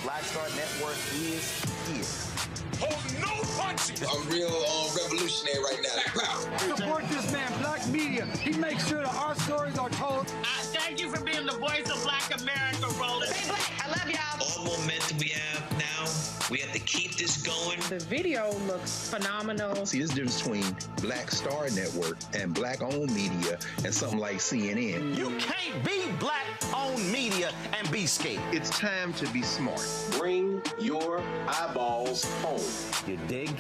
Black Star Network is here. Hold no punches! I'm real revolutionary right now. Support this man, Black Media. He makes sure that our stories are told. Thank you for being the voice of Black America, Roland. Stay black. I love y'all. All momentum we have now, we have to keep this going. The video looks phenomenal. See, there's a difference between Black Star Network and Black-owned media and something like CNN. You can't be Black-owned media and be scared. It's time to be smart. Bring your eyeballs home. You dig?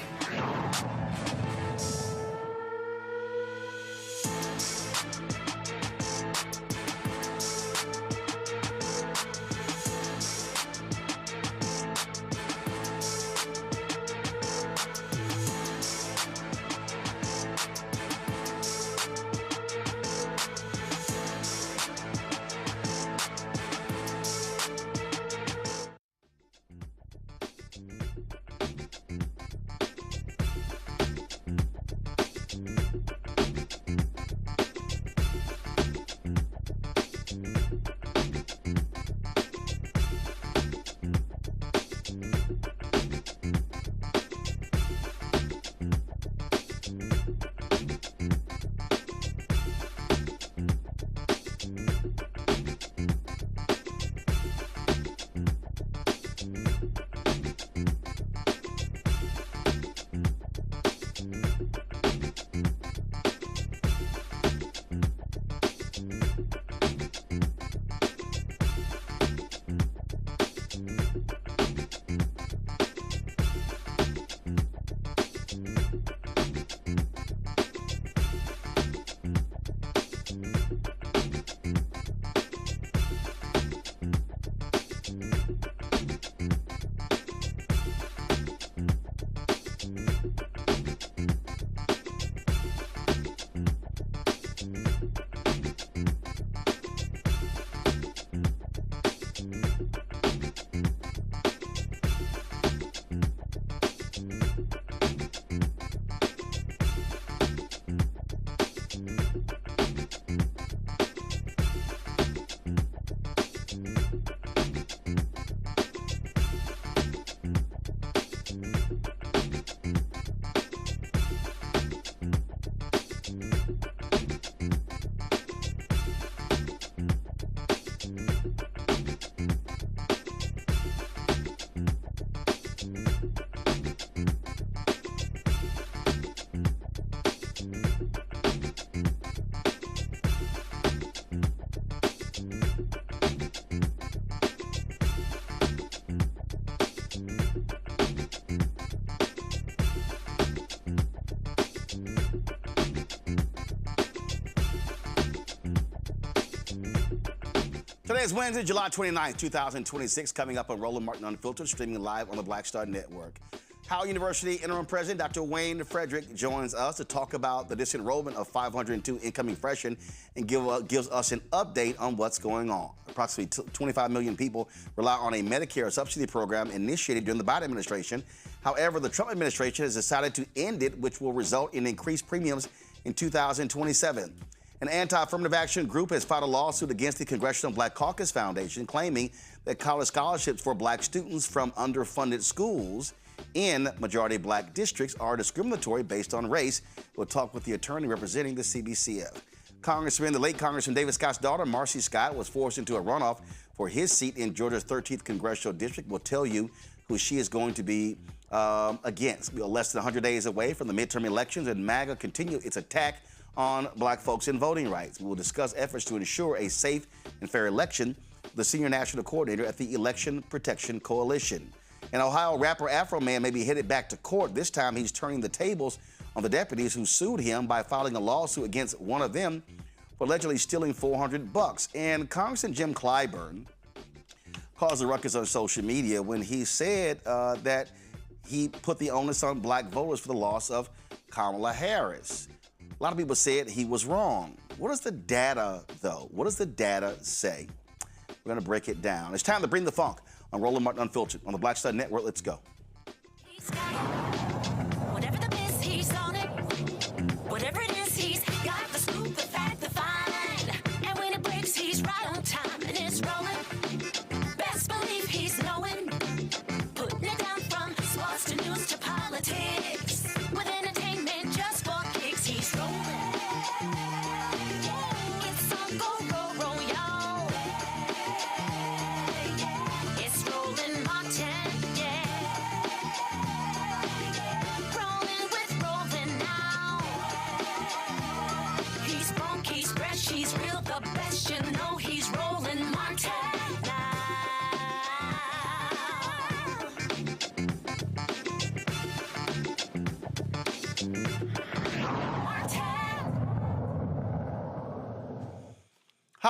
Today is Wednesday, July 29th, 2026, coming up on Roland Martin Unfiltered, streaming live on the Black Star Network. Howard University Interim President Dr. Wayne Frederick joins us to talk about the disenrollment of 502 incoming freshmen and gives us an update on what's going on. Approximately 25 million people rely on a Medicare subsidy program initiated during the Biden administration. However, the Trump administration has decided to end it, which will result in increased premiums in 2027. An anti-affirmative action group has filed a lawsuit against the Congressional Black Caucus Foundation, claiming that college scholarships for black students from underfunded schools in majority black districts are discriminatory based on race. We'll talk with the attorney representing the CBCF. The late Congressman David Scott's daughter, Marcy Scott, was forced into a runoff for his seat in Georgia's 13th congressional district. We'll tell you who she is going to be against. We're less than 100 days away from the midterm elections, and MAGA continue its attack on black folks and voting rights. We will discuss efforts to ensure a safe and fair election. The senior national coordinator at the Election Protection Coalition. An Ohio rapper Afroman may be headed back to court. This time he's turning the tables on the deputies who sued him by filing a lawsuit against one of them for allegedly stealing $400. And Congressman Jim Clyburn caused a ruckus on social media when he said that he put the onus on black voters for the loss of Kamala Harris. A lot of people said he was wrong. What does the data, though? What does the data say? We're going to break it down. It's time to bring the funk on Roland Martin Unfiltered on the Black Star Network. Let's go. Whatever the miss, he's on it. Whatever it is, he's got the scoop, the fact, the find. And when it breaks, he's right on time. And it's rolling. Best believe he's knowing.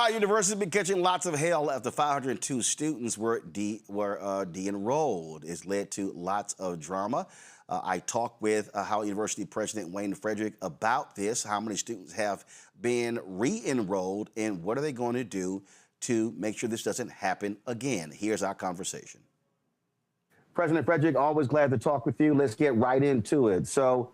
Ohio University has been catching lots of hell after 502 students were de-enrolled. It's led to lots of drama. I talked with Howard University President Wayne Frederick about this, how many students have been re-enrolled, and what are they going to do to make sure this doesn't happen again. Here's our conversation. President Frederick, always glad to talk with you. Let's get right into it. So,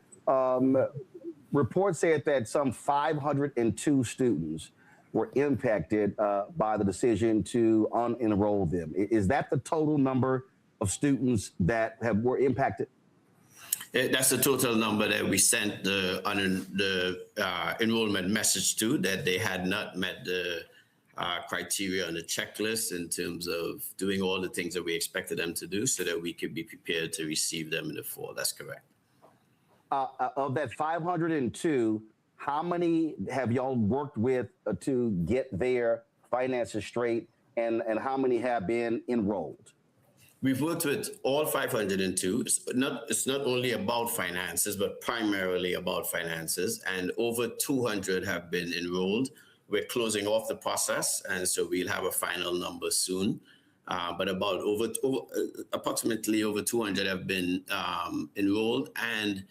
reports said that some 502 students were impacted by the decision to unenroll them. Is that the total number of students that were impacted? That's the total number that we sent the enrollment message to, that they had not met the criteria on the checklist in terms of doing all the things that we expected them to do so that we could be prepared to receive them in the fall. That's correct. Of that 502, how many have y'all worked with to get their finances straight, and how many have been enrolled? We've worked with all 502. It's not only about finances, but primarily about finances. And over 200 have been enrolled. We're closing off the process, and so we'll have a final number soon. But about approximately over 200 have been enrolled, and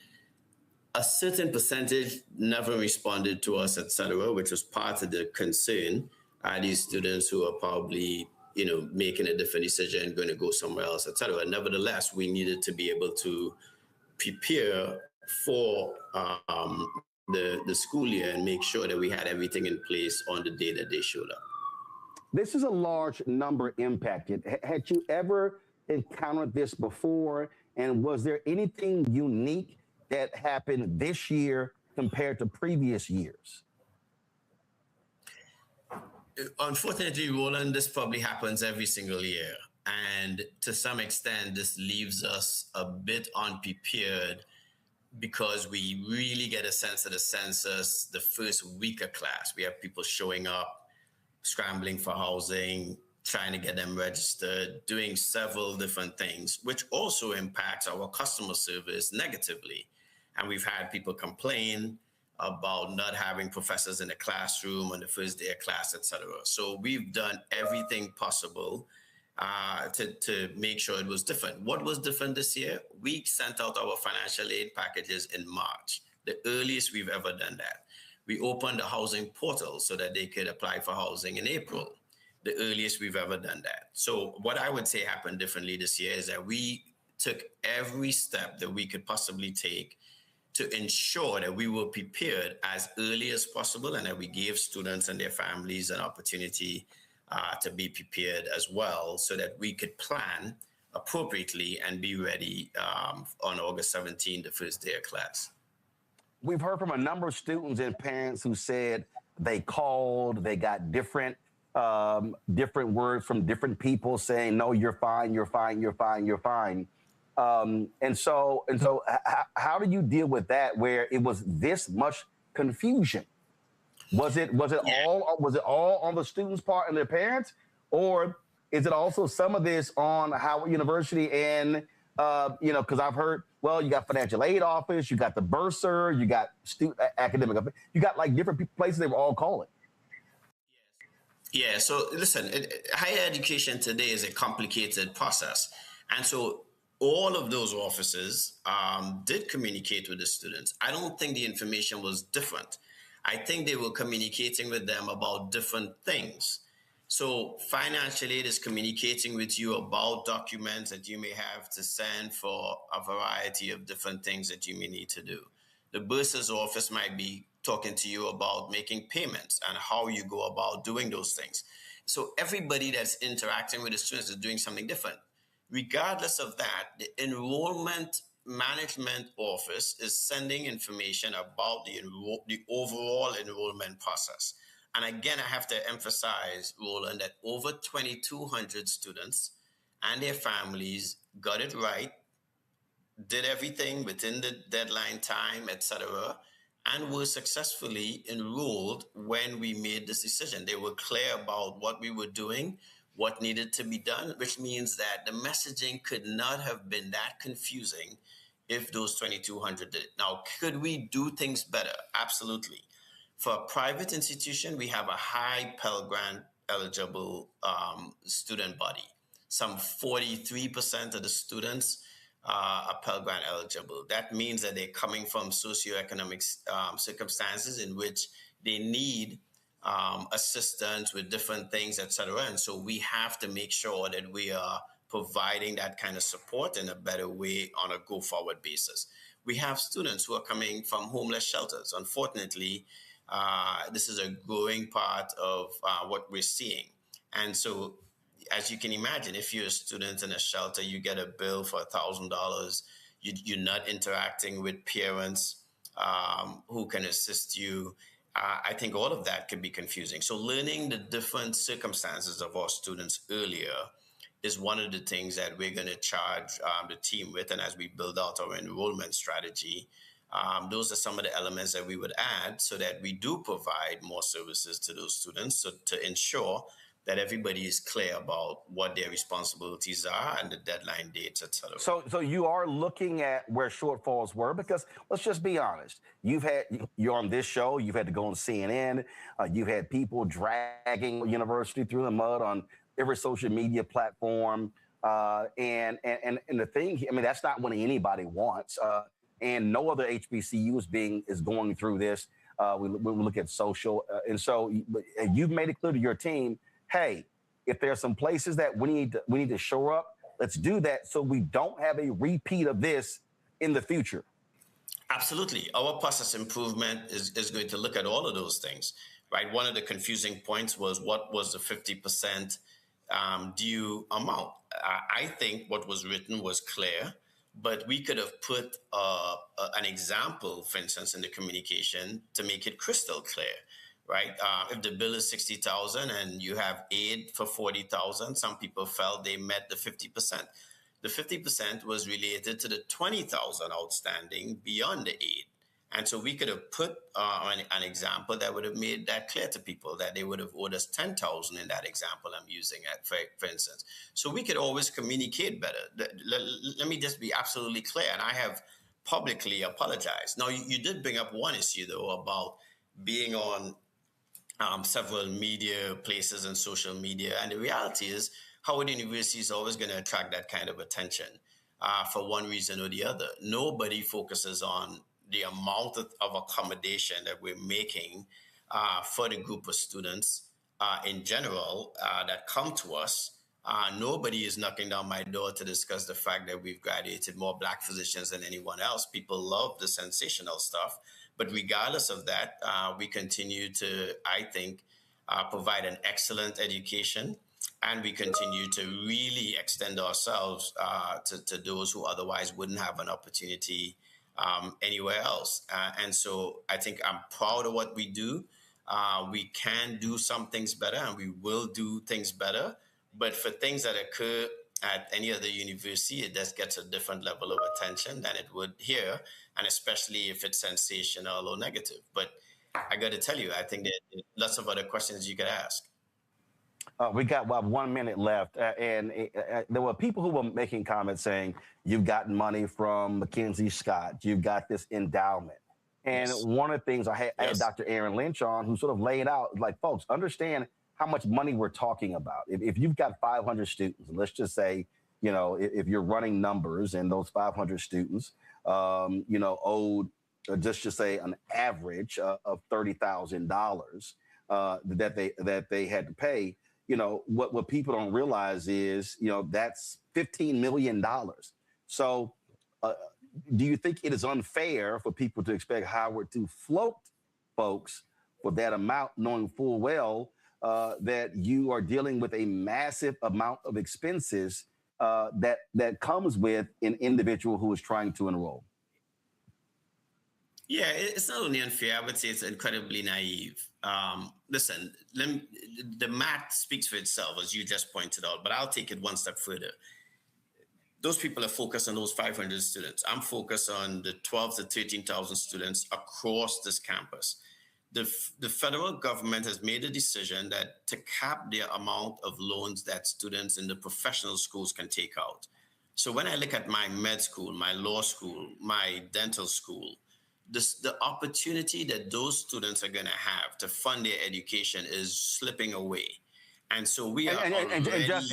a certain percentage never responded to us, et cetera, which was part of the concern. These students who are probably making a different decision, going to go somewhere else, et cetera. Nevertheless, we needed to be able to prepare for the school year and make sure that we had everything in place on the day that they showed up. This is a large number impacted. Had you ever encountered this before? And was there anything unique that happened this year compared to previous years? Unfortunately, Roland, this probably happens every single year. And to some extent, this leaves us a bit unprepared because we really get a sense of the census the first week of class. We have people showing up, scrambling for housing, trying to get them registered, doing several different things, which also impacts our customer service negatively. And we've had people complain about not having professors in the classroom on the first day of class, et cetera. So we've done everything possible to make sure it was different. What was different this year? We sent out our financial aid packages in March, the earliest we've ever done that. We opened a housing portal so that they could apply for housing in April, the earliest we've ever done that. So what I would say happened differently this year is that we took every step that we could possibly take to ensure that we were prepared as early as possible, and that we gave students and their families an opportunity to be prepared as well, so that we could plan appropriately and be ready on August 17th, the first day of class. We've heard from a number of students and parents who said they called, they got different words from different people saying, no, you're fine, you're fine, you're fine, you're fine. And so, how do you deal with that, where it was this much confusion? Was it all on the students' part and their parents, or is it also some of this on Howard University and because I've heard, well, you got financial aid office, you got the bursar, you got student academic, you got like different places they were all calling. Yeah. So listen, higher education today is a complicated process, and so all of those offices did communicate with the students. I don't think the information was different. I think they were communicating with them about different things. So financial aid is communicating with you about documents that you may have to send for a variety of different things that you may need to do. The bursar's office might be talking to you about making payments and how you go about doing those things. So everybody that's interacting with the students is doing something different. Regardless of that, the enrollment management office is sending information about the overall enrollment process. And again, I have to emphasize, Roland, that over 2,200 students and their families got it right, did everything within the deadline time, et cetera, and were successfully enrolled when we made this decision. They were clear about what we were doing, what needed to be done, which means that the messaging could not have been that confusing if those 2,200 did it. Now, could we do things better? Absolutely. For a private institution, we have a high Pell Grant eligible student body. Some 43% of the students are Pell Grant eligible. That means that they're coming from socioeconomic circumstances in which they need assistance with different things, et cetera. And so we have to make sure that we are providing that kind of support in a better way on a go-forward basis. We have students who are coming from homeless shelters. Unfortunately, this is a growing part of what we're seeing. And so, as you can imagine, if you're a student in a shelter, you get a bill for $1,000, you're not interacting with parents who can assist you. I think all of that can be confusing. So learning the different circumstances of our students earlier is one of the things that we're going to charge the team with. And as we build out our enrollment strategy, those are some of the elements that we would add so that we do provide more services to those students, so to ensure that everybody is clear about what their responsibilities are and the deadline dates, et cetera. So you are looking at where shortfalls were, because let's just be honest. You're on this show. You've had to go on CNN. You've had people dragging university through the mud on every social media platform. And the thing, I mean, that's not what anybody wants. And no other HBCU is going through this. We look at social. And so you've made it clear to your team, hey, if there are some places that we need to shore up, let's do that so we don't have a repeat of this in the future. Absolutely. Our process improvement is going to look at all of those things, right? One of the confusing points was what was the 50% due amount. I think what was written was clear, but we could have put an example, for instance, in the communication to make it crystal clear. Right? If the bill is $60,000 and you have aid for $40,000, some people felt they met the 50%. The 50% was related to the $20,000 outstanding beyond the aid. And so we could have put an example that would have made that clear to people, that they would have owed us $10,000 in that example I'm using, for instance. So we could always communicate better. Let me just be absolutely clear. And I have publicly apologized. Now, you did bring up one issue, though, about being on several media places and social media. And the reality is Howard University is always going to attract that kind of attention for one reason or the other. Nobody focuses on the amount of accommodation that we're making for the group of students in general that come to us. Nobody is knocking down my door to discuss the fact that we've graduated more Black physicians than anyone else. People love the sensational stuff. But regardless of that, we continue to, I think, provide an excellent education, and we continue to really extend ourselves to those who otherwise wouldn't have an opportunity anywhere else. And so I think I'm proud of what we do. We can do some things better, and we will do things better. But for things that occur at any other university, it just gets a different level of attention than it would here, and especially if it's sensational or negative. But I got to tell you, I think there's lots of other questions you could ask. We got 1 minute left, and there were people who were making comments saying, you've gotten money from Mackenzie Scott, you've got this endowment. And yes. One of the things I had Dr. Aaron Lynch on, who sort of laid out, like, folks, understand how much money we're talking about. If you've got 500 students, let's just say, you know, if you're running numbers and those 500 students, you know, owed just to say an average of $30,000 that they had to pay, you know, what people don't realize is, you know, that's $15 million. So do you think it is unfair for people to expect Howard to float folks for that amount, knowing full well that you are dealing with a massive amount of expenses that comes with an individual who is trying to enroll? Yeah, it's not only unfair, I would say it's incredibly naive. Listen, the math speaks for itself, as you just pointed out, but I'll take it one step further. Those people are focused on those 500 students. I'm focused on the 12 to 13,000 students across this campus. The federal government has made a decision that to cap the amount of loans that students in the professional schools can take out. So when I look at my med school, my law school, my dental school, the opportunity that those students are going to have to fund their education is slipping away. And so we are just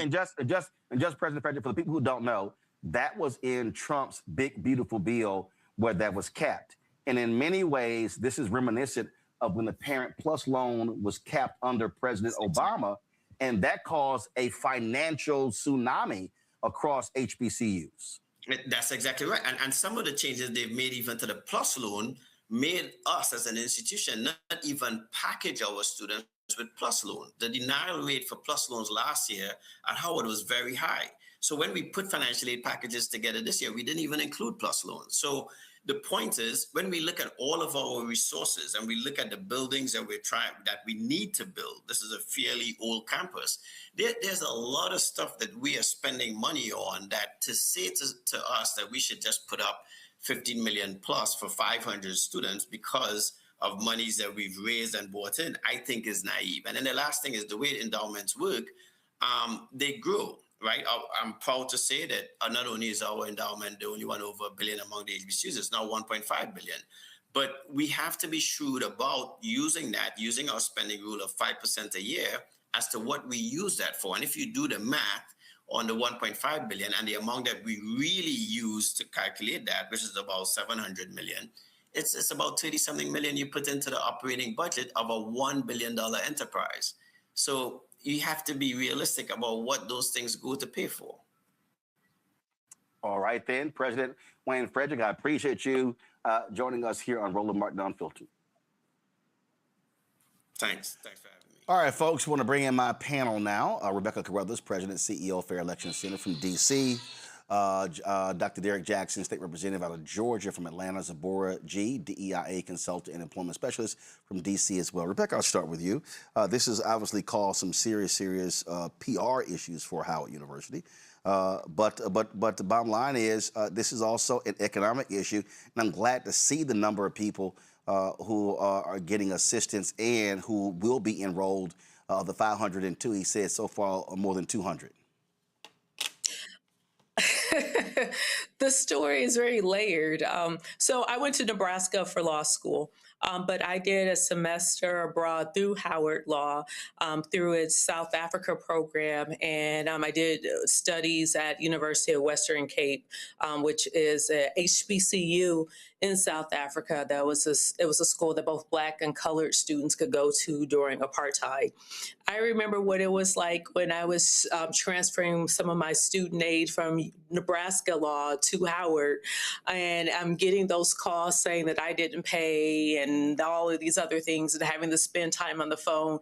President Frederick, for the people who don't know, that was in Trump's big, beautiful bill where that was capped. And in many ways, this is reminiscent of when the Parent Plus loan was capped under President Obama, and that caused a financial tsunami across HBCUs. That's exactly right. And some of the changes they've made even to the Plus loan made us as an institution not even package our students with Plus loan. The denial rate for Plus loans last year at Howard was very high. So when we put financial aid packages together this year, we didn't even include Plus loans. So the point is, when we look at all of our resources and we look at the buildings that we need to build, this is a fairly old campus. There's a lot of stuff that we are spending money on that to say to us that we should just put up 15 million plus for 500 students because of monies that we've raised and brought in, I think is naive. And then the last thing is the way endowments work, they grow. Right, I'm proud to say that not only is our endowment the only one over $1 billion among the HBCUs, it's now $1.5 billion. But we have to be shrewd about using our spending rule of 5% a year as to what we use that for. And if you do the math on the $1.5 billion and the amount that we really use to calculate that, which is about $700 million, it's about 30-something million you put into the operating budget of a $1 billion enterprise. So you have to be realistic about what those things go to pay for. All right, then, President Wayne Frederick, I appreciate you joining us here on Roland Martin Unfiltered. Thanks for having me. All right, folks, want to bring in my panel now. Rebecca Carruthers, President, CEO, Fair Election Center from D.C., Dr. Derek Jackson, State Representative out of Georgia from Atlanta, Zabora G, DEIA Consultant and Employment Specialist from D.C. as well. Rebecca, I'll start with you. This has obviously caused some serious PR issues for Howard University. But the bottom line is this is also an economic issue, and I'm glad to see the number of people who are getting assistance and who will be enrolled. The 502, he said, so far more than 200. The story is very layered. So I went to Nebraska for law school, but I did a semester abroad through Howard Law, through its South Africa program, and I did studies at University of Western Cape, which is a HBCU in South Africa. It was a school that both Black and colored students could go to during apartheid. I remember what it was like when I was transferring some of my student aid from Nebraska law to Howard, and I'm getting those calls saying that I didn't pay and all of these other things, and having to spend time on the phone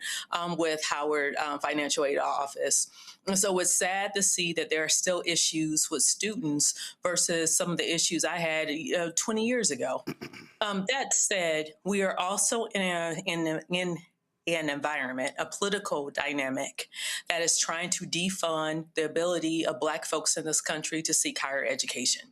with Howard Financial Aid Office. And so it's sad to see that there are still issues with students versus some of the issues I had 20 years ago. That said, we are also in an environment, a political dynamic that is trying to defund the ability of Black folks in this country to seek higher education.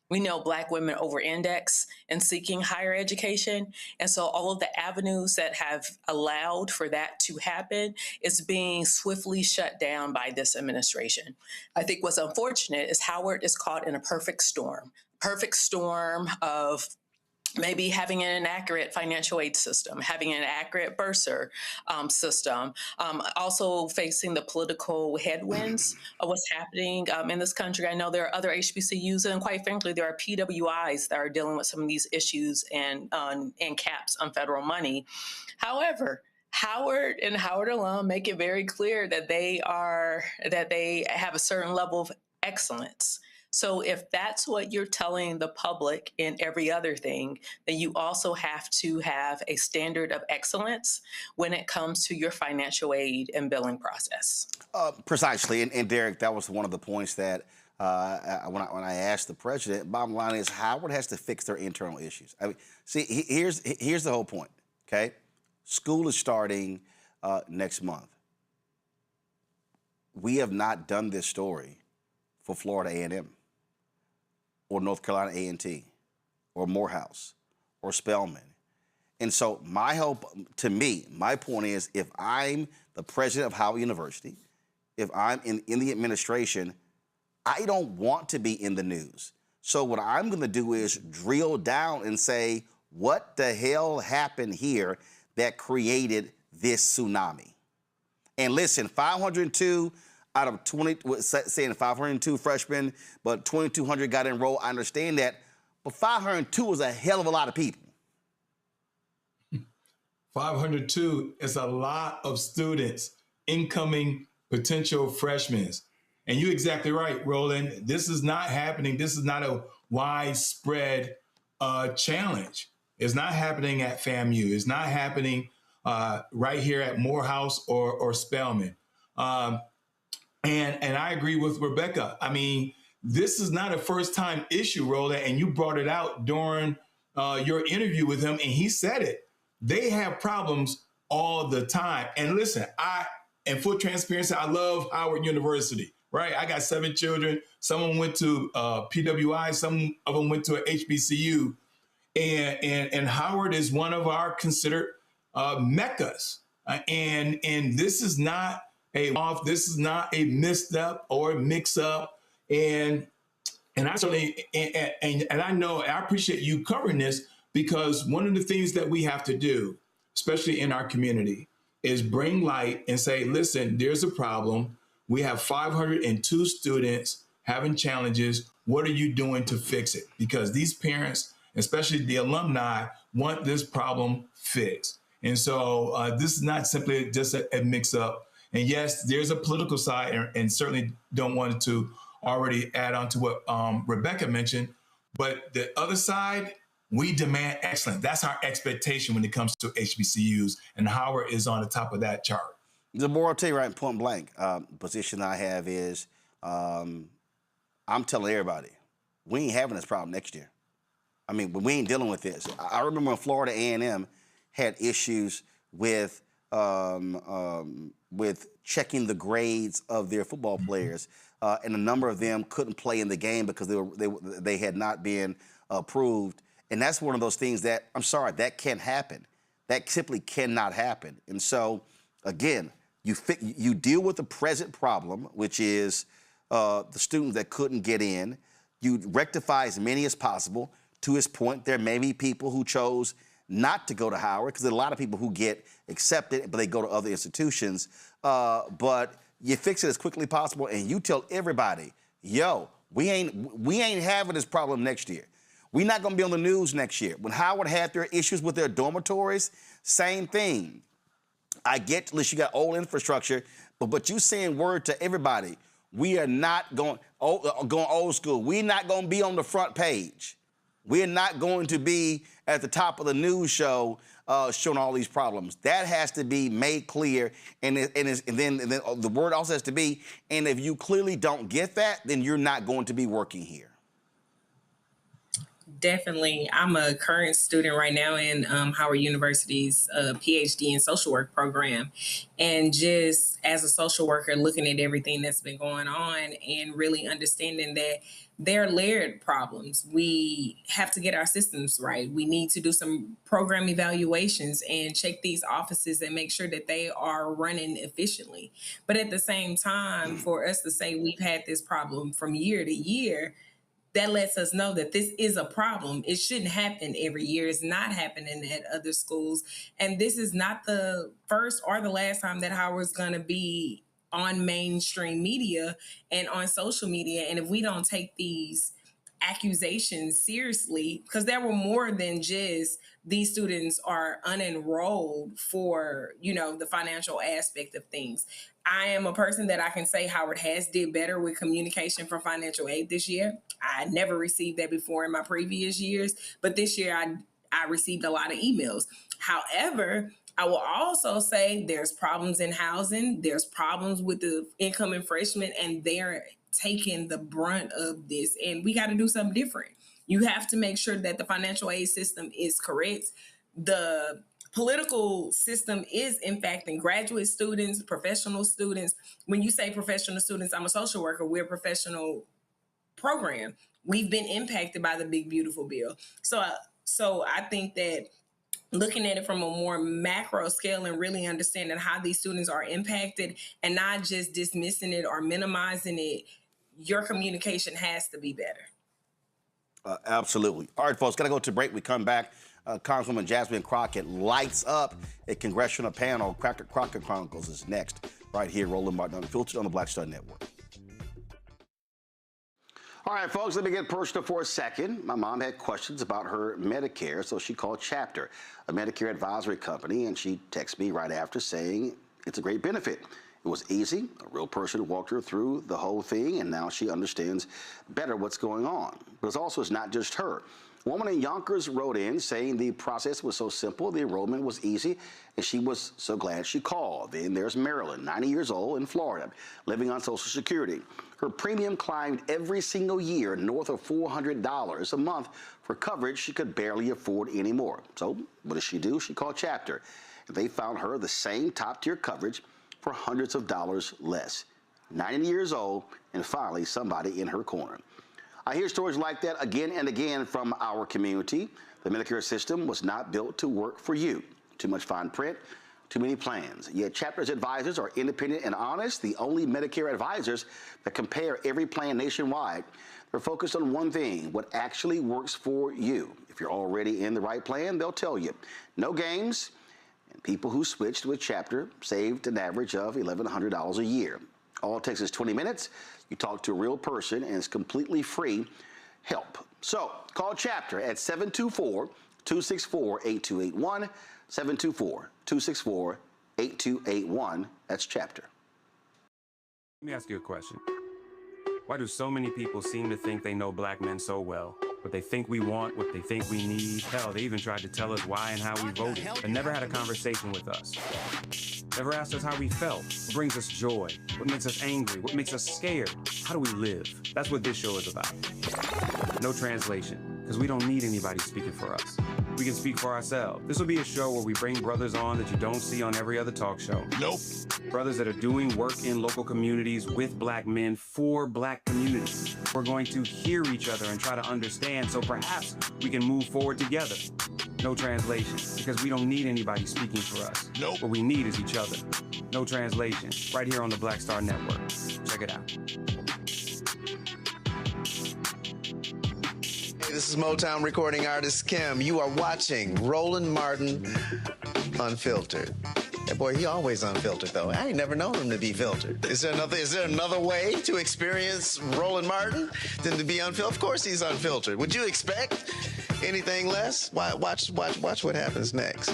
We know Black women over-index in seeking higher education. And so all of the avenues that have allowed for that to happen is being swiftly shut down by this administration. I think what's unfortunate is Howard is caught in a perfect storm of maybe having an inaccurate financial aid system, having an inaccurate bursar system, also facing the political headwinds of what's happening in this country. I know there are other HBCUs, and quite frankly, there are PWIs that are dealing with some of these issues and caps on federal money. However, Howard and Howard alum make it very clear that they have a certain level of excellence. So if that's what you're telling the public in every other thing, then you also have to have a standard of excellence when it comes to your financial aid and billing process. Precisely. And Derek, that was one of the points that when I asked the president, bottom line is Howard has to fix their internal issues. I mean, see, here's the whole point, okay? School is starting next month. We have not done this story for Florida A&M. Or North Carolina A&T, or Morehouse, or Spelman. And so my point is, if I'm the president of Howard University, if I'm in the administration, I don't want to be in the news. So what I'm gonna do is drill down and say, what the hell happened here that created this tsunami? And listen, 502 out of 20, saying 502 freshmen, but 2,200 got enrolled. I understand that, but 502 is a hell of a lot of people. 502 is a lot of students, incoming potential freshmen. And you're exactly right, Roland. This is not happening. This is not a widespread challenge. It's not happening at FAMU. It's not happening right here at Morehouse or Spelman. And I agree with Rebecca. I mean, this is not a first-time issue, Roland, and you brought it out during your interview with him, and he said it. They have problems all the time. And listen, in full transparency, I love Howard University, right? I got 7 children. Some of them went to PWI. Some of them went to a HBCU. And Howard is one of our considered meccas. And this is not this is not a misstep or a mix-up. And I certainly, and I know, I appreciate you covering this, because one of the things that we have to do, especially in our community, is bring light and say, listen, there's a problem. We have 502 students having challenges. What are you doing to fix it? Because these parents, especially the alumni, want this problem fixed. And so this is not simply just a mix-up. And yes, there's a political side, and certainly don't want to already add on to what Rebecca mentioned. But the other side, we demand excellence. That's our expectation when it comes to HBCUs, and Howard is on the top of that chart. The more I'll tell you right point blank, position I have is, I'm telling everybody, we ain't having this problem next year. I mean, we ain't dealing with this. I remember when Florida A&M had issues with checking the grades of their football players, and a number of them couldn't play in the game because they had not been approved. And that's one of those things that, I'm sorry, that can't happen. That simply cannot happen. And so, again, you deal with the present problem, which is the students that couldn't get in. You rectify as many as possible. To his point, there may be people who chose not to go to Howard, because there are a lot of people who get accepted, but they go to other institutions. But you fix it as quickly as possible, and you tell everybody, yo, we ain't having this problem next year. We're not going to be on the news next year. When Howard had their issues with their dormitories, same thing. I get, at least you got old infrastructure, but you saying word to everybody, we are not going old school. We're not going to be on the front page. We're not going to be at the top of the news show showing all these problems. That has to be made clear, and then the word also has to be, and if you clearly don't get that, then you're not going to be working here. Definitely. I'm a current student right now in Howard University's PhD in social work program. And just as a social worker, looking at everything that's been going on and really understanding that there are layered problems. We have to get our systems right. We need to do some program evaluations and check these offices and make sure that they are running efficiently. But at the same time, for us to say we've had this problem from year to year, that lets us know that this is a problem. It shouldn't happen every year. It's not happening at other schools. And this is not the first or the last time that Howard's going to be on mainstream media and on social media. And if we don't take these accusations seriously, because there were more than just these students are unenrolled for, the financial aspect of things. I am a person that I can say Howard has did better with communication from financial aid this year. I never received that before in my previous years, but this year I received a lot of emails. However, I will also say there's problems in housing, there's problems with the incoming freshmen, and they're taking the brunt of this, and we got to do something different. You have to make sure that the financial aid system is correct. The political system is impacting graduate students, professional students. When you say professional students, I'm a social worker, we're a professional program. We've been impacted by the Big Beautiful Bill. So I think that looking at it from a more macro scale and really understanding how these students are impacted and not just dismissing it or minimizing it, your communication has to be better. Absolutely. All right, folks, got to go to break. We come back. Congresswoman Jasmine Crockett lights up a congressional panel. Crockett Chronicles is next, right here, Roland Martin Unfiltered on the Black Star Network. All right, folks, let me get personal for a second. My mom had questions about her Medicare, so she called Chapter, a Medicare advisory company, and she texted me right after saying it's a great benefit. It was easy. A real person walked her through the whole thing, and now she understands better what's going on. But it's not just her. A woman in Yonkers wrote in saying the process was so simple, the enrollment was easy, and she was so glad she called. Then there's Marilyn, 90 years old, in Florida, living on Social Security. Her premium climbed every single year north of $400 a month for coverage she could barely afford anymore. So what does she do? She called Chapter. They found her the same top-tier coverage for hundreds of dollars less. 90 years old, and finally somebody in her corner. I hear stories like that again and again from our community. The Medicare system was not built to work for you. Too much fine print, too many plans. Yet Chapter's advisors are independent and honest, the only Medicare advisors that compare every plan nationwide. They're focused on one thing, what actually works for you. If you're already in the right plan, they'll tell you. No games, and people who switched with Chapter saved an average of $1,100 a year. All it takes is 20 minutes. You talk to a real person, and it's completely free help. So call Chapter at 724-264-8281, 724-264-8281. That's Chapter. Let me ask you a question. Why do so many people seem to think they know black men so well? What they think we want, what they think we need. Hell, they even tried to tell us why and how we voted, but never had a conversation with us. Never asked us how we felt, what brings us joy, what makes us angry, what makes us scared. How do we live? That's what this show is about. No translation, because we don't need anybody speaking for us. We can speak for ourselves. This will be a show where we bring brothers on that you don't see on every other talk show. Nope. Brothers that are doing work in local communities with black men for black communities. We're going to hear each other and try to understand so perhaps we can move forward together. No translation, because we don't need anybody speaking for us. Nope. What we need is each other. No translation, right here on the Black Star Network. Check it out. This is Motown recording artist Kim. You are watching Roland Martin Unfiltered. That boy, he always unfiltered though. I ain't never known him to be filtered. Is there another way to experience Roland Martin than to be unfiltered? Of course he's unfiltered. Would you expect anything less? Watch what happens next.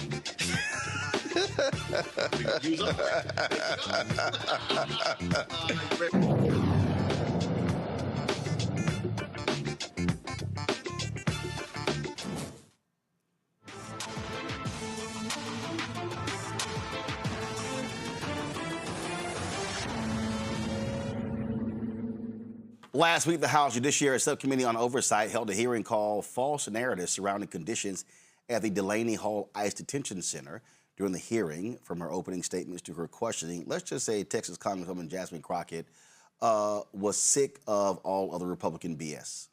Last week, the House Judiciary Subcommittee on Oversight held a hearing called False Narratives Surrounding Conditions at the Delaney Hall ICE Detention Center. During the hearing, from her opening statements to her questioning, let's just say Texas Congresswoman Jasmine Crockett was sick of all other Republican BS.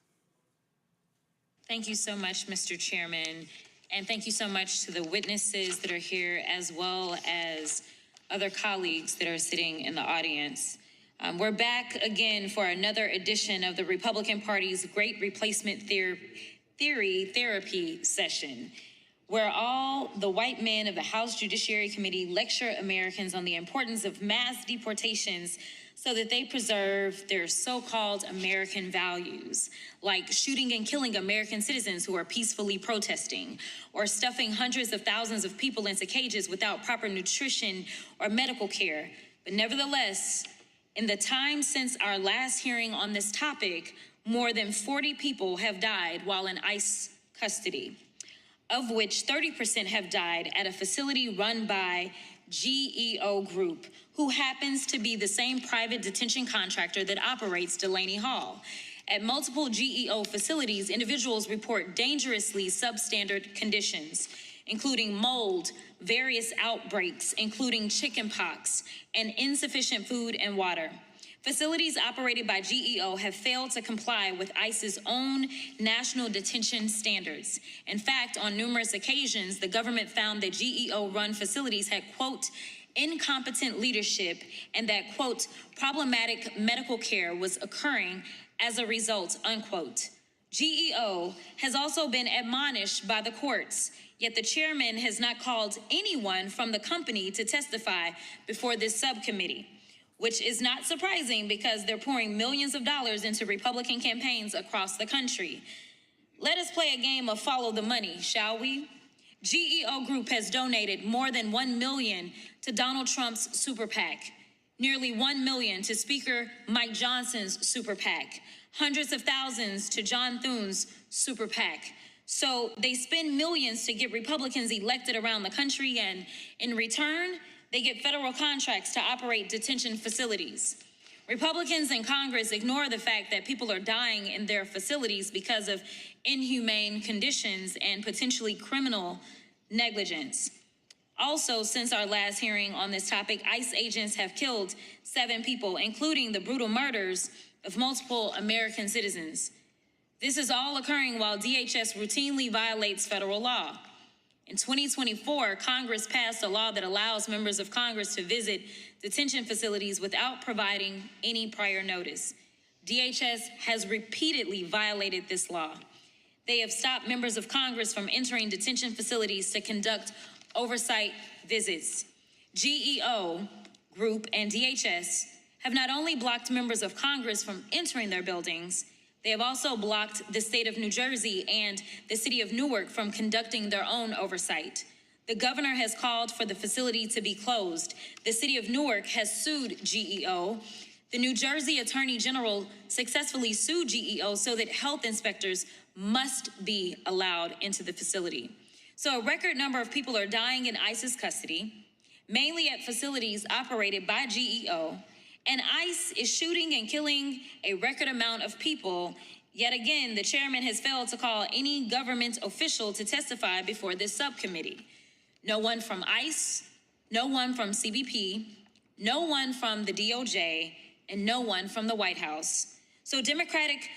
Thank you so much, Mr. Chairman, and thank you so much to the witnesses that are here, as well as other colleagues that are sitting in the audience. We're back again for another edition of the Republican Party's Great Replacement Theory Therapy Session, where all the white men of the House Judiciary Committee lecture Americans on the importance of mass deportations so that they preserve their so-called American values, like shooting and killing American citizens who are peacefully protesting, or stuffing hundreds of thousands of people into cages without proper nutrition or medical care. But nevertheless, in the time since our last hearing on this topic, more than 40 people have died while in ICE custody, of which 30% have died at a facility run by GEO Group, who happens to be the same private detention contractor that operates Delaney Hall. At multiple GEO facilities, individuals report dangerously substandard conditions, including mold, various outbreaks, including chickenpox, and insufficient food and water. Facilities operated by GEO have failed to comply with ICE's own national detention standards. In fact, on numerous occasions, the government found that GEO-run facilities had, quote, incompetent leadership, and that, quote, problematic medical care was occurring as a result, unquote. GEO has also been admonished by the courts, yet the chairman has not called anyone from the company to testify before this subcommittee, which is not surprising because they're pouring millions of dollars into Republican campaigns across the country. Let us play a game of follow the money, shall we? GEO Group has donated more than $1 million to Donald Trump's super PAC, nearly $1 million to Speaker Mike Johnson's super PAC, hundreds of thousands to John Thune's super PAC. So they spend millions to get Republicans elected around the country, and in return, they get federal contracts to operate detention facilities. Republicans in Congress ignore the fact that people are dying in their facilities because of inhumane conditions and potentially criminal negligence. Also, since our last hearing on this topic, ICE agents have killed 7 people, including the brutal murders of multiple American citizens. This is all occurring while DHS routinely violates federal law. In 2024, Congress passed a law that allows members of Congress to visit detention facilities without providing any prior notice. DHS has repeatedly violated this law. They have stopped members of Congress from entering detention facilities to conduct oversight visits. GEO Group and DHS have not only blocked members of Congress from entering their buildings, they have also blocked the state of New Jersey and the city of Newark from conducting their own oversight. The governor has called for the facility to be closed. The city of Newark has sued GEO. The New Jersey Attorney General successfully sued GEO so that health inspectors must be allowed into the facility. So a record number of people are dying in ICE's custody, mainly at facilities operated by GEO, and ICE is shooting and killing a record amount of people. Yet again, the chairman has failed to call any government official to testify before this subcommittee. No one from ICE, no one from CBP, no one from the DOJ, and no one from the White House. So Democratic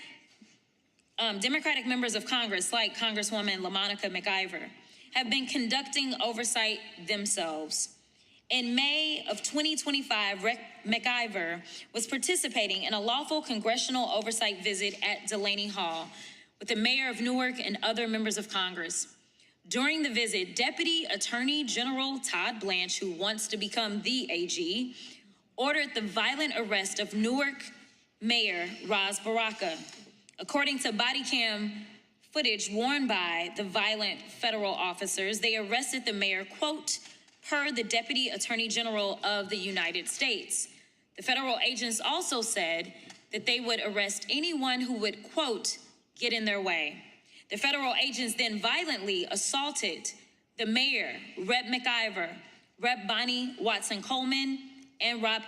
members of Congress, like Congresswoman LaMonica McIver, have been conducting oversight themselves. In May of 2025, McIver was participating in a lawful congressional oversight visit at Delaney Hall with the mayor of Newark and other members of Congress. During the visit, Deputy Attorney General Todd Blanche, who wants to become the AG, ordered the violent arrest of Newark Mayor Ras Baraka. According to body cam footage worn by the violent federal officers, they arrested the mayor, quote, per the Deputy Attorney General of the United States. The federal agents also said that they would arrest anyone who would, quote, get in their way. The federal agents then violently assaulted the mayor, Rep. McIver, Rep. Bonnie Watson-Coleman, and Rep.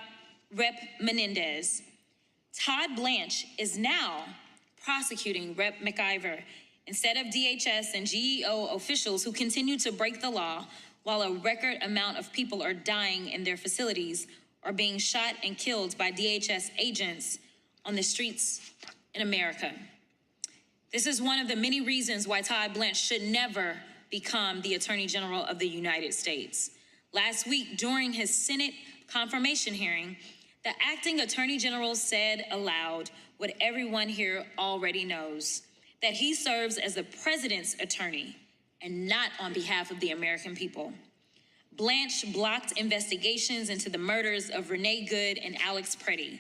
Menendez. Todd Blanche is now prosecuting Rep. McIver instead of DHS and GEO officials who continue to break the law while a record amount of people are dying in their facilities or being shot and killed by DHS agents on the streets in America. This is one of the many reasons why Todd Blanche should never become the Attorney General of the United States. Last week, during his Senate confirmation hearing, the acting Attorney General said aloud what everyone here already knows, that he serves as the president's attorney and not on behalf of the American people. Blanche blocked investigations into the murders of Renee Good and Alex Preddy.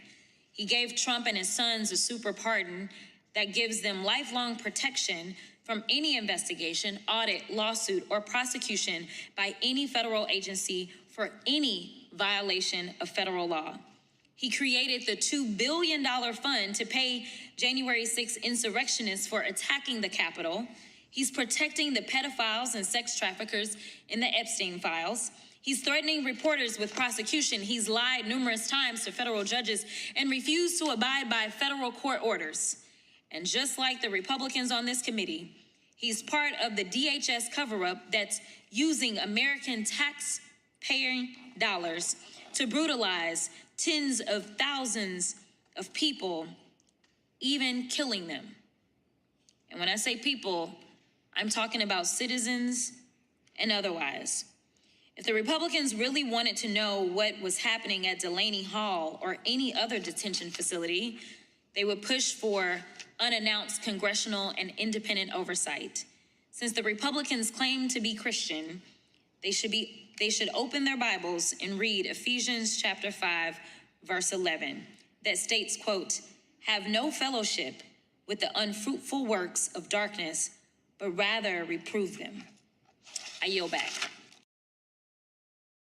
He gave Trump and his sons a super pardon that gives them lifelong protection from any investigation, audit, lawsuit, or prosecution by any federal agency for any violation of federal law. He created the $2 billion fund to pay January 6 insurrectionists for attacking the Capitol. He's protecting the pedophiles and sex traffickers in the Epstein files. He's threatening reporters with prosecution. He's lied numerous times to federal judges and refused to abide by federal court orders. And just like the Republicans on this committee, he's part of the DHS cover-up that's using American taxpayer dollars to brutalize tens of thousands of people, even killing them. And when I say people, I'm talking about citizens and otherwise. If the Republicans really wanted to know what was happening at Delaney Hall or any other detention facility, they would push for unannounced congressional and independent oversight. Since the Republicans claim to be Christian, they should open their Bibles and read Ephesians chapter 5, verse 11, that states, quote, "Have no fellowship with the unfruitful works of darkness, but rather reprove them." I yield back.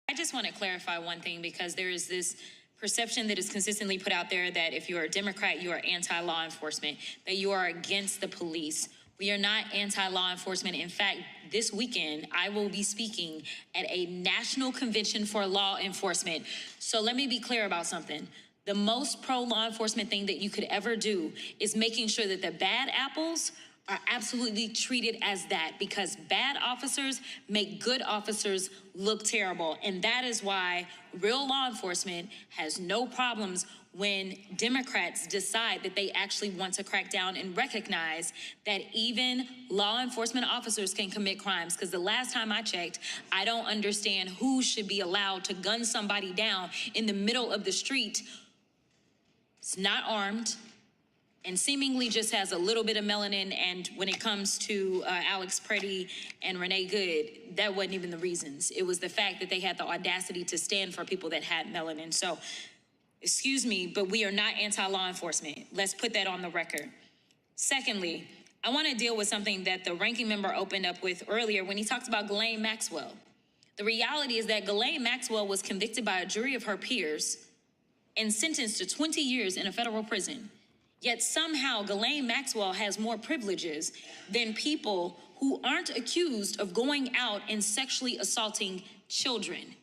I just want to clarify one thing, because there is this perception that is consistently put out there that if you are a Democrat, you are anti-law enforcement, that you are against the police. We are not anti-law enforcement. In fact, this weekend, I will be speaking at a national convention for law enforcement. So let me be clear about something. The most pro-law enforcement thing that you could ever do is making sure that the bad apples are absolutely treated as that, because bad officers make good officers look terrible. And that is why real law enforcement has no problems when Democrats decide that they actually want to crack down and recognize that even law enforcement officers can commit crimes. Because the last time I checked, I don't understand who should be allowed to gun somebody down in the middle of the street. It's not armed and seemingly just has a little bit of melanin. And when it comes to Alex Preddy and Renee Good, that wasn't even the reasons. It was the fact that they had the audacity to stand for people that had melanin. So, excuse me, but we are not anti-law enforcement. Let's put that on the record. Secondly, I want to deal with something that the ranking member opened up with earlier when he talked about Ghislaine Maxwell. The reality is that Ghislaine Maxwell was convicted by a jury of her peers and sentenced to 20 years in a federal prison. Yet somehow Ghislaine Maxwell has more privileges than people who aren't accused of going out and sexually assaulting children.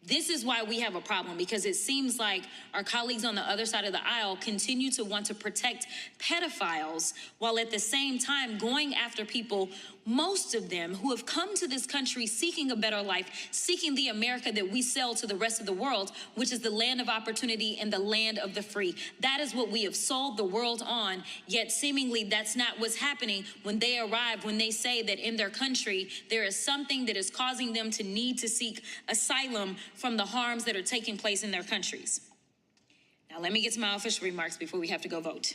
This is why we have a problem, because it seems like our colleagues on the other side of the aisle continue to want to protect pedophiles while at the same time going after people, most of them who have come to this country seeking a better life, seeking the America that we sell to the rest of the world, which is the land of opportunity and the land of the free. That is what we have sold the world on, yet seemingly that's not what's happening when they arrive, when they say that in their country there is something that is causing them to need to seek asylum from the harms that are taking place in their countries. Now let me get to my official remarks before we have to go vote.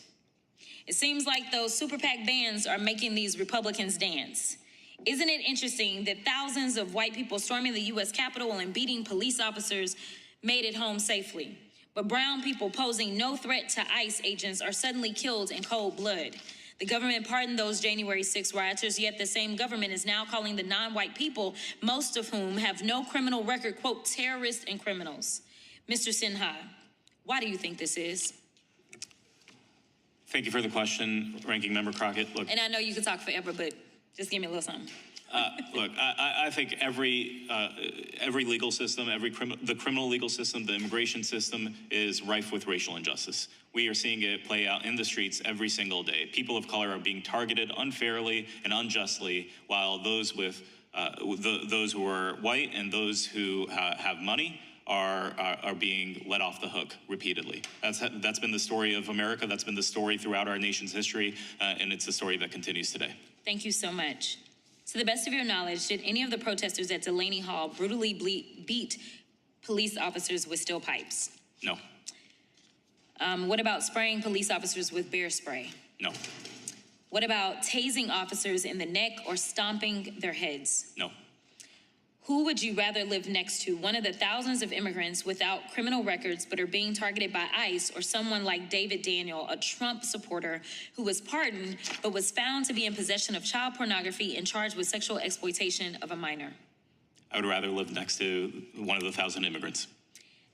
It seems like those super PAC bands are making these Republicans dance. Isn't it interesting that thousands of white people storming the U.S. Capitol and beating police officers made it home safely, but brown people posing no threat to ICE agents are suddenly killed in cold blood? The government pardoned those January 6 rioters, yet the same government is now calling the non-white people, most of whom have no criminal record, quote, terrorists and criminals. Mr. Sinha, why do you think this is? Thank you for the question, Ranking Member Crockett. Look, and I know you could talk forever, but just give me a little something. Look, I think every legal system, the criminal legal system, the immigration system is rife with racial injustice. We are seeing it play out in the streets every single day. People of color are being targeted unfairly and unjustly, while those who are white and those who have money are being let off the hook repeatedly. That's been the story of America. That's been the story throughout our nation's history, and it's the story that continues today. Thank you so much. To the best of your knowledge, did any of the protesters at Delaney Hall brutally beat police officers with steel pipes? No. What about spraying police officers with bear spray? No. What about tasing officers in the neck or stomping their heads? No. Who would you rather live next to? One of the thousands of immigrants without criminal records but are being targeted by ICE, or someone like David Daniel, a Trump supporter who was pardoned but was found to be in possession of child pornography and charged with sexual exploitation of a minor? I would rather live next to one of the 1,000 immigrants.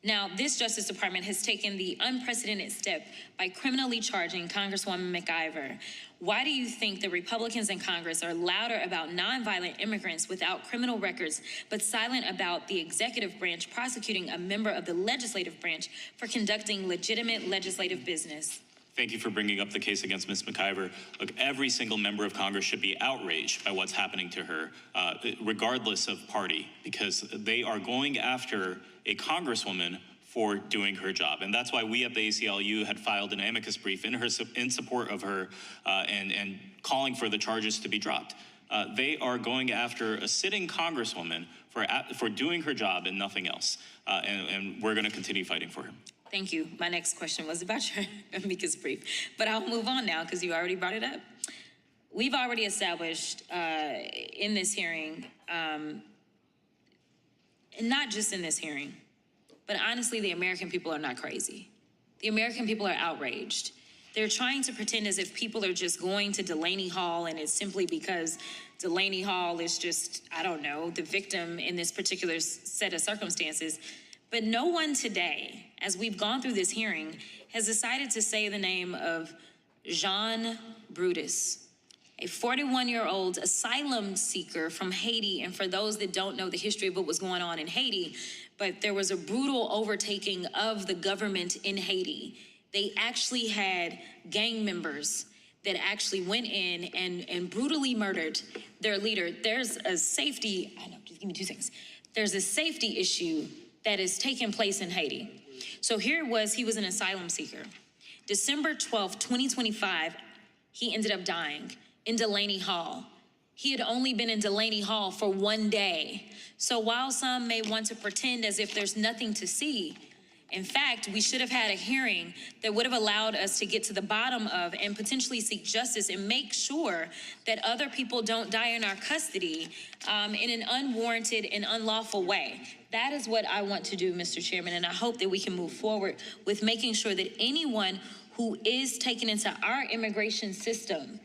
Now, this Justice Department has taken the unprecedented step by criminally charging Congresswoman McIver. Why do you think the Republicans in Congress are louder about nonviolent immigrants without criminal records, but silent about the executive branch prosecuting a member of the legislative branch for conducting legitimate legislative business? Thank you for bringing up the case against Ms. McIver. Look, every single member of Congress should be outraged by what's happening to her, regardless of party, because they are going after a congresswoman for doing her job. And that's why we at the ACLU had filed an amicus brief in support of her and calling for the charges to be dropped. They are going after a sitting congresswoman for doing her job and nothing else. And we're going to continue fighting for her. Thank you. My next question was about your amicus brief, but I'll move on now because you already brought it up. We've already established in this hearing, and not just in this hearing, but honestly, the American people are not crazy. The American people are outraged. They're trying to pretend as if people are just going to Delaney Hall and it's simply because Delaney Hall is just, I don't know, the victim in this particular set of circumstances. But no one today, as we've gone through this hearing, has decided to say the name of Jean Brutus, a 41-year-old asylum seeker from Haiti. And for those that don't know the history of what was going on in Haiti, but there was a brutal overtaking of the government in Haiti. They actually had gang members that actually went in and brutally murdered their leader. There's a safety, just give me 2 seconds. There's a safety issue that is taking place in Haiti. So here it was, he was an asylum seeker. December 12th, 2025, he ended up dying in Delaney Hall. He had only been in Delaney Hall for 1 day. So while some may want to pretend as if there's nothing to see, in fact, we should have had a hearing that would have allowed us to get to the bottom of and potentially seek justice and make sure that other people don't die in our custody in an unwarranted and unlawful way. That is what I want to do, Mr. Chairman, and I hope that we can move forward with making sure that anyone who is taken into our immigration system,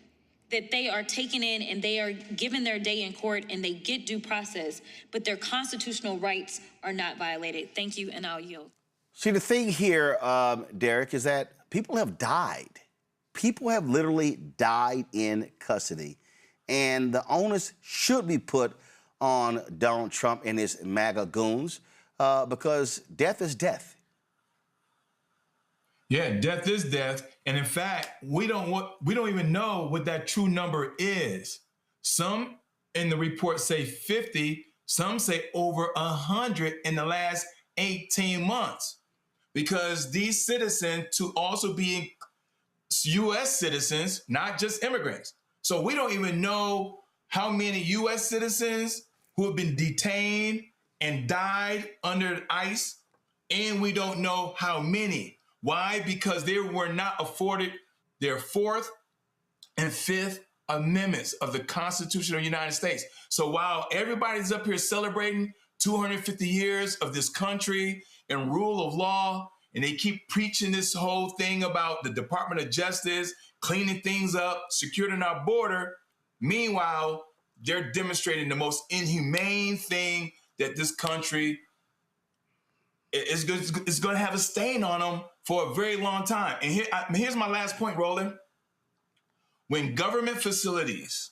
that they are taken in and they are given their day in court and they get due process, but their constitutional rights are not violated. Thank you, and I'll yield. See, the thing here, Derek, is that people have died. People have literally died in custody. And the onus should be put on Donald Trump and his MAGA goons because death is death. Yeah, death is death. And in fact, we don't even know what that true number is. Some in the report say 50, some say over 100 in the last 18 months. Because these citizens to also be U.S. citizens, not just immigrants. So we don't even know how many U.S. citizens who have been detained and died under ICE, and we don't know how many. Why? Because they were not afforded their Fourth and Fifth Amendments of the Constitution of the United States. So while everybody's up here celebrating 250 years of this country and rule of law, and they keep preaching this whole thing about the Department of Justice, cleaning things up, securing our border, meanwhile, they're demonstrating the most inhumane thing that this country is going to have a stain on them for a very long time. And here's my last point, Roland. When government facilities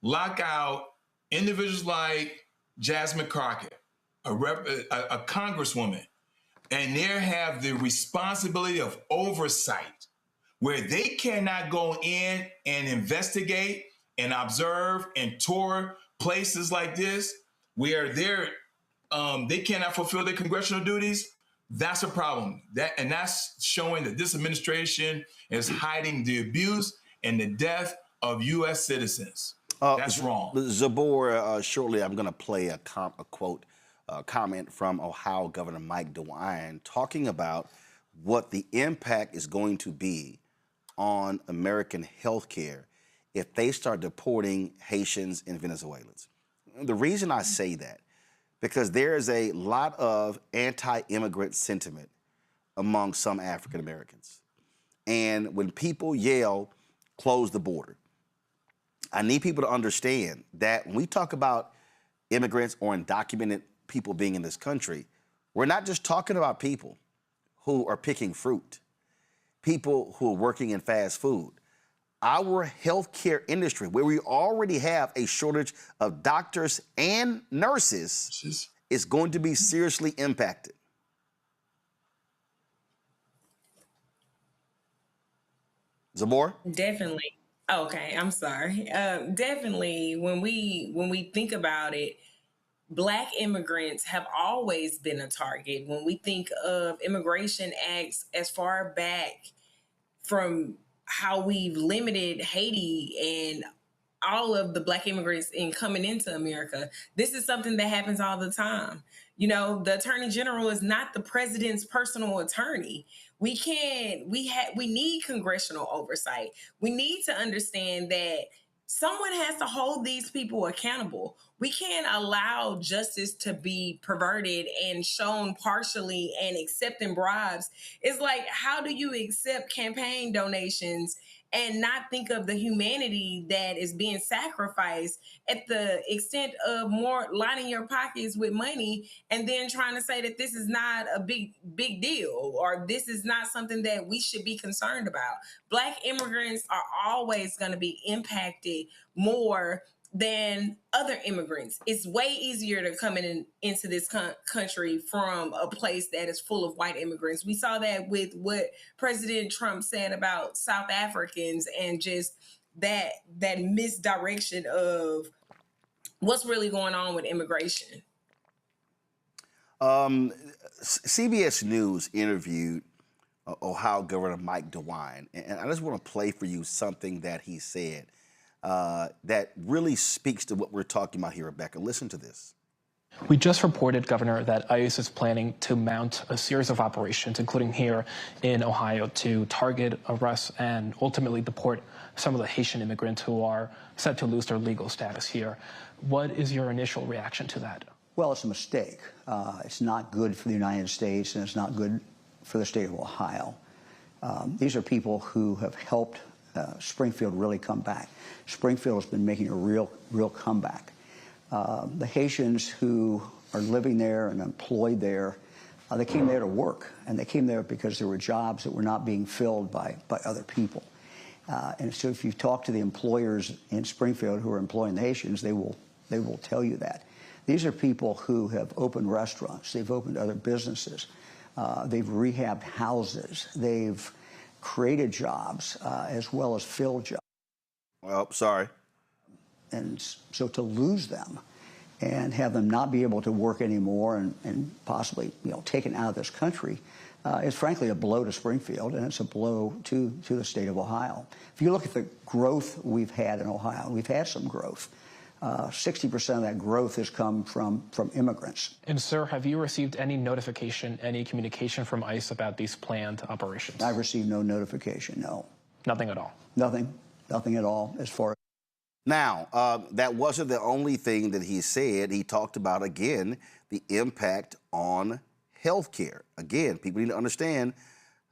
lock out individuals like Jasmine Crockett, a congresswoman, and they have the responsibility of oversight where they cannot go in and investigate and observe and tour places like this where they cannot fulfill their congressional duties. That's a problem. That's showing that this administration is hiding the abuse and the death of U.S. citizens. That's wrong. Zabor, shortly I'm going to play a quote. Comment from Ohio Governor Mike DeWine talking about what the impact is going to be on American health care if they start deporting Haitians and Venezuelans. The reason I say that, because there is a lot of anti-immigrant sentiment among some African Americans. And when people yell, close the border, I need people to understand that when we talk about immigrants or undocumented people being in this country, we're not just talking about people who are picking fruit, people who are working in fast food. Our healthcare industry, where we already have a shortage of doctors and nurses, is going to be seriously impacted. Zabor? Definitely. Okay, I'm sorry. Definitely, when we think about it, Black immigrants have always been a target. When we think of immigration acts as far back from how we've limited Haiti and all of the Black immigrants in coming into America, this is something that happens all the time. You know, the attorney general is not the president's personal attorney. We need congressional oversight. We need to understand that someone has to hold these people accountable. We can't allow justice to be perverted and shown partially and accepting bribes. It's like, how do you accept campaign donations and not think of the humanity that is being sacrificed at the extent of more lining your pockets with money and then trying to say that this is not a big deal or this is not something that we should be concerned about. Black immigrants are always going to be impacted more than other immigrants. It's way easier to come into this country from a place that is full of white immigrants. We saw that with what President Trump said about South Africans and just that misdirection of what's really going on with immigration. CBS News interviewed Ohio Governor Mike DeWine, and I just want to play for you something that he said that really speaks to what we're talking about here, Rebecca. Listen to this. We just reported, Governor, that ICE is planning to mount a series of operations, including here in Ohio, to target, arrest, and ultimately deport some of the Haitian immigrants who are set to lose their legal status here. What is your initial reaction to that? Well, it's a mistake. It's not good for the United States, and it's not good for the state of Ohio. These are people who have helped Springfield really come back. Springfield has been making a real comeback. The Haitians who are living there and employed there, they came there to work, and they came there because there were jobs that were not being filled by other people. And so if you talk to the employers in Springfield who are employing the Haitians, they will tell you that. These are people who have opened restaurants, they've opened other businesses, they've rehabbed houses, they've created jobs as well as filled jobs. Well, sorry. And so to lose them and have them not be able to work anymore and possibly, taken out of this country is frankly a blow to Springfield, and it's a blow to the state of Ohio. If you look at the growth we've had in Ohio, we've had some growth. 60% of that growth has come from immigrants. And, sir, have you received any notification, any communication from ICE about these planned operations? I received no notification, no. Nothing at all? Nothing at all as far as... Now, that wasn't the only thing that he said. He talked about, again, the impact on health care. Again, people need to understand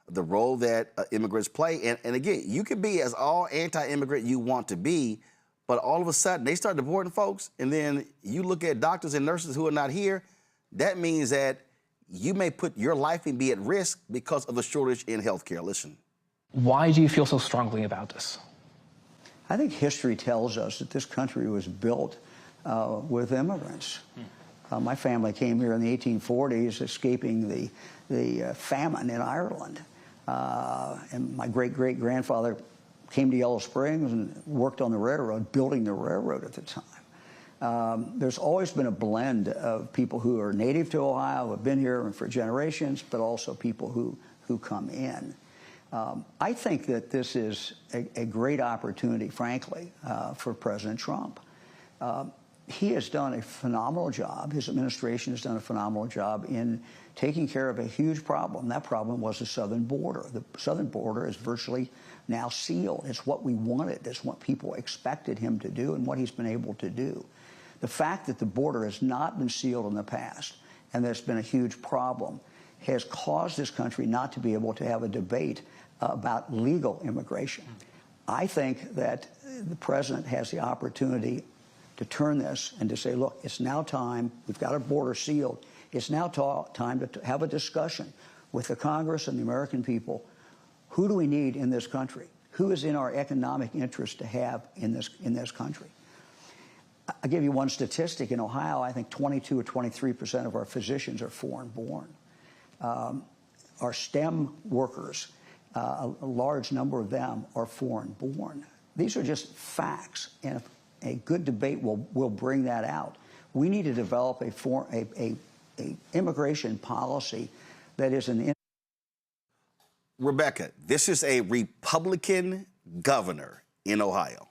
the role that immigrants play. And again, you can be as all anti-immigrant you want to be, but all of a sudden, they start deporting folks, and then you look at doctors and nurses who are not here. That means that you may put your life and be at risk because of the shortage in health care. Listen. Why do you feel so strongly about this? I think history tells us that this country was built with immigrants. My family came here in the 1840s, escaping the famine in Ireland. And my great-great-grandfather came to Yellow Springs and worked on the railroad, building the railroad at the time. There's always been a blend of people who are native to Ohio, who have been here for generations, but also people who come in. I think that this is a great opportunity, frankly, for President Trump. He has done a phenomenal job. His administration has done a phenomenal job in taking care of a huge problem. That problem was the southern border. The southern border is virtually now sealed. It's what we wanted. It's what people expected him to do and what he's been able to do. The fact that the border has not been sealed in the past and there's been a huge problem has caused this country not to be able to have a debate about legal immigration. I think that the president has the opportunity to turn this and to say, look, it's now time. We've got our border sealed. It's now time to have a discussion with the Congress and the American people. Who do we need in this country? Who is in our economic interest to have in this country? I'll give you one statistic. In Ohio, I think 22 or 23% of our physicians are foreign-born. Our STEM workers, a large number of them are foreign-born. These are just facts, and if a good debate will bring that out. We need to develop a immigration policy that is an... Rebecca, this is a Republican governor in Ohio.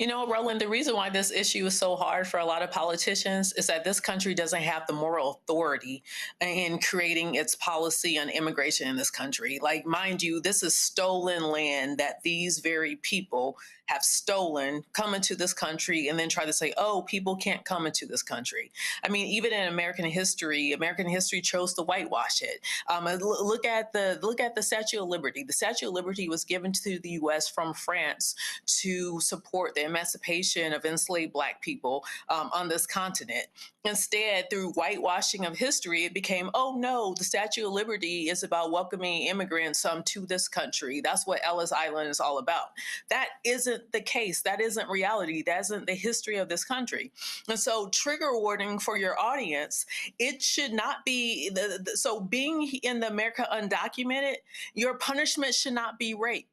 You know, Roland, the reason why this issue is so hard for a lot of politicians is that this country doesn't have the moral authority in creating its policy on immigration in this country. Like, mind you, this is stolen land that these very people have stolen, come into this country, and then try to say, oh, people can't come into this country. I mean, even in American history chose to whitewash it. Look at the Statue of Liberty. The Statue of Liberty was given to the U.S. from France to support the emancipation of enslaved Black people on this continent. Instead, through whitewashing of history, it became, oh no, the Statue of Liberty is about welcoming immigrants to this country. That's what Ellis Island is all about. That isn't the case. That isn't reality. That isn't the history of this country. And so, trigger warning for your audience, it should not be, so being in the America undocumented, your punishment should not be rape.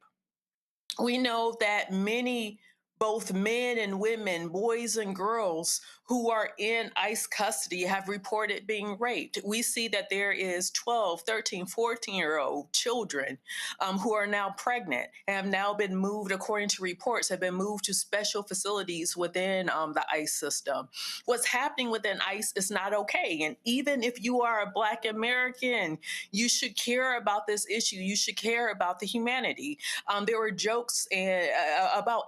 We know that many, both men and women, boys and girls who are in ICE custody have reported being raped. We see that there is 12, 13, 14-year-old children who are now pregnant and have now been moved, according to reports, have been moved to special facilities within the ICE system. What's happening within ICE is not okay. And even if you are a Black American, you should care about this issue. You should care about the humanity. There were jokes about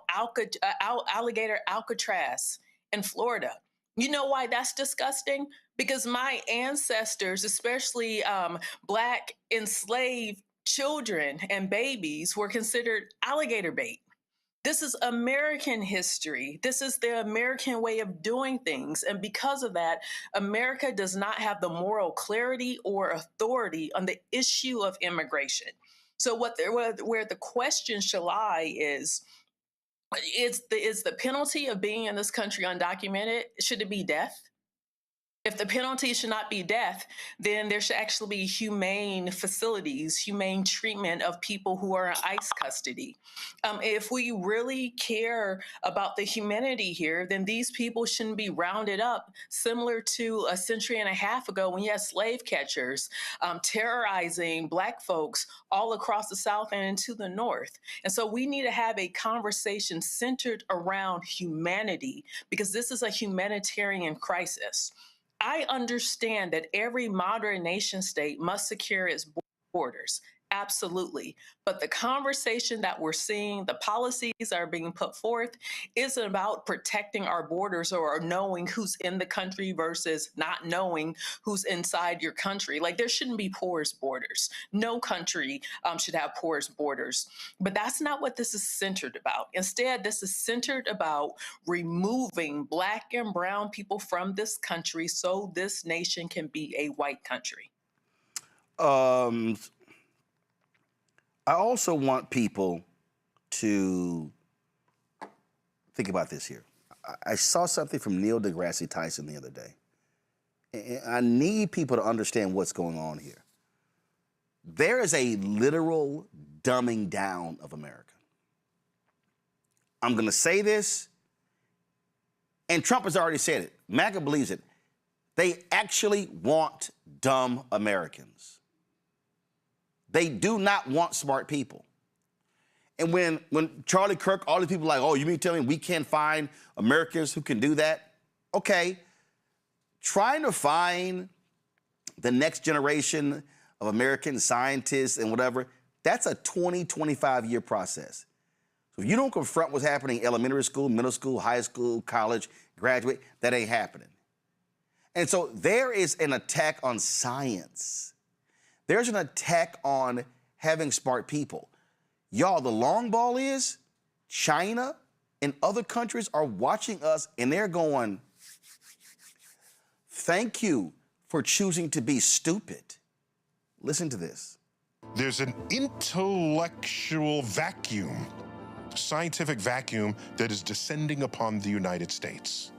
alligator Alcatraz in Florida. You know why that's disgusting? Because my ancestors, especially Black enslaved children and babies, were considered alligator bait. This is American history. This is the American way of doing things. And because of that, America does not have the moral clarity or authority on the issue of immigration. So where the question shall lie is the penalty of being in this country undocumented, should it be death? If the penalty should not be death, then there should actually be humane facilities, humane treatment of people who are in ICE custody. If we really care about the humanity here, then these people shouldn't be rounded up similar to a century and a half ago when you had slave catchers terrorizing Black folks all across the South and into the North. And so we need to have a conversation centered around humanity, because this is a humanitarian crisis. I understand that every modern nation state must secure its borders. Absolutely. But the conversation that we're seeing, the policies that are being put forth, isn't about protecting our borders or knowing who's in the country versus not knowing who's inside your country. Like, there shouldn't be porous borders. No country should have porous borders. But that's not what this is centered about. Instead, this is centered about removing Black and brown people from this country so this nation can be a white country. I also want people to think about this here. I saw something from Neil deGrasse Tyson the other day. And I need people to understand what's going on here. There is a literal dumbing down of America. I'm going to say this, and Trump has already said it. MAGA believes it. They actually want dumb Americans. They do not want smart people. And when Charlie Kirk, all these people are like, oh, you mean to tell me we can't find Americans who can do that? Okay. Trying to find the next generation of American scientists and whatever, that's a 20, 25-year process. So if you don't confront what's happening in elementary school, middle school, high school, college, graduate, that ain't happening. And so there is an attack on science. There's an attack on having smart people. Y'all, the long ball is China and other countries are watching us and they're going, thank you for choosing to be stupid. Listen to this. There's an intellectual vacuum, scientific vacuum that is descending upon the United States.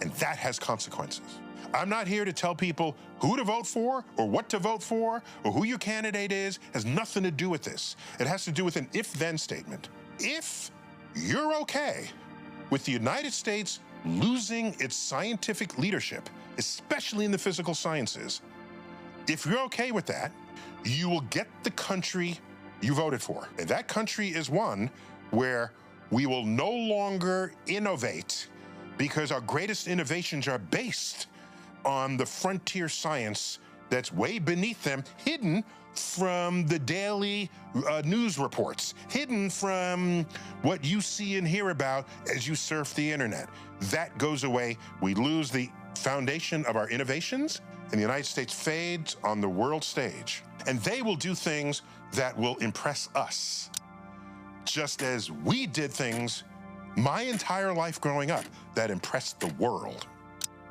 And that has consequences. I'm not here to tell people who to vote for or what to vote for or who your candidate is. It has nothing to do with this. It has to do with an if-then statement. If you're okay with the United States losing its scientific leadership, especially in the physical sciences, if you're okay with that, you will get the country you voted for. And that country is one where We will no longer innovate because our greatest innovations are based on the frontier science that's way beneath them, hidden from the daily news reports, hidden from what you see and hear about as you surf the internet. That goes away. We lose the foundation of our innovations, and the United States fades on the world stage. And they will do things that will impress us, just as we did things my entire life growing up that impressed the world.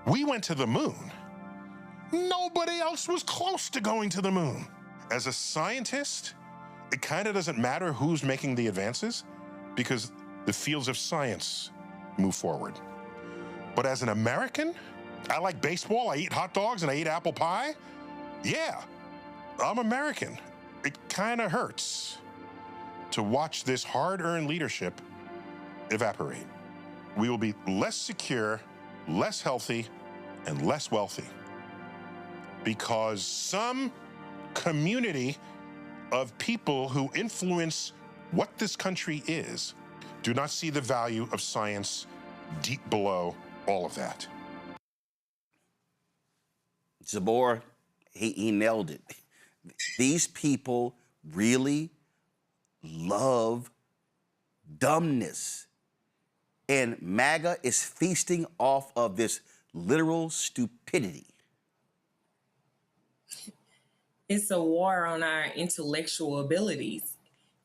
We went to the moon. Nobody else was close to going to the moon. As a scientist, it kind of doesn't matter who's making the advances because the fields of science move forward. But as an American, I like baseball, I eat hot dogs, and I eat apple pie. Yeah, I'm American. It kind of hurts to watch this hard-earned leadership evaporate. We will be less secure, less healthy, and less wealthy because some community of people who influence what this country is do not see the value of science deep below all of that. Zabor, he nailed it. These people really love dumbness. And MAGA is feasting off of this literal stupidity. It's a war on our intellectual abilities,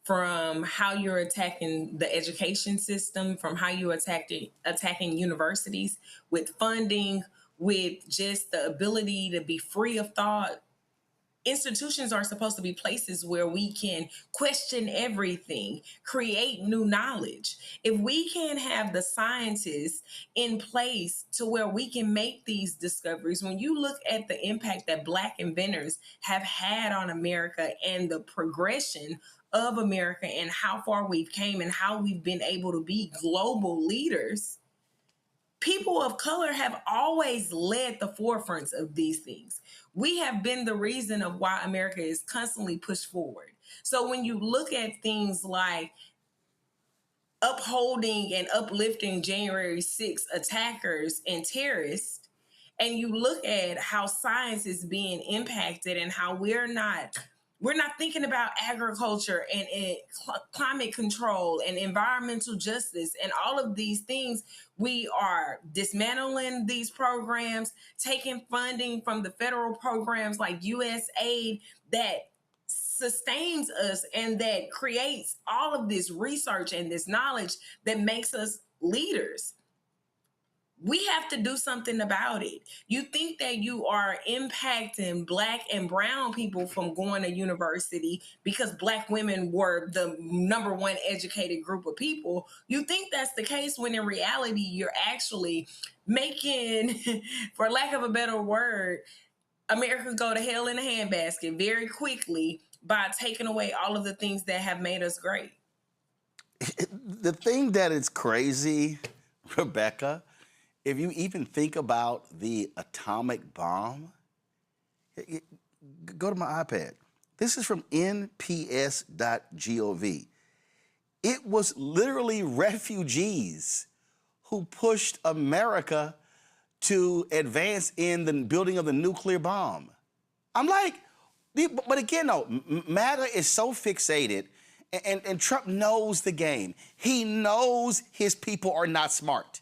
from how you're attacking the education system, from how you're attacking universities with funding, with just the ability to be free of thought. Institutions are supposed to be places where we can question everything, create new knowledge. If we can't have the scientists in place to where we can make these discoveries, when you look at the impact that Black inventors have had on America and the progression of America and how far we've came and how we've been able to be global leaders, people of color have always led the forefronts of these things. We have been the reason of why America is constantly pushed forward. So when you look at things like upholding and uplifting January 6th attackers and terrorists, and you look at how science is being impacted and how we're not thinking about agriculture and climate control and environmental justice and all of these things. We are dismantling these programs, taking funding from the federal programs like USAID that sustains us and that creates all of this research and this knowledge that makes us leaders. We have to do something about it. You think that you are impacting Black and brown people from going to university because Black women were the number one educated group of people. You think that's the case when in reality, you're actually making, for lack of a better word, America go to hell in a handbasket very quickly by taking away all of the things that have made us great. The thing that is crazy, Rebecca, if you even think about the atomic bomb, go to my iPad. This is from nps.gov. It was literally refugees who pushed America to advance in the building of the nuclear bomb. I'm like, but again, though, MAGA is so fixated, and Trump knows the game. He knows his people are not smart.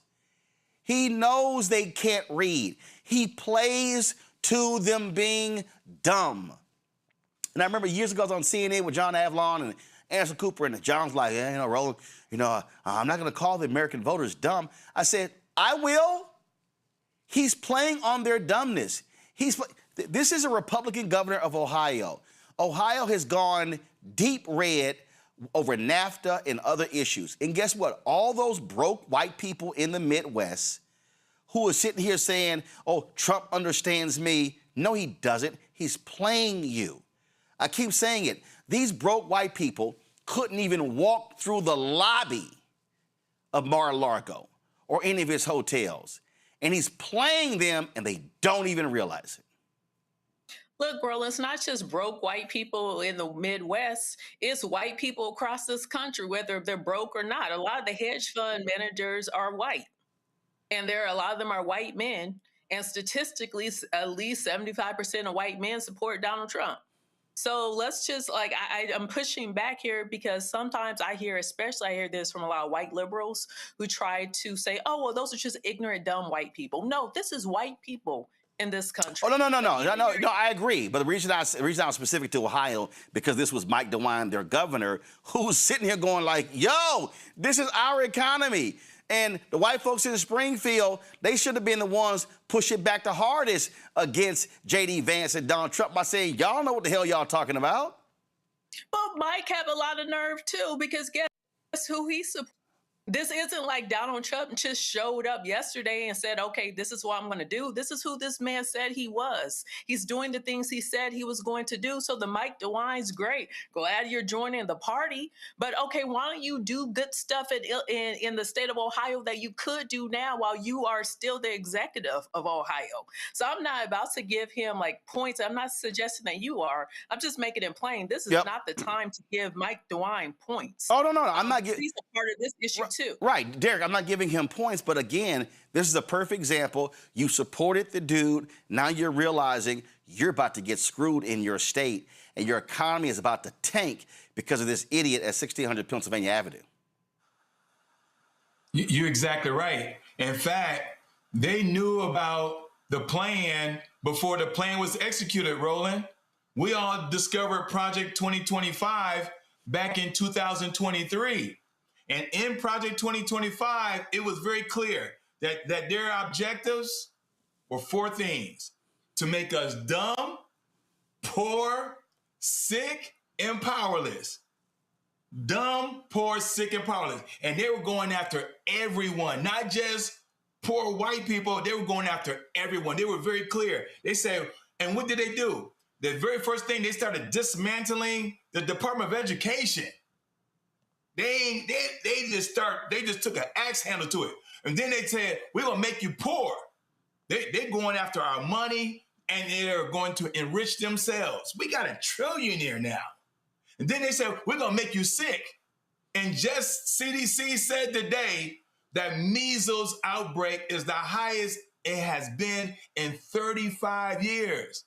He knows they can't read. He plays to them being dumb. And I remember years ago I was on CNN with John Avlon and Anderson Cooper, and John's like, yeah, Roland, I'm not going to call the American voters dumb. I said, I will. He's playing on their dumbness. This is a Republican governor of Ohio. Ohio has gone deep red over NAFTA and other issues. And guess what? All those broke white people in the Midwest who are sitting here saying, oh, Trump understands me. No, he doesn't. He's playing you. I keep saying it. These broke white people couldn't even walk through the lobby of Mar-a-Lago or any of his hotels. And he's playing them, and they don't even realize it. Look, Roland, it's not just broke white people in the Midwest. It's white people across this country, whether they're broke or not. A lot of the hedge fund managers are white, and a lot of them are white men. And statistically, at least 75% of white men support Donald Trump. So let's just I'm pushing back here because sometimes I hear this from a lot of white liberals who try to say, oh, well, those are just ignorant, dumb white people. No, this is white people in this country. Oh, no, I agree. But the reason I was specific to Ohio, because this was Mike DeWine, their governor, who's sitting here going like, yo, this is our economy. And the white folks in Springfield, they should have been the ones pushing back the hardest against J.D. Vance and Donald Trump by saying, y'all know what the hell y'all talking about. But Mike have a lot of nerve, too, because guess who he supports? This isn't like Donald Trump just showed up yesterday and said, okay, this is what I'm going to do. This is who this man said he was. He's doing the things he said he was going to do. So the Mike DeWine's great. Glad you're joining the party. But, okay, why don't you do good stuff in the state of Ohio that you could do now while you are still the executive of Ohio? So I'm not about to give him, points. I'm not suggesting that you are. I'm just making it plain. This is not the time to give Mike DeWine points. Oh, no. I'm not giving... He's a part of this issue, too. Right, Derek, I'm not giving him points, but again, this is a perfect example. You supported the dude. Now you're realizing you're about to get screwed in your state, and your economy is about to tank because of this idiot at 1600 Pennsylvania Avenue. You're exactly right. In fact, they knew about the plan before the plan was executed, Roland. We all discovered Project 2025 back in 2023. And in Project 2025, it was very clear that their objectives were four things: to make us dumb, poor, sick, and powerless. Dumb, poor, sick, and powerless. And they were going after everyone, not just poor white people. They were going after everyone. They were very clear. They said, and what did they do? The very first thing, they started dismantling the Department of Education. They just took an axe handle to it. And then they said, we're going to make you poor. They're going after our money, and they're going to enrich themselves. We got a trillionaire now. And then they said, we're going to make you sick. And just CDC said today that measles outbreak is the highest it has been in 35 years.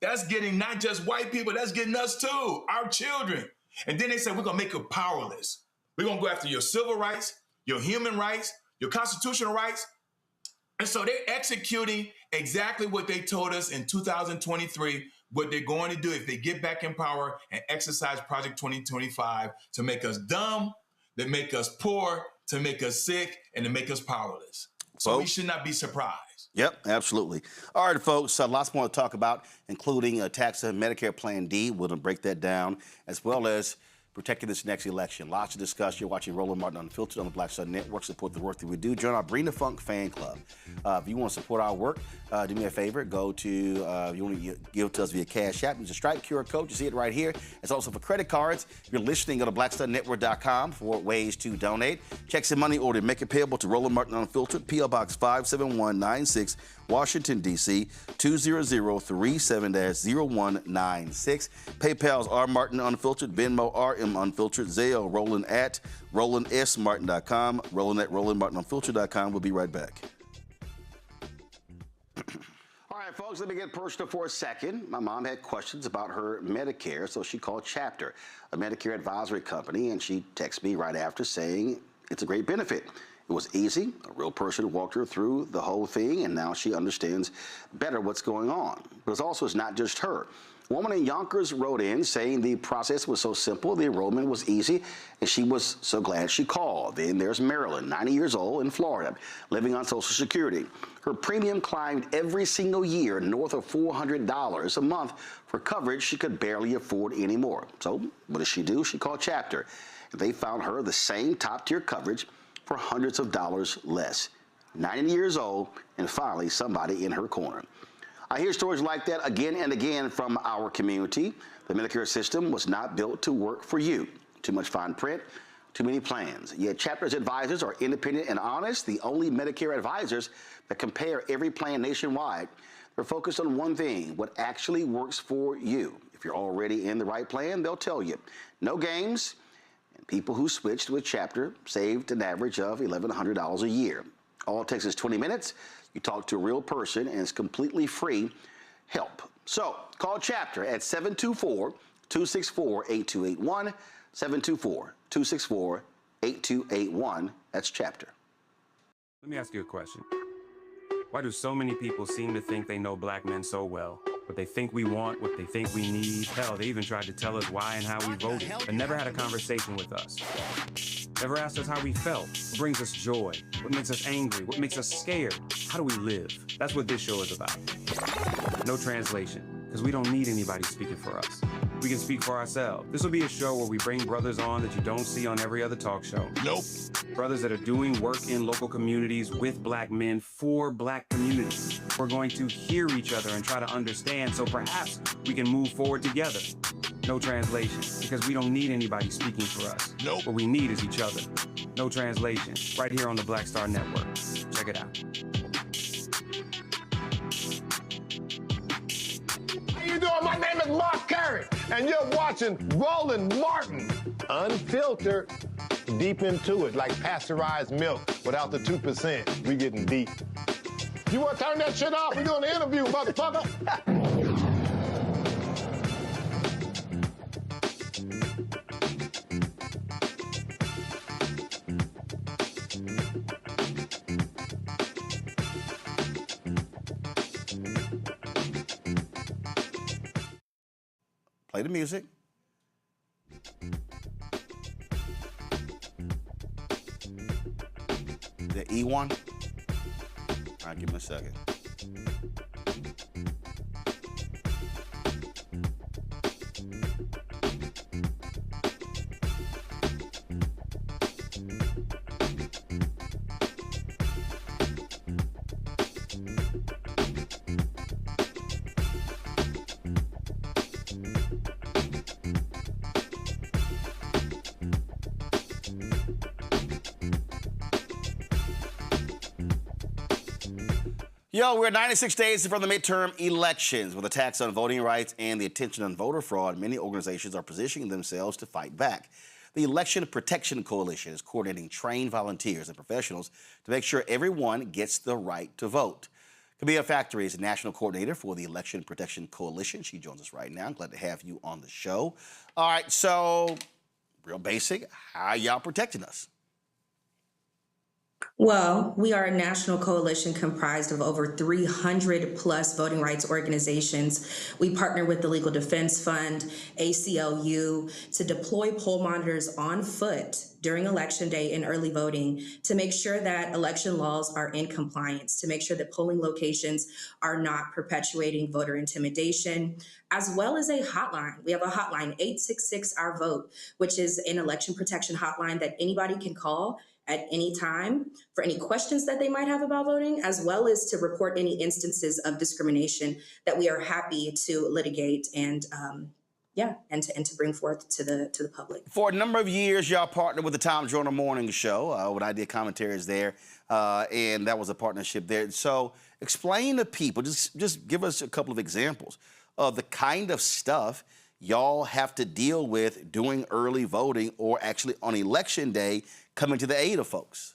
That's getting not just white people, that's getting us too, our children. And then they said, we're going to make you powerless. We're going to go after your civil rights, your human rights, your constitutional rights. And so they're executing exactly what they told us in 2023, what they're going to do if they get back in power and exercise Project 2025 to make us dumb, to make us poor, to make us sick, and to make us powerless. So we should not be surprised. Yep, absolutely. All right, folks, lots more to talk about, including a tax and Medicare Plan D. We're going to break that down, as well as protecting this next election. Lots to discuss. You're watching Roland Martin Unfiltered on the Black Star Network. Support the work that we do. Join our Bring the Funk fan club. If you want to support our work, do me a favor. Go to, if you want to give to us via Cash App, use a Stripe QR code. You see it right here. It's also for credit cards. If you're listening, go to blackstarnetwork.com for ways to donate. Checks and money order. Make it payable to Roland Martin Unfiltered, P.O. Box 57196, Washington, D.C., 20037-0196. PayPal's R. Martin Unfiltered, Venmo RM Unfiltered, Zelle Roland at RolandSMartin.com, Roland at RolandMartinUnfiltered.com. We'll be right back. All right, folks, let me get personal for a second. My mom had questions about her Medicare, so she called Chapter, a Medicare advisory company, and she texted me right after saying it's a great benefit. It was easy. A real person walked her through the whole thing, and now she understands better what's going on. But it's not just her. A woman in Yonkers wrote in saying the process was so simple, the enrollment was easy, and she was so glad she called. Then there's Marilyn, 90 years old, in Florida, living on Social Security. Her premium climbed every single year north of $400 a month for coverage she could barely afford anymore. So what does she do? She called Chapter. And they found her the same top-tier coverage for hundreds of dollars less. 90 years old, and finally somebody in her corner. I hear stories like that again and again from our community. The Medicare system was not built to work for you. Too much fine print, too many plans. Yet Chapter's advisors are independent and honest, the only Medicare advisors that compare every plan nationwide. We're focused on one thing, what actually works for you. If you're already in the right plan, they'll tell you. No games, and people who switched to a chapter saved an average of $1,100 a year. All it takes is 20 minutes. You talk to a real person, and it's completely free help. So call Chapter at 724-264-8281, 724-264-8281. That's Chapter. Let me ask you a question. Why do so many people seem to think they know black men so well? What they think we want, what they think we need. Hell, they even tried to tell us why and how we voted, but never had a conversation with us. Never asked us how we felt, what brings us joy, what makes us angry, what makes us scared. How do we live? That's what this show is about. No translation, because we don't need anybody speaking for us. We can speak for ourselves. This will be a show where we bring brothers on that you don't see on every other talk show. Nope. Brothers that are doing work in local communities with black men for black communities. We're going to hear each other and try to understand so perhaps we can move forward together. No translation, because we don't need anybody speaking for us. Nope. What we need is each other. No translation, right here on the Black Star Network. Check it out. How you doing? My name is Mark Curry, and you're watching Roland Martin Unfiltered. Deep into it, like pasteurized milk without the 2%. We getting deep. You want to turn that shit off? We're doing the interview, motherfucker. Play the music. The E1. All right, give me a second. Yo, we're 96 days from the midterm elections. With attacks on voting rights and the attention on voter fraud, many organizations are positioning themselves to fight back. The Election Protection Coalition is coordinating trained volunteers and professionals to make sure everyone gets the right to vote. Camille Factory is National Coordinator for the Election Protection Coalition. She joins us right now. I'm glad to have you on the show. All right, so real basic, how y'all protecting us? Well, we are a national coalition comprised of over 300 plus voting rights organizations. We partner with the Legal Defense Fund, ACLU, to deploy poll monitors on foot during Election Day and early voting to make sure that election laws are in compliance, to make sure that polling locations are not perpetuating voter intimidation, as well as a hotline. We have a hotline, 866-OUR-VOTE, which is an election protection hotline that anybody can call at any time for any questions that they might have about voting, as well as to report any instances of discrimination that we are happy to litigate and to bring forth to the public. For a number of years, y'all partnered with the Tom Joyner Morning Show when I did commentaries there, and that was a partnership there. So explain to people, just give us a couple of examples of the kind of stuff y'all have to deal with doing early voting or actually on Election Day coming to the aid of folks.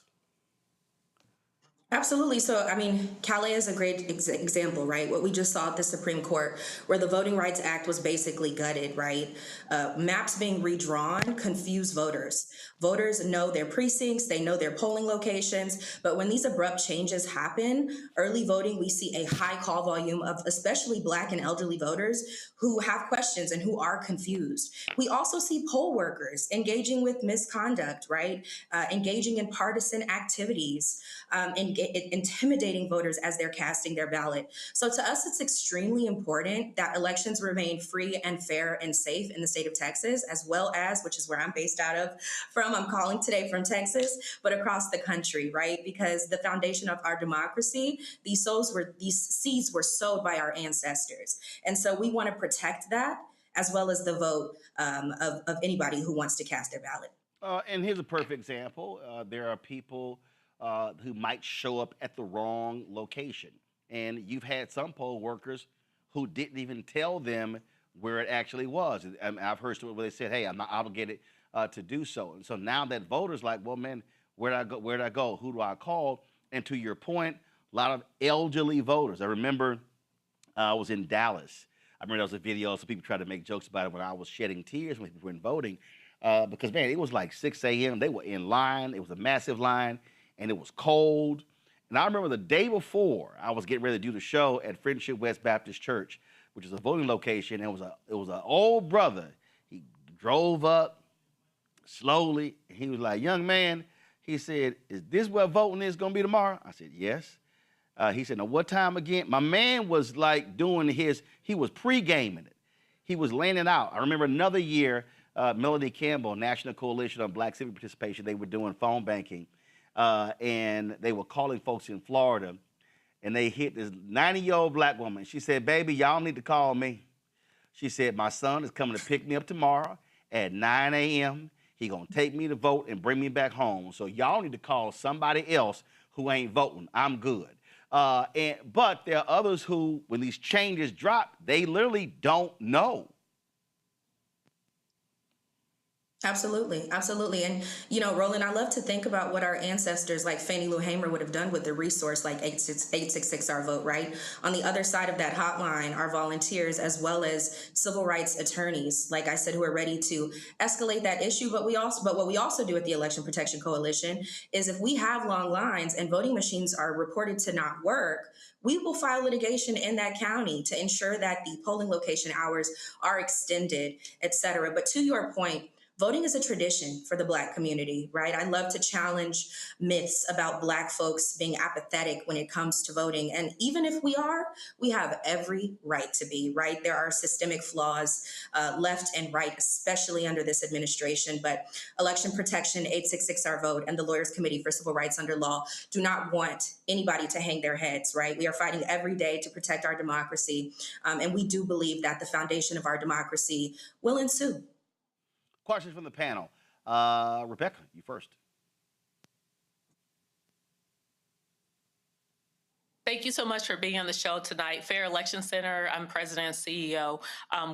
Absolutely. So, I mean, Calais is a great example, right? What we just saw at the Supreme Court, where the Voting Rights Act was basically gutted, right? Maps being redrawn confuse voters. Voters know their precincts, they know their polling locations, but when these abrupt changes happen, early voting, we see a high call volume of especially Black and elderly voters who have questions and who are confused. We also see poll workers engaging with misconduct, right? Engaging in partisan activities, intimidating voters as they're casting their ballot. So to us, it's extremely important that elections remain free and fair and safe in the state of Texas, as well as, which is where I'm based out of from, I'm calling today from Texas, but across the country, right? Because the foundation of our democracy, these seeds were sowed by our ancestors. And so we want to protect that, as well as the vote of anybody who wants to cast their ballot. And here's a perfect example. There are people who might show up at the wrong location. And you've had some poll workers who didn't even tell them where it actually was. I've heard stories where they said, hey, I'm not obligated to do so. And so now that voters like, well, man, where did I go? Where did I go? Who do I call? And to your point, a lot of elderly voters. I remember I was in Dallas. I remember there was a video, so people tried to make jokes about it when I was shedding tears when people were voting. Because, man, it was like 6 a.m. They were in line. It was a massive line, and it was cold. And I remember the day before, I was getting ready to do the show at Friendship West Baptist Church, which is a voting location. And it was an old brother. He drove up slowly, and he was like, young man, he said, is this where voting is going to be tomorrow? I said, yes. He said, now what time again? My man was like he was pre-gaming it. He was laying it out. I remember another year, Melody Campbell, National Coalition on Black Civic Participation, they were doing phone banking, and they were calling folks in Florida, and they hit this 90-year-old black woman. She said, baby, y'all need to call me. She said, my son is coming to pick me up tomorrow at 9 a.m. He gonna take me to vote and bring me back home. So y'all need to call somebody else who ain't voting. I'm good. But there are others who, when these changes drop, they literally don't know. Absolutely, absolutely. And, Roland, I love to think about what our ancestors like Fannie Lou Hamer would have done with the resource like 866 Our Vote, right? On the other side of that hotline are volunteers as well as civil rights attorneys, like I said, who are ready to escalate that issue. But what we also do at the Election Protection Coalition is if we have long lines and voting machines are reported to not work, we will file litigation in that county to ensure that the polling location hours are extended, et cetera. But to your point, voting is a tradition for the Black community, right? I love to challenge myths about Black folks being apathetic when it comes to voting. And even if we are, we have every right to be, right? There are systemic flaws left and right, especially under this administration. But Election Protection, 866 Our Vote, and the Lawyers Committee for Civil Rights Under Law do not want anybody to hang their heads, right? We are fighting every day to protect our democracy. And we do believe that the foundation of our democracy will ensue. Questions from the panel. Rebecca, you first. Thank you so much for being on the show tonight. Fair Election Center, I'm president and CEO.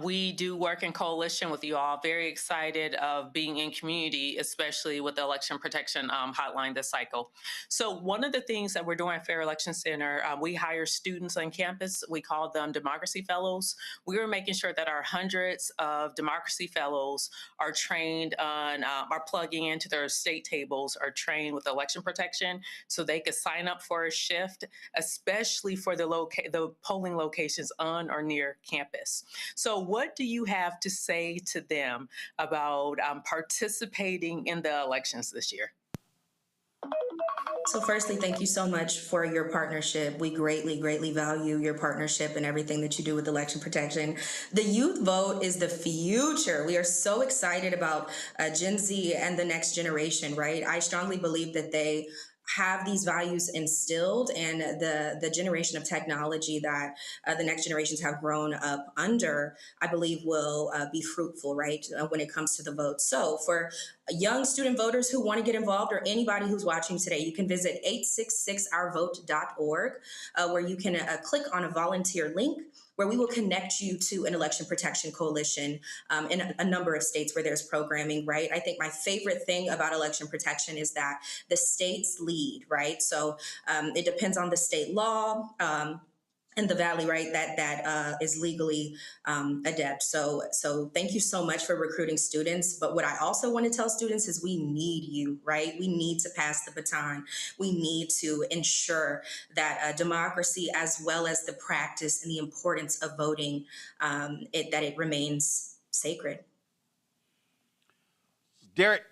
We do work in coalition with you all. Very excited of being in community, especially with the Election Protection Hotline this cycle. So one of the things that we're doing at Fair Election Center, we hire students on campus. We call them Democracy Fellows. We are making sure that our hundreds of Democracy Fellows are trained on, are plugging into their state tables, are trained with election protection so they could sign up for a shift, especially for the polling locations on or near campus. So what do you have to say to them about participating in the elections this year? So firstly, thank you so much for your partnership. We greatly, greatly value your partnership and everything that you do with election protection. The youth vote is the future. We are so excited about Gen Z and the next generation, right? I strongly believe that they have these values instilled, and the generation of technology that the next generations have grown up under, I believe will be fruitful, right, when it comes to the vote. So for young student voters who want to get involved, or anybody who's watching today, you can visit 866ourvote.org, where you can click on a volunteer link, where we will connect you to an election protection coalition in a number of states where there's programming, right? I think my favorite thing about election protection is that the states lead, right? So it depends on the state law in the Valley, right, that is legally adept. So thank you so much for recruiting students. But what I also want to tell students is we need you, right? We need to pass the baton. We need to ensure that democracy, as well as the practice and the importance of voting, that it remains sacred. Derek.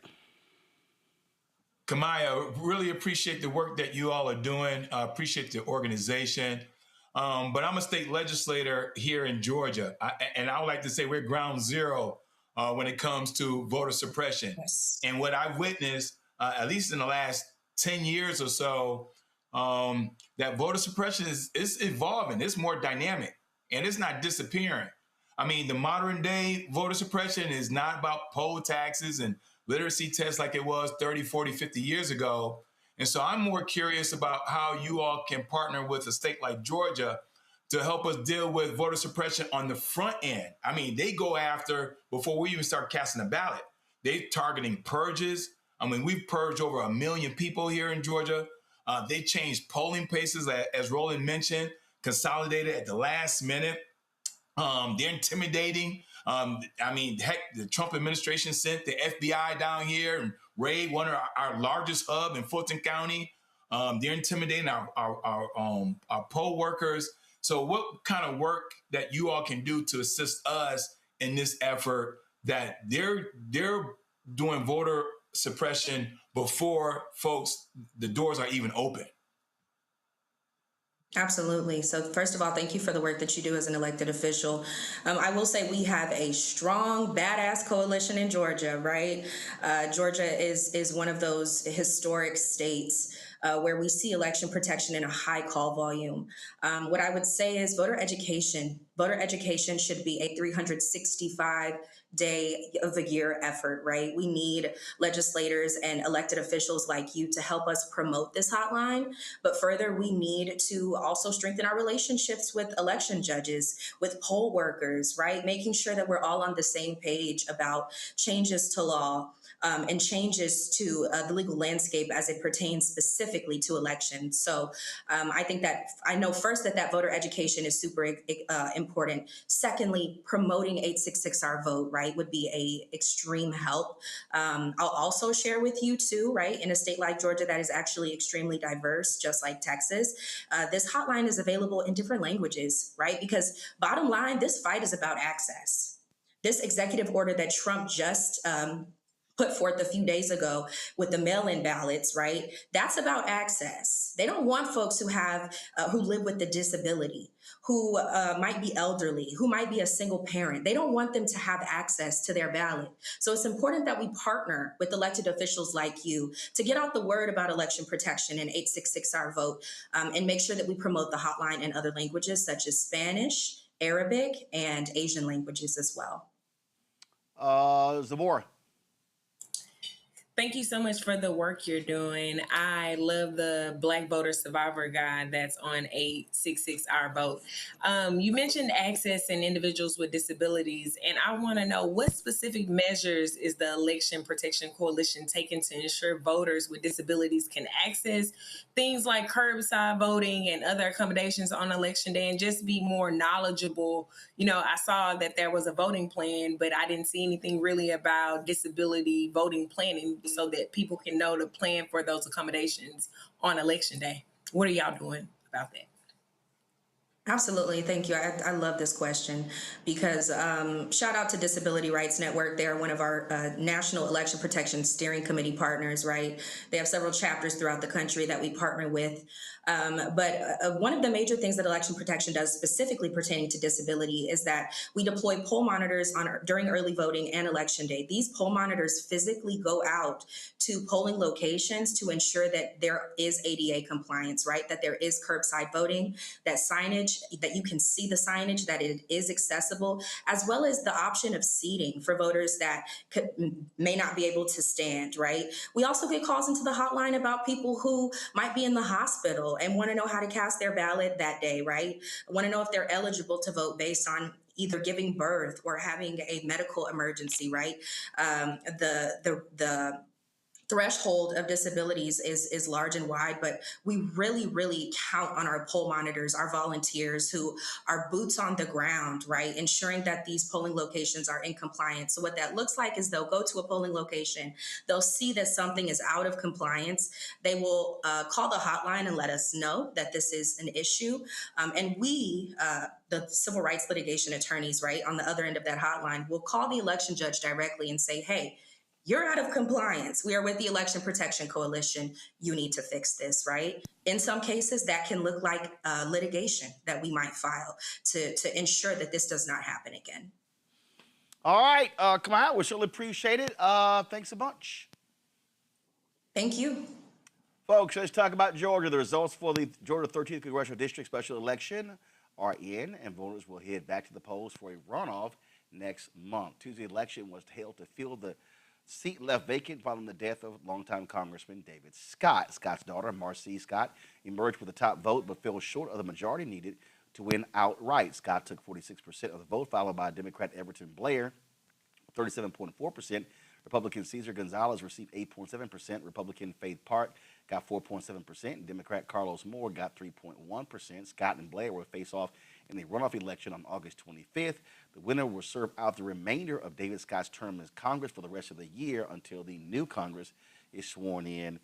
Kamaya, really appreciate the work that you all are doing. Appreciate the organization. But I'm a state legislator here in Georgia, and I would like to say we're ground zero when it comes to voter suppression. Yes. And what I've witnessed, at least in the last 10 years or so, that voter suppression is evolving. It's more dynamic, and it's not disappearing. I mean, the modern day voter suppression is not about poll taxes and literacy tests like it was 30, 40, 50 years ago. And so I'm more curious about how you all can partner with a state like Georgia to help us deal with voter suppression on the front end. I mean, they go after, before we even start casting a ballot, they're targeting purges. I mean, we've purged over 1 million people here in Georgia. They changed polling places, as Roland mentioned, consolidated at the last minute. They're intimidating. I mean, heck, the Trump administration sent the FBI down here and raid one of our largest hub in Fulton County. They're intimidating our poll workers. So what kind of work that you all can do to assist us in this effort that they're doing voter suppression before folks, the doors are even open? Absolutely. So first of all, thank you for the work that you do as an elected official. I will say we have a strong, badass coalition in Georgia, right? Georgia is one of those historic states where we see election protection in a high call volume. What I would say is voter education should be a 365-day of the year effort, right? We need legislators and elected officials like you to help us promote this hotline. But further, we need to also strengthen our relationships with election judges, with poll workers, right? Making sure that we're all on the same page about changes to law, and changes to the legal landscape as it pertains specifically to elections. So I think that I know first that voter education is super important. Secondly, promoting 866 Our Vote, right, would be a extreme help. I'll also share with you too, right, in a state like Georgia that is actually extremely diverse, just like Texas, this hotline is available in different languages, right? Because bottom line, this fight is about access. This executive order that Trump just put forth a few days ago with the mail-in ballots, right? That's about access. They don't want folks who live with a disability, who might be elderly, who might be a single parent. They don't want them to have access to their ballot. So it's important that we partner with elected officials like you to get out the word about election protection and 866 Our Vote, and make sure that we promote the hotline in other languages such as Spanish, Arabic, and Asian languages as well. Zamora. Thank you so much for the work you're doing. I love the Black Voter Survivor Guide that's on 866 Our Vote. You mentioned access and individuals with disabilities, and I want to know what specific measures is the Election Protection Coalition taking to ensure voters with disabilities can access things like curbside voting and other accommodations on Election Day and just be more knowledgeable. You know, I saw that there was a voting plan, but I didn't see anything really about disability voting planning so that people can know to plan for those accommodations on Election Day. What are y'all doing about that? Absolutely. Thank you. I love this question because shout out to Disability Rights Network. They're one of our National Election Protection Steering Committee partners, right? They have several chapters throughout the country that we partner with. But one of the major things that election protection does specifically pertaining to disability is that we deploy poll monitors during early voting and Election Day. These poll monitors physically go out to polling locations to ensure that there is ADA compliance, right? That there is curbside voting, that signage, that you can see the signage, that it is accessible, as well as the option of seating for voters that may not be able to stand, right? We also get calls into the hotline about people who might be in the hospital and want to know how to cast their ballot that day, right? Want to know if they're eligible to vote based on either giving birth or having a medical emergency, right? The threshold of disabilities is large and wide, but we really count on our poll monitors, our volunteers who are boots on the ground, right? Ensuring that these polling locations are in compliance. So what that looks like is they'll go to a polling location, they'll see that something is out of compliance. They will call the hotline and let us know that this is an issue. And we, the civil rights litigation attorneys, right, on the other end of that hotline, will call the election judge directly and say, hey, you're out of compliance. We are with the Election Protection Coalition. You need to fix this, right? In some cases, that can look like litigation that we might file to ensure that this does not happen again. All right, come on, we surely appreciate it. Thanks a bunch. Thank you. Folks, let's talk about Georgia. The results for the Georgia 13th Congressional District special election are in, and voters will head back to the polls for a runoff next month. Tuesday election was held to fill the seat left vacant following the death of longtime Congressman David Scott. Scott's daughter, Marcy Scott, emerged with the top vote but fell short of the majority needed to win outright. Scott took 46% of the vote, followed by Democrat Everton Blair, 37.4%. Republican Cesar Gonzalez received 8.7%. Republican Faith Park got 4.7%. Democrat Carlos Moore got 3.1%. Scott and Blair will face off in the runoff election on August 25th. The winner will serve out the remainder of David Scott's term in Congress for the rest of the year until the new Congress is sworn in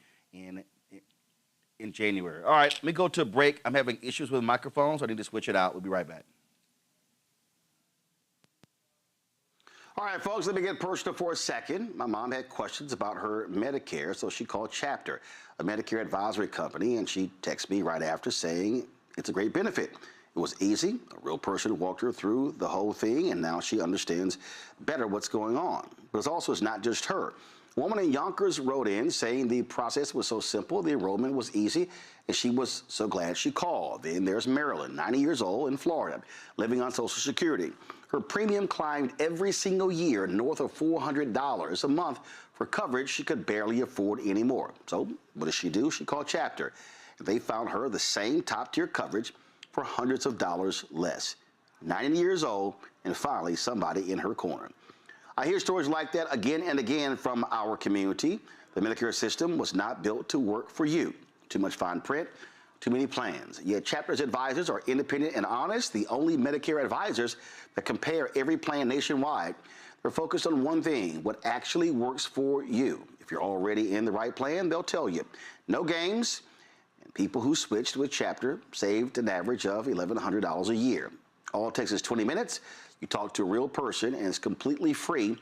January. All right, let me go to a break. I'm having issues with microphones, so I need to switch it out. We'll be right back. All right, folks, let me get personal for a second. My mom had questions about her Medicare, so she called Chapter, a Medicare advisory company, and she texted me right after saying it's a great benefit. It was easy. A real person walked her through the whole thing, and now she understands better what's going on. But it's not just her. A woman in Yonkers wrote in saying the process was so simple, the enrollment was easy, and she was so glad she called. Then there's Marilyn, 90 years old, in Florida, living on Social Security. Her premium climbed every single year north of $400 a month for coverage she could barely afford anymore. So what does she do? She called Chapter. They found her the same top-tier coverage for hundreds of dollars less. 90 years old, and finally somebody in her corner. I hear stories like that again and again from our community. The Medicare system was not built to work for you. Too much fine print, too many plans. Yet Chapter's advisors are independent and honest, the only Medicare advisors that compare every plan nationwide. They're focused on one thing, what actually works for you. If you're already in the right plan, they'll tell you. No games, and people who switched with Chapter saved an average of $1,100 a year. All it takes is 20 minutes. You talk to a real person, and it's completely free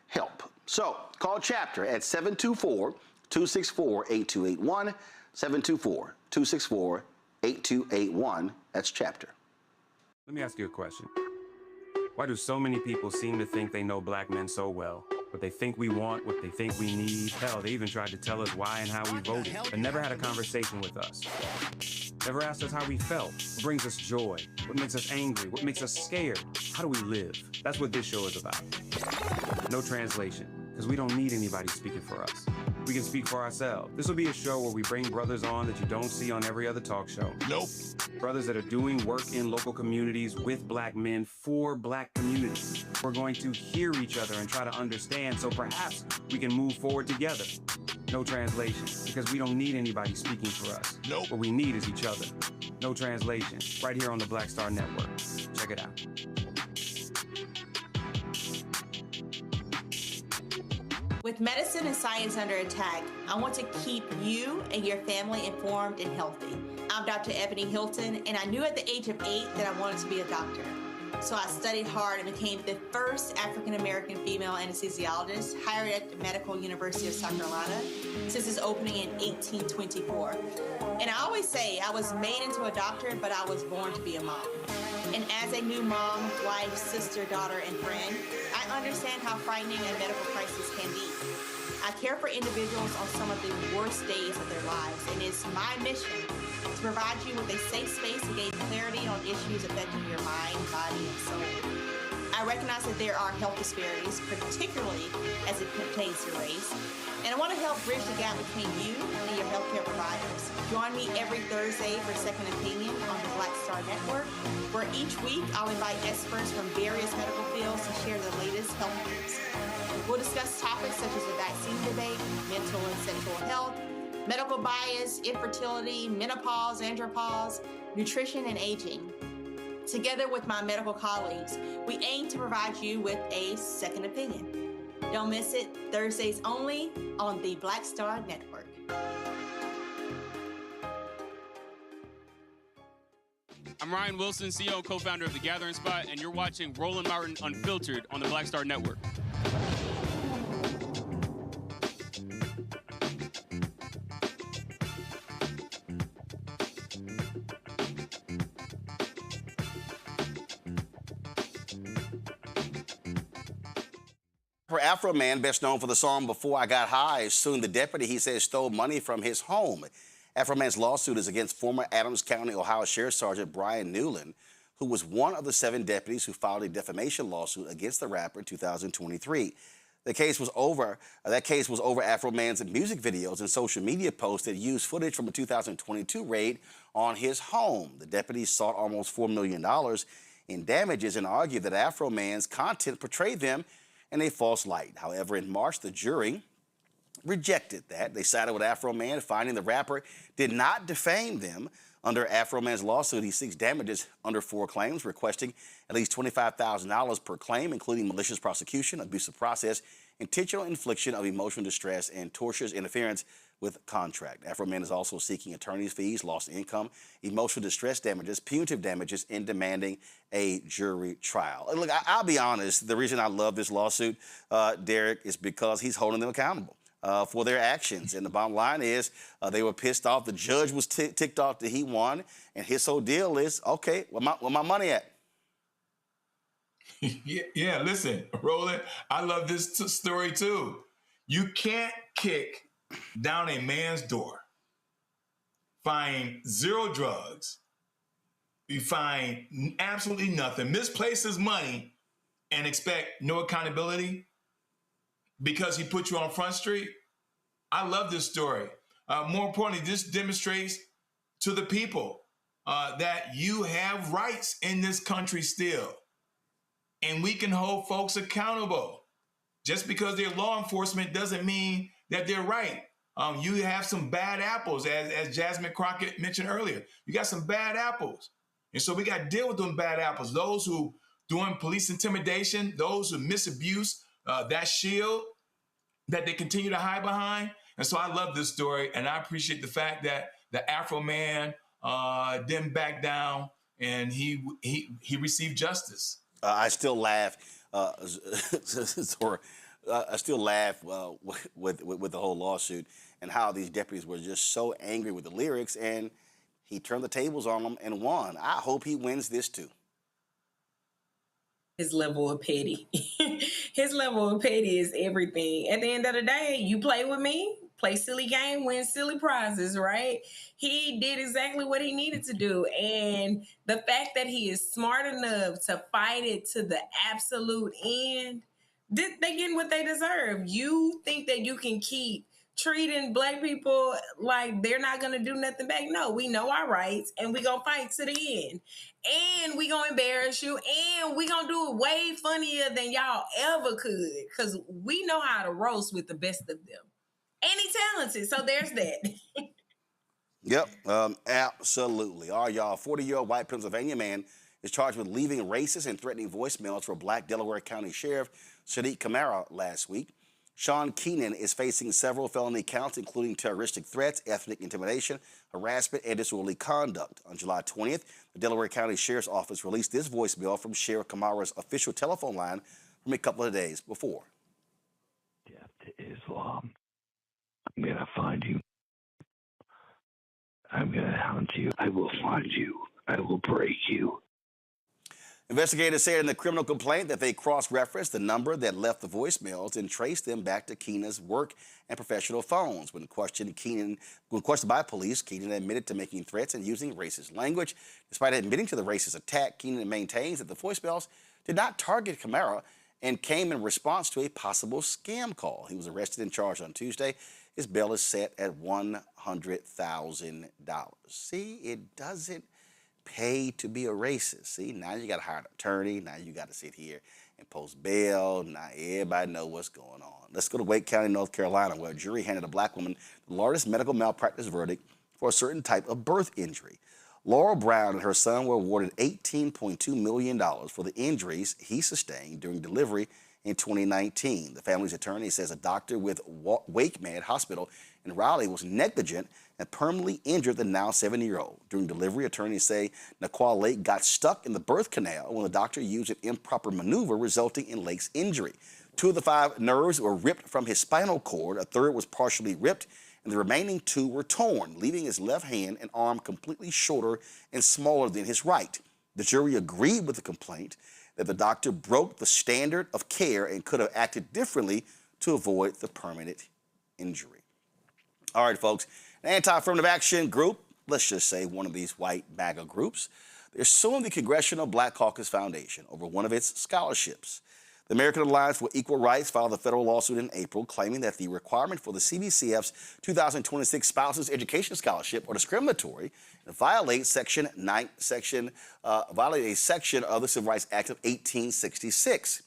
help. So call Chapter at 724-264-8281, 724-264-8281. That's Chapter. Let me ask you a question. Why do so many people seem to think they know black men so well? What they think we want, what they think we need. Hell, they even tried to tell us why and how we voted, but never had a conversation with us. Never asked us how we felt, what brings us joy, what makes us angry, what makes us scared. How do we live? That's what this show is about. No translation, because we don't need anybody speaking for us. We can speak for ourselves. This will be a show where we bring brothers on that you don't see on every other talk show. Nope. Brothers that are doing work in local communities with black men for black communities. We're going to hear each other and try to understand so perhaps we can move forward together. No translation, because we don't need anybody speaking for us. Nope. What we need is each other. No translation, right here on the Black Star Network. Check it out. With medicine and science under attack, I want to keep you and your family informed and healthy. I'm Dr. Ebony Hilton, and I knew at the age of 8 that I wanted to be a doctor. So I studied hard and became the first African-American female anesthesiologist hired at the Medical University of South Carolina since its opening in 1824. And I always say I was made into a doctor, but I was born to be a mom. And as a new mom, wife, sister, daughter, and friend, I understand how frightening a medical crisis can be. I care for individuals on some of the worst days of their lives, and it's my mission to provide you with a safe space to gain clarity on issues affecting your mind, body, and soul. I recognize that there are health disparities, particularly as it pertains to race, and I want to help bridge the gap between you and your healthcare providers. Join me every Thursday for Second Opinion on the Black Star Network, where each week I'll invite experts from various medical fields to share the latest health news. We'll discuss topics such as the vaccine debate, mental and sexual health, medical bias, infertility, menopause, andropause, nutrition, and aging. Together with my medical colleagues, we aim to provide you with a second opinion. Don't miss it, Thursdays only on the Black Star Network. I'm Ryan Wilson, CEO and co-founder of The Gathering Spot, and you're watching Roland Martin Unfiltered on the Black Star Network. For Afroman, best known for the song Before I Got High, suing the deputy he says stole money from his home. Afroman's lawsuit is against former Adams County, Ohio Sheriff Sergeant Brian Newland, who was one of the 7 deputies who filed a defamation lawsuit against the rapper in 2023. That case was over Afroman's music videos and social media posts that used footage from a 2022 raid on his home. The deputies sought almost $4 million in damages and argued that Afroman's content portrayed them in a false light. However, in March, the jury rejected that. They sided with Afroman, finding the rapper did not defame them. Under Afroman's lawsuit, he seeks damages under 4 claims, requesting at least $25,000 per claim, including malicious prosecution, abusive process, intentional infliction of emotional distress, and tortious interference with contract. Afroman is also seeking attorney's fees, lost income, emotional distress damages, punitive damages, and demanding a jury trial. Look, I'll be honest, the reason I love this lawsuit, Derek, is because he's holding them accountable for their actions. And the bottom line is they were pissed off. The judge was ticked off that he won. And his whole deal is, okay, where my money at? Yeah, listen, Roland, I love this story too. You can't kick down a man's door, find 0 drugs, you find absolutely nothing, misplace his money, and expect no accountability because he put you on Front Street. I love this story. More importantly, this demonstrates to the people that you have rights in this country still. And we can hold folks accountable. Just because they're law enforcement doesn't mean that they're right. You have some bad apples, as Jasmine Crockett mentioned earlier. You got some bad apples. And so we got to deal with them bad apples. Those who doing police intimidation, those who misabuse that shield that they continue to hide behind. And so I love this story, and I appreciate the fact that the Afroman didn't back down, and he received justice. I still laugh. I still laugh with the whole lawsuit and how these deputies were just so angry with the lyrics, and he turned the tables on them and won. I hope he wins this too. His level of petty. His level of petty is everything. At the end of the day, you play with me, play silly game, win silly prizes, right? He did exactly what he needed to do. And the fact that he is smart enough to fight it to the absolute end, they're getting what they deserve. You think that you can keep treating Black people like they're not going to do nothing back? No, we know our rights, and we going to fight to the end. And we going to embarrass you, and we going to do it way funnier than y'all ever could, because we know how to roast with the best of them. And he's talented, so there's that. Yep, absolutely. All right, y'all, 40-year-old white Pennsylvania man is charged with leaving racist and threatening voicemails for Black Delaware County Sheriff Sadiq Kamara last week. Sean Keenan is facing several felony counts, including terroristic threats, ethnic intimidation, harassment, and disorderly conduct. On July 20th, the Delaware County Sheriff's Office released this voicemail from Sheriff Kamara's official telephone line from a couple of days before. Death to Islam. I'm going to find you. I'm going to hunt you. I will find you. I will break you. Investigators said in the criminal complaint that they cross-referenced the number that left the voicemails and traced them back to Keenan's work and professional phones. When questioned by police, Keenan admitted to making threats and using racist language. Despite admitting to the racist attack, Keenan maintains that the voicemails did not target Kamara and came in response to a possible scam call. He was arrested and charged on Tuesday. His bail is set at $100,000. See, it doesn't pay to be a racist. See, now you got to hire an attorney. Now you got to sit here and post bail. Now everybody know what's going on. Let's go to Wake County, North Carolina, where a jury handed a Black woman the largest medical malpractice verdict for a certain type of birth injury. Laurel Brown and her son were awarded $18.2 million for the injuries he sustained during delivery in 2019. The family's attorney says a doctor with Wake Med Hospital in Raleigh was negligent and permanently injured the now 7-year-old. During delivery, attorneys say Naquan Lake got stuck in the birth canal when the doctor used an improper maneuver, resulting in Lake's injury. 2 of the 5 nerves were ripped from his spinal cord, a third was partially ripped, and the remaining 2 were torn, leaving his left hand and arm completely shorter and smaller than his right. The jury agreed with the complaint that the doctor broke the standard of care and could have acted differently to avoid the permanent injury. All right, folks. An anti-affirmative action group, let's just say one of these white MAGA groups, they're suing the Congressional Black Caucus Foundation over one of its scholarships. The American Alliance for Equal Rights filed a federal lawsuit in April claiming that the requirement for the CBCF's 2026 Spouses Education Scholarship are discriminatory and violate a section of the Civil Rights Act of 1866.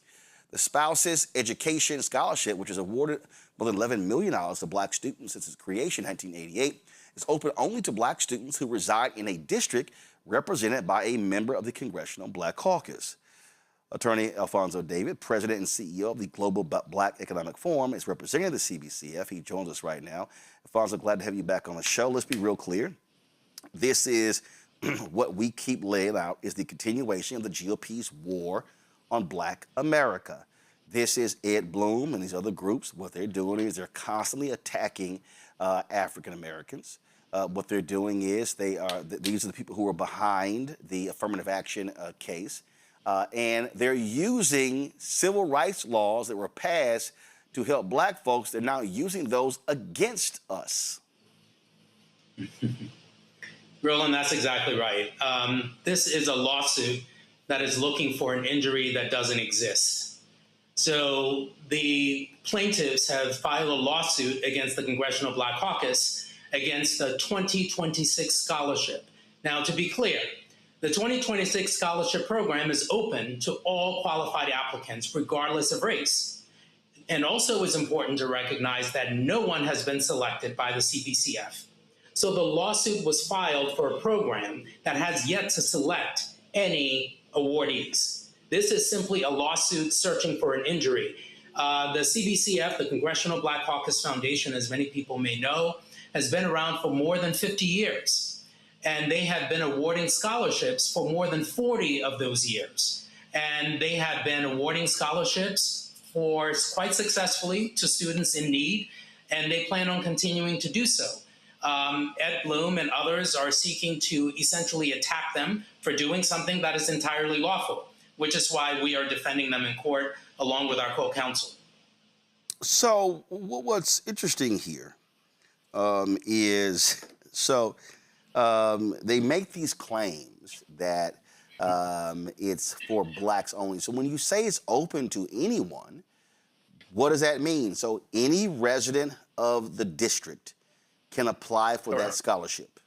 The Spouses Education Scholarship, which is awarded more than $11 million to black students since its creation in 1988, is open only to black students who reside in a district represented by a member of the Congressional Black Caucus. Attorney Alfonso David, president and CEO of the Global Black Economic Forum, is representing the CBCF. He joins us right now. Alfonso, glad to have you back on the show. Let's be real clear. This is what we keep laying out is the continuation of the GOP's war on black America. This is Ed Blum and these other groups. What they're doing is they're constantly attacking African Americans. What they're doing is these are the people who are behind the affirmative action case. And they're using civil rights laws that were passed to help black folks. They're now using those against us. Roland, that's exactly right. This is a lawsuit that is looking for an injury that doesn't exist. So the plaintiffs have filed a lawsuit against the Congressional Black Caucus against the 2026 scholarship. Now, to be clear, the 2026 scholarship program is open to all qualified applicants, regardless of race. And also it's important to recognize that no one has been selected by the CBCF. So the lawsuit was filed for a program that has yet to select any awardees. This is simply a lawsuit searching for an injury. The CBCF, the Congressional Black Caucus Foundation, as many people may know, has been around for more than 50 years. And they have been awarding scholarships for more than 40 of those years. And they have been awarding scholarships for quite successfully to students in need, and they plan on continuing to do so. Ed Blum and others are seeking to essentially attack them for doing something that is entirely lawful, which is why we are defending them in court along with our co-counsel. So what's interesting here is they make these claims that it's for blacks only. So when you say it's open to anyone, what does that mean? So any resident of the district can apply for that scholarship?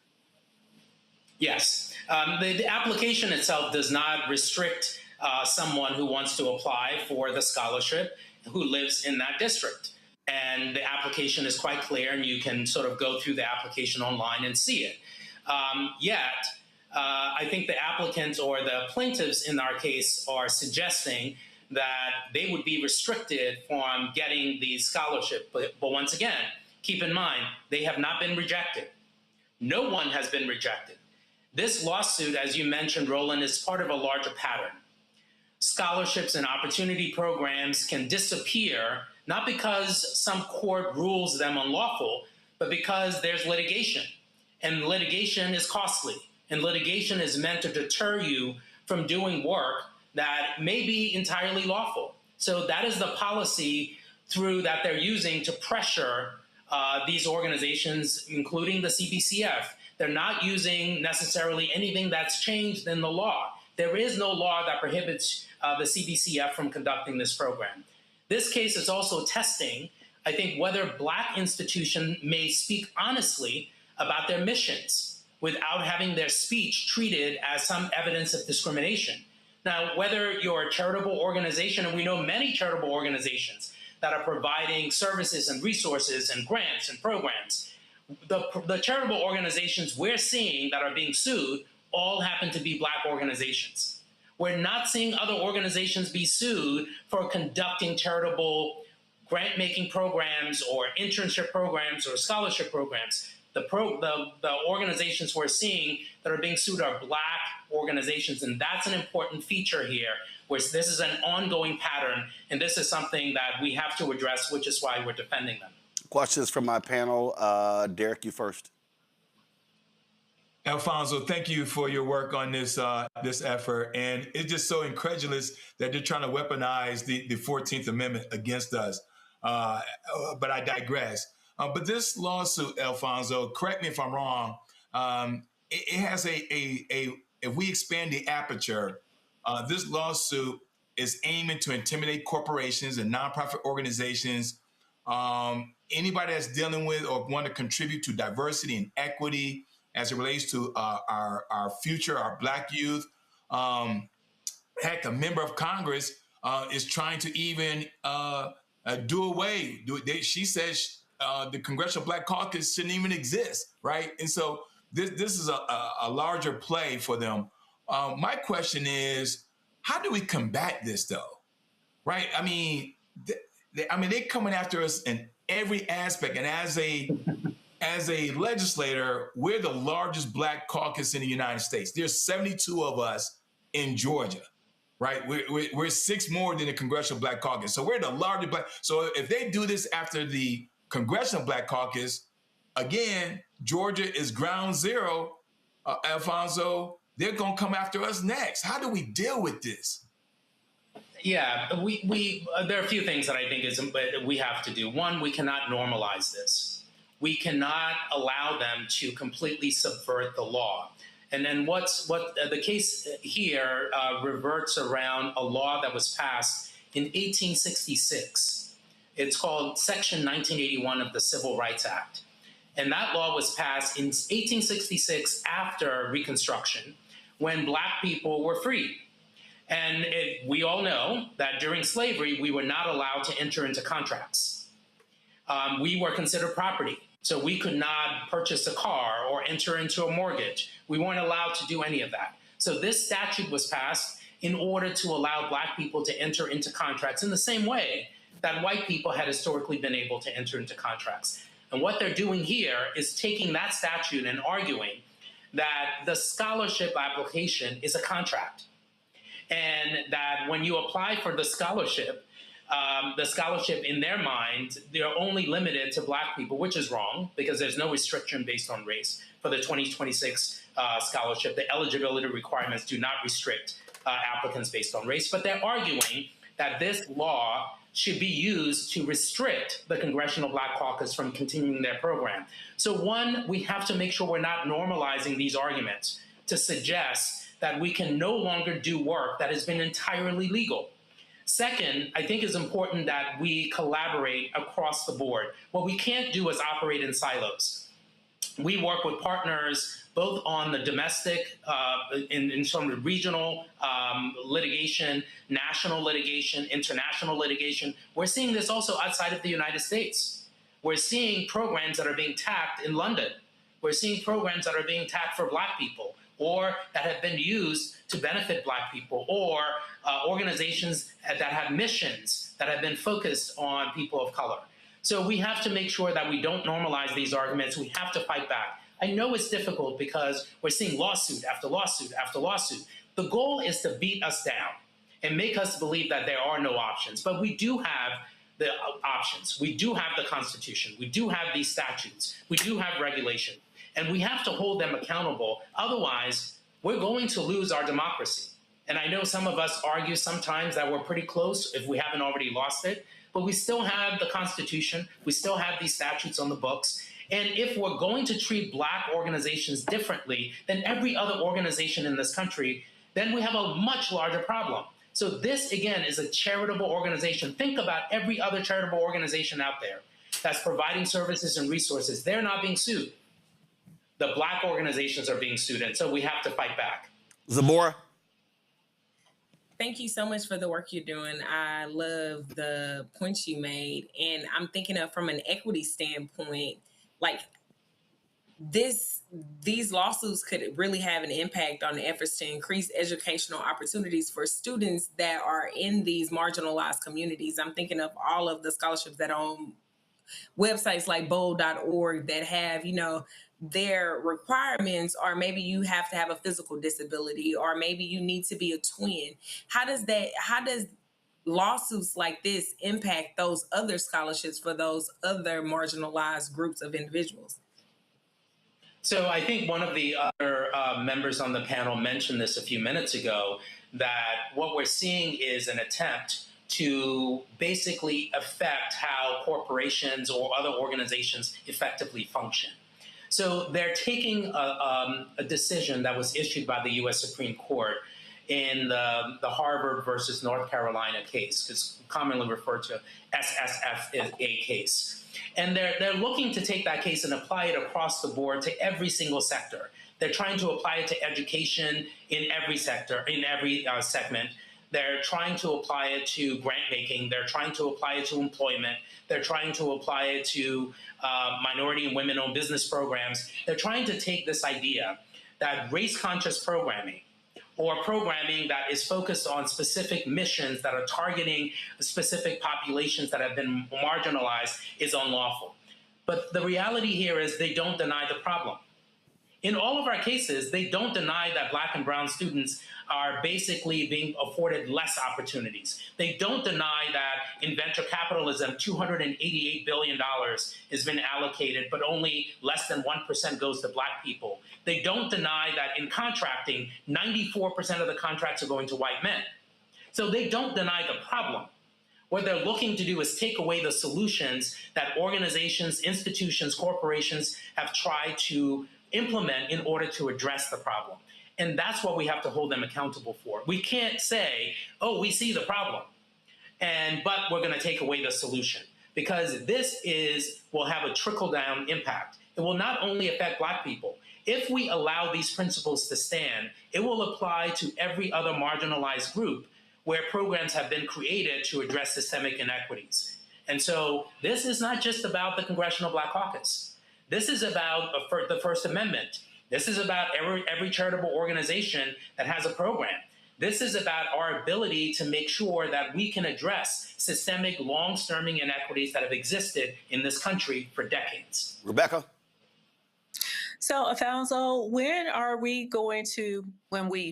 Yes. The application itself does not restrict someone who wants to apply for the scholarship who lives in that district. And the application is quite clear, and you can sort of go through the application online and see it. Yet, I think the applicants or the plaintiffs in our case are suggesting that they would be restricted from getting the scholarship. But once again, keep in mind, they have not been rejected. No one has been rejected. This lawsuit, as you mentioned, Roland, is part of a larger pattern. Scholarships and opportunity programs can disappear, not because some court rules them unlawful, but because there's litigation. And litigation is costly. And litigation is meant to deter you from doing work that may be entirely lawful. So that is the policy that they're using to pressure these organizations, including the CBCF. They're not using necessarily anything that's changed in the law. There is no law that prohibits the CBCF from conducting this program. This case is also testing, I think, whether Black institutions may speak honestly about their missions without having their speech treated as some evidence of discrimination. Now, whether you're a charitable organization, and we know many charitable organizations that are providing services and resources and grants and programs, the charitable organizations we're seeing that are being sued all happen to be Black organizations. We're not seeing other organizations be sued for conducting charitable grant-making programs or internship programs or scholarship programs. The organizations we're seeing that are being sued are Black organizations, and that's an important feature here, where this is an ongoing pattern, and this is something that we have to address, which is why we're defending them. Questions from my panel. Derek, you first. Alfonso, thank you for your work on this effort. And it's just so incredulous that they're trying to weaponize the 14th Amendment against us. But I digress. But this lawsuit, Alfonso, correct me if I'm wrong, it has if we expand the aperture, this lawsuit is aiming to intimidate corporations and nonprofit organizations. Anybody that's dealing with or want to contribute to diversity and equity as it relates to our future, our Black youth. Heck, a member of Congress is trying to even do away. She says the Congressional Black Caucus shouldn't even exist, right? And so this is a larger play for them. My question is, how do we combat this, though? Right? I mean, they're coming after us in every aspect, and as a legislator, we're the largest Black caucus in the United States. There's 72 of us in Georgia, right? We're 6 more than the Congressional Black Caucus. So we're the largest Black. So if they do this after the Congressional Black Caucus, again, Georgia is ground zero. Alfonso, they're going to come after us next. How do we deal with this? Yeah, there are a few things that I think we have to do. One, we cannot normalize this. We cannot allow them to completely subvert the law. And then what the case here reverts around a law that was passed in 1866. It's called Section 1981 of the Civil Rights Act. And that law was passed in 1866 after Reconstruction, when Black people were free. And we all know that during slavery, we were not allowed to enter into contracts. We were considered property. So we could not purchase a car or enter into a mortgage. We weren't allowed to do any of that. So this statute was passed in order to allow Black people to enter into contracts in the same way that white people had historically been able to enter into contracts. And what they're doing here is taking that statute and arguing that the scholarship application is a contract. And that when you apply for the scholarship in their mind, they're only limited to Black people, which is wrong because there's no restriction based on race for the 2026 scholarship. The eligibility requirements do not restrict applicants based on race, but they're arguing that this law should be used to restrict the Congressional Black Caucus from continuing their program. So one, we have to make sure we're not normalizing these arguments to suggest that we can no longer do work that has been entirely legal. Second, I think it's important that we collaborate across the board. What we can't do is operate in silos. We work with partners both on the domestic, in terms of regional litigation, national litigation, international litigation. We're seeing this also outside of the United States. We're seeing programs that are being tacked in London. We're seeing programs that are being tacked for Black people, or that have been used to benefit Black people, or organizations that have missions that have been focused on people of color. So we have to make sure that we don't normalize these arguments. We have to fight back. I know it's difficult because we're seeing lawsuit after lawsuit after lawsuit. The goal is to beat us down and make us believe that there are no options. But we do have the options. We do have the Constitution. We do have these statutes. We do have regulation. And we have to hold them accountable. Otherwise, we're going to lose our democracy. And I know some of us argue sometimes that we're pretty close if we haven't already lost it, but we still have the Constitution. We still have these statutes on the books. And if we're going to treat Black organizations differently than every other organization in this country, then we have a much larger problem. So this, again, is a charitable organization. Think about every other charitable organization out there that's providing services and resources. They're not being sued. The Black organizations are being sued, and so we have to fight back. Zamora? Thank you so much for the work you're doing. I love the points you made. And I'm thinking of from an equity standpoint, like these lawsuits could really have an impact on the efforts to increase educational opportunities for students that are in these marginalized communities. I'm thinking of all of the scholarships that are on websites like bold.org that have, their requirements are maybe you have to have a physical disability, or maybe you need to be a twin. How does lawsuits like this impact those other scholarships for those other marginalized groups of individuals? So I think one of the other members on the panel mentioned this a few minutes ago, that what we're seeing is an attempt to basically affect how corporations or other organizations effectively function. So they're taking a decision that was issued by the U.S. Supreme Court in the Harvard versus North Carolina case. It's commonly referred to SSFA case. And they're looking to take that case and apply it across the board to every single sector. They're trying to apply it to education in every sector, in every segment. They're trying to apply it to grant making. They're trying to apply it to employment. They're trying to apply it to minority and women-owned business programs. They're trying to take this idea that race-conscious programming, or programming that is focused on specific missions that are targeting specific populations that have been marginalized, is unlawful. But the reality here is they don't deny the problem. In all of our cases, they don't deny that Black and brown students are basically being afforded less opportunities. They don't deny that in venture capitalism, $288 billion has been allocated, but only less than 1% goes to Black people. They don't deny that in contracting, 94% of the contracts are going to white men. So they don't deny the problem. What they're looking to do is take away the solutions that organizations, institutions, corporations have tried to implement in order to address the problem. And that's what we have to hold them accountable for. We can't say, oh, we see the problem, but we're going to take away the solution, because this will have a trickle-down impact. It will not only affect Black people. If we allow these principles to stand, it will apply to every other marginalized group where programs have been created to address systemic inequities. And so this is not just about the Congressional Black Caucus. This is about the First Amendment. This is about every charitable organization that has a program. This is about our ability to make sure that we can address systemic, long-standing inequities that have existed in this country for decades. Rebecca? So, Alfonso, when are we going to,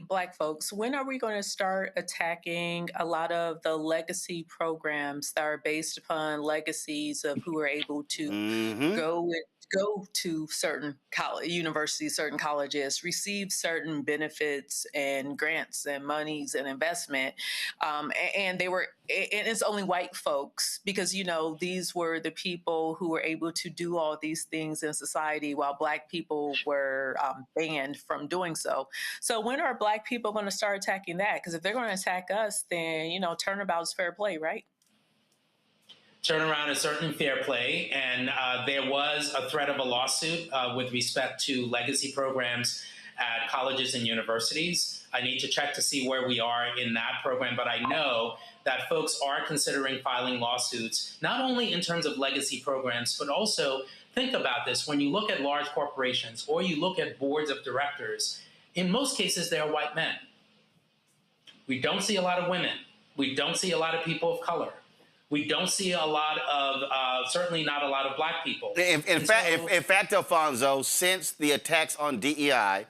Black folks, when are we going to start attacking a lot of the legacy programs that are based upon legacies of who are able to go to certain universities, certain colleges, receive certain benefits and grants and monies and investment, and it's only white folks, because these were the people who were able to do all these things in society while Black people were banned from doing so. So when are Black people going to start attacking that? Because if they're going to attack us, then turnabout is fair play, right? Turnaround is certainly fair play, and there was a threat of a lawsuit with respect to legacy programs at colleges and universities. I need to check to see where we are in that program, but I know that folks are considering filing lawsuits, not only in terms of legacy programs, but also think about this. When you look at large corporations or you look at boards of directors, in most cases, they are white men. We don't see a lot of women. We don't see a lot of people of color. We don't see a lot of, certainly not a lot of Black people. In fact, Alfonso, since the attacks on DEI,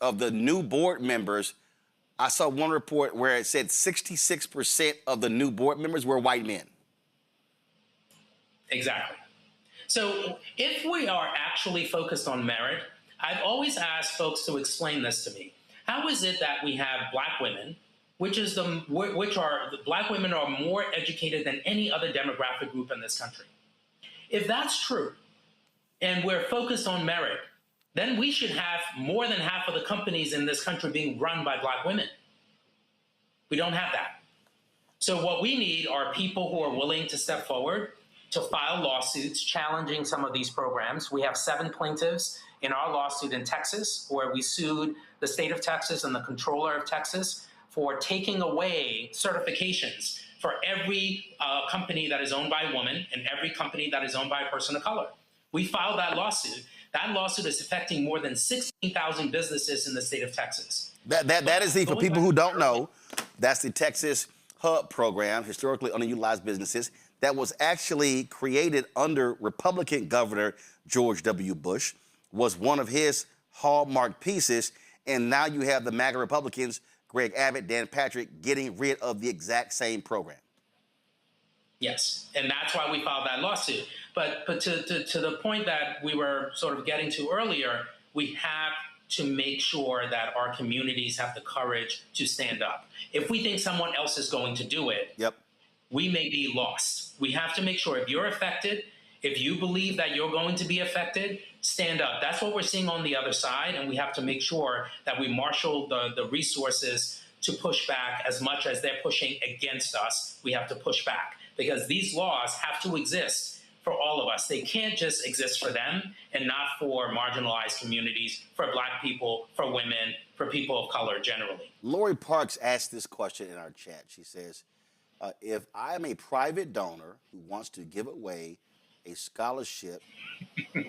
of the new board members, I saw one report where it said 66% of the new board members were white men. Exactly. So if we are actually focused on merit, I've always asked folks to explain this to me. How is it that we have Black women, Black women are more educated than any other demographic group in this country? If that's true, and we're focused on merit, then we should have more than half of the companies in this country being run by Black women. We don't have that. So what we need are people who are willing to step forward, to file lawsuits challenging some of these programs. We have 7 plaintiffs in our lawsuit in Texas, where we sued the state of Texas and the controller of Texas for taking away certifications for every company that is owned by a woman and every company that is owned by a person of color. We filed that lawsuit. That lawsuit is affecting more than 16,000 businesses in the state of Texas. That is for people who don't know, that's the Texas HUB program, historically underutilized businesses, that was actually created under Republican Governor George W. Bush, was one of his hallmark pieces, and now you have the MAGA Republicans, Greg Abbott, Dan Patrick, getting rid of the exact same program. Yes, and that's why we filed that lawsuit. But to the point that we were sort of getting to earlier, we have to make sure that our communities have the courage to stand up. If we think someone else is going to do it, we may be lost. We have to make sure if you're affected, if you believe that you're going to be affected, stand up. That's what we're seeing on the other side, and we have to make sure that we marshal the resources to push back. As much as they're pushing against us, we have to push back, because these laws have to exist for all of us. They can't just exist for them and not for marginalized communities, for Black people, for women, for people of color generally. Lori Parks asked this question in our chat. She says, if I am a private donor who wants to give away a scholarship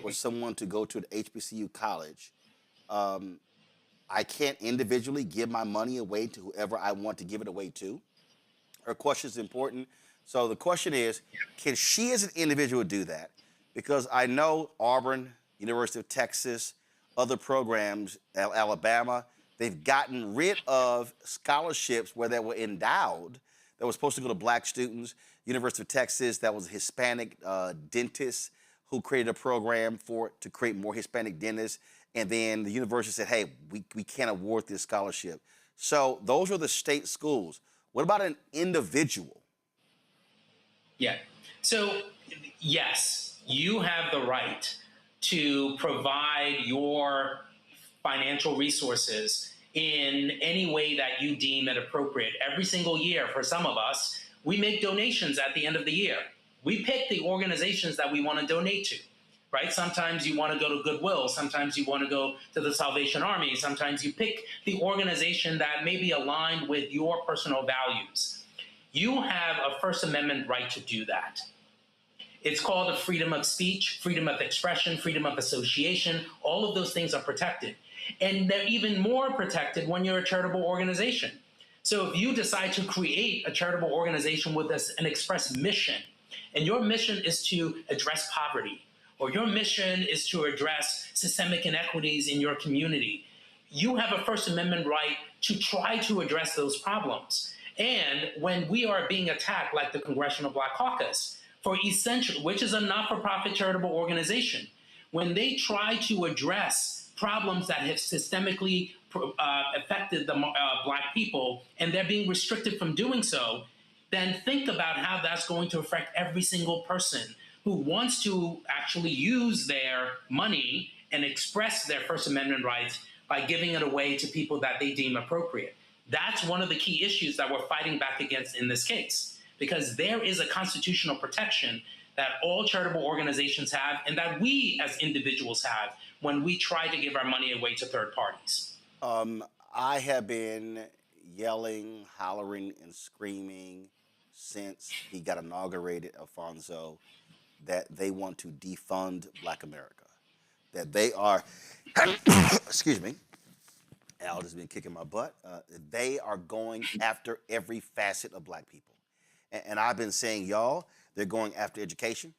for someone to go to an HBCU college, I can't individually give my money away to whoever I want to give it away to. Her question is important. So the question is, can she as an individual do that? Because I know Auburn, University of Texas, other programs, Alabama, they've gotten rid of scholarships where they were endowed that was supposed to go to Black students. University of Texas, that was a Hispanic dentist who created a program to create more Hispanic dentists. And then the university said, hey, we can't award this scholarship. So those are the state schools. What about an individual? Yeah. So, yes, you have the right to provide your financial resources in any way that you deem it appropriate. Every single year, for some of us, we make donations at the end of the year. We pick the organizations that we want to donate to, right? Sometimes you want to go to Goodwill. Sometimes you want to go to the Salvation Army. Sometimes you pick the organization that may be aligned with your personal values. You have a First Amendment right to do that. It's called a freedom of speech, freedom of expression, freedom of association. All of those things are protected. And they're even more protected when you're a charitable organization. So if you decide to create a charitable organization with an express mission, and your mission is to address poverty, or your mission is to address systemic inequities in your community, you have a First Amendment right to try to address those problems. And when we are being attacked, like the Congressional Black Caucus, for essential, which is a not-for-profit charitable organization, when they try to address problems that have systemically affected the Black people, and they're being restricted from doing so, then think about how that's going to affect every single person who wants to actually use their money and express their First Amendment rights by giving it away to people that they deem appropriate. That's one of the key issues that we're fighting back against in this case, because there is a constitutional protection that all charitable organizations have and that we as individuals have when we try to give our money away to third parties. I have been yelling, hollering, and screaming since he got inaugurated, Alfonso, that they want to defund Black America, that they are, excuse me, Al has been kicking my butt. They are going after every facet of Black people. And I've been saying, y'all, they're going after education.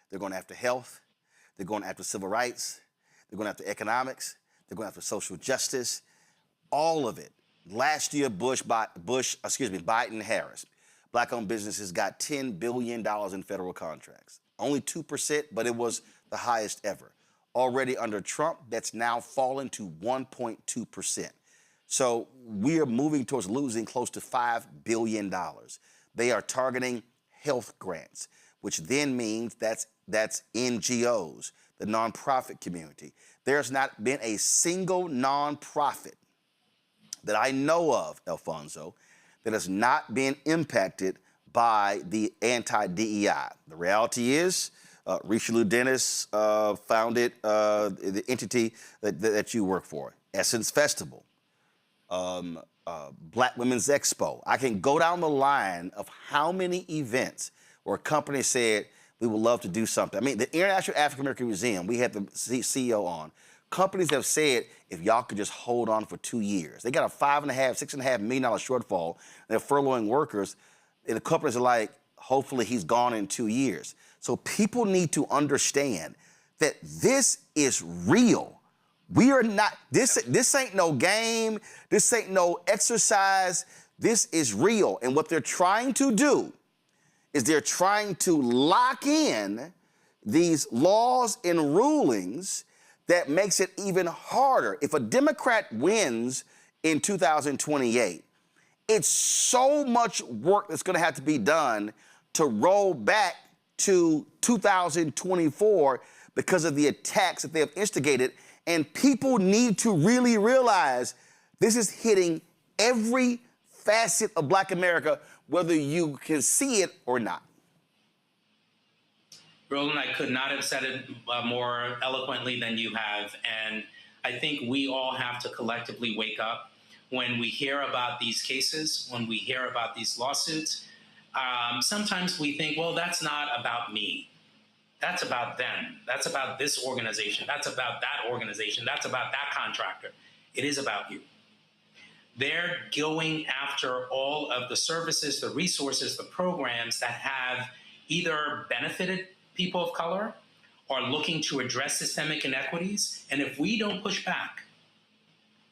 They're going after health. They're going after civil rights. They're going after economics. They're going after social justice. All of it. Last year, Biden-Harris, Black-owned businesses got $10 billion in federal contracts. Only 2%, but it was the highest ever. Already under Trump, that's now fallen to 1.2%. So we are moving towards losing close to $5 billion. They are targeting health grants, which then means that's NGOs, the nonprofit community. There's not been a single nonprofit that I know of, Alfonso, that has not been impacted by the anti-DEI. The reality is, Richelieu Dennis founded the entity that you work for, Essence Festival, Black Women's Expo. I can go down the line of how many events where companies said, we would love to do something. I mean, the International African American Museum, we had the CEO on. Companies have said, if y'all could just hold on for 2 years. They got a $6.5 million shortfall. They're furloughing workers. And the companies are like, hopefully he's gone in 2 years. So people need to understand that this is real. We are not, this ain't no game. This ain't no exercise. This is real. And what they're trying to do is they're trying to lock in these laws and rulings that makes it even harder. If a Democrat wins in 2028, it's so much work that's gonna have to be done to roll back to 2024 because of the attacks that they have instigated. And people need to really realize this is hitting every facet of Black America, whether you can see it or not. Roland, I could not have said it more eloquently than you have. And I think we all have to collectively wake up when we hear about these cases, when we hear about these lawsuits. Sometimes we think, well, that's not about me. That's about them. That's about this organization. That's about that organization. That's about that contractor. It is about you. They're going after all of the services, the resources, the programs that have either benefited people of color or looking to address systemic inequities. And if we don't push back,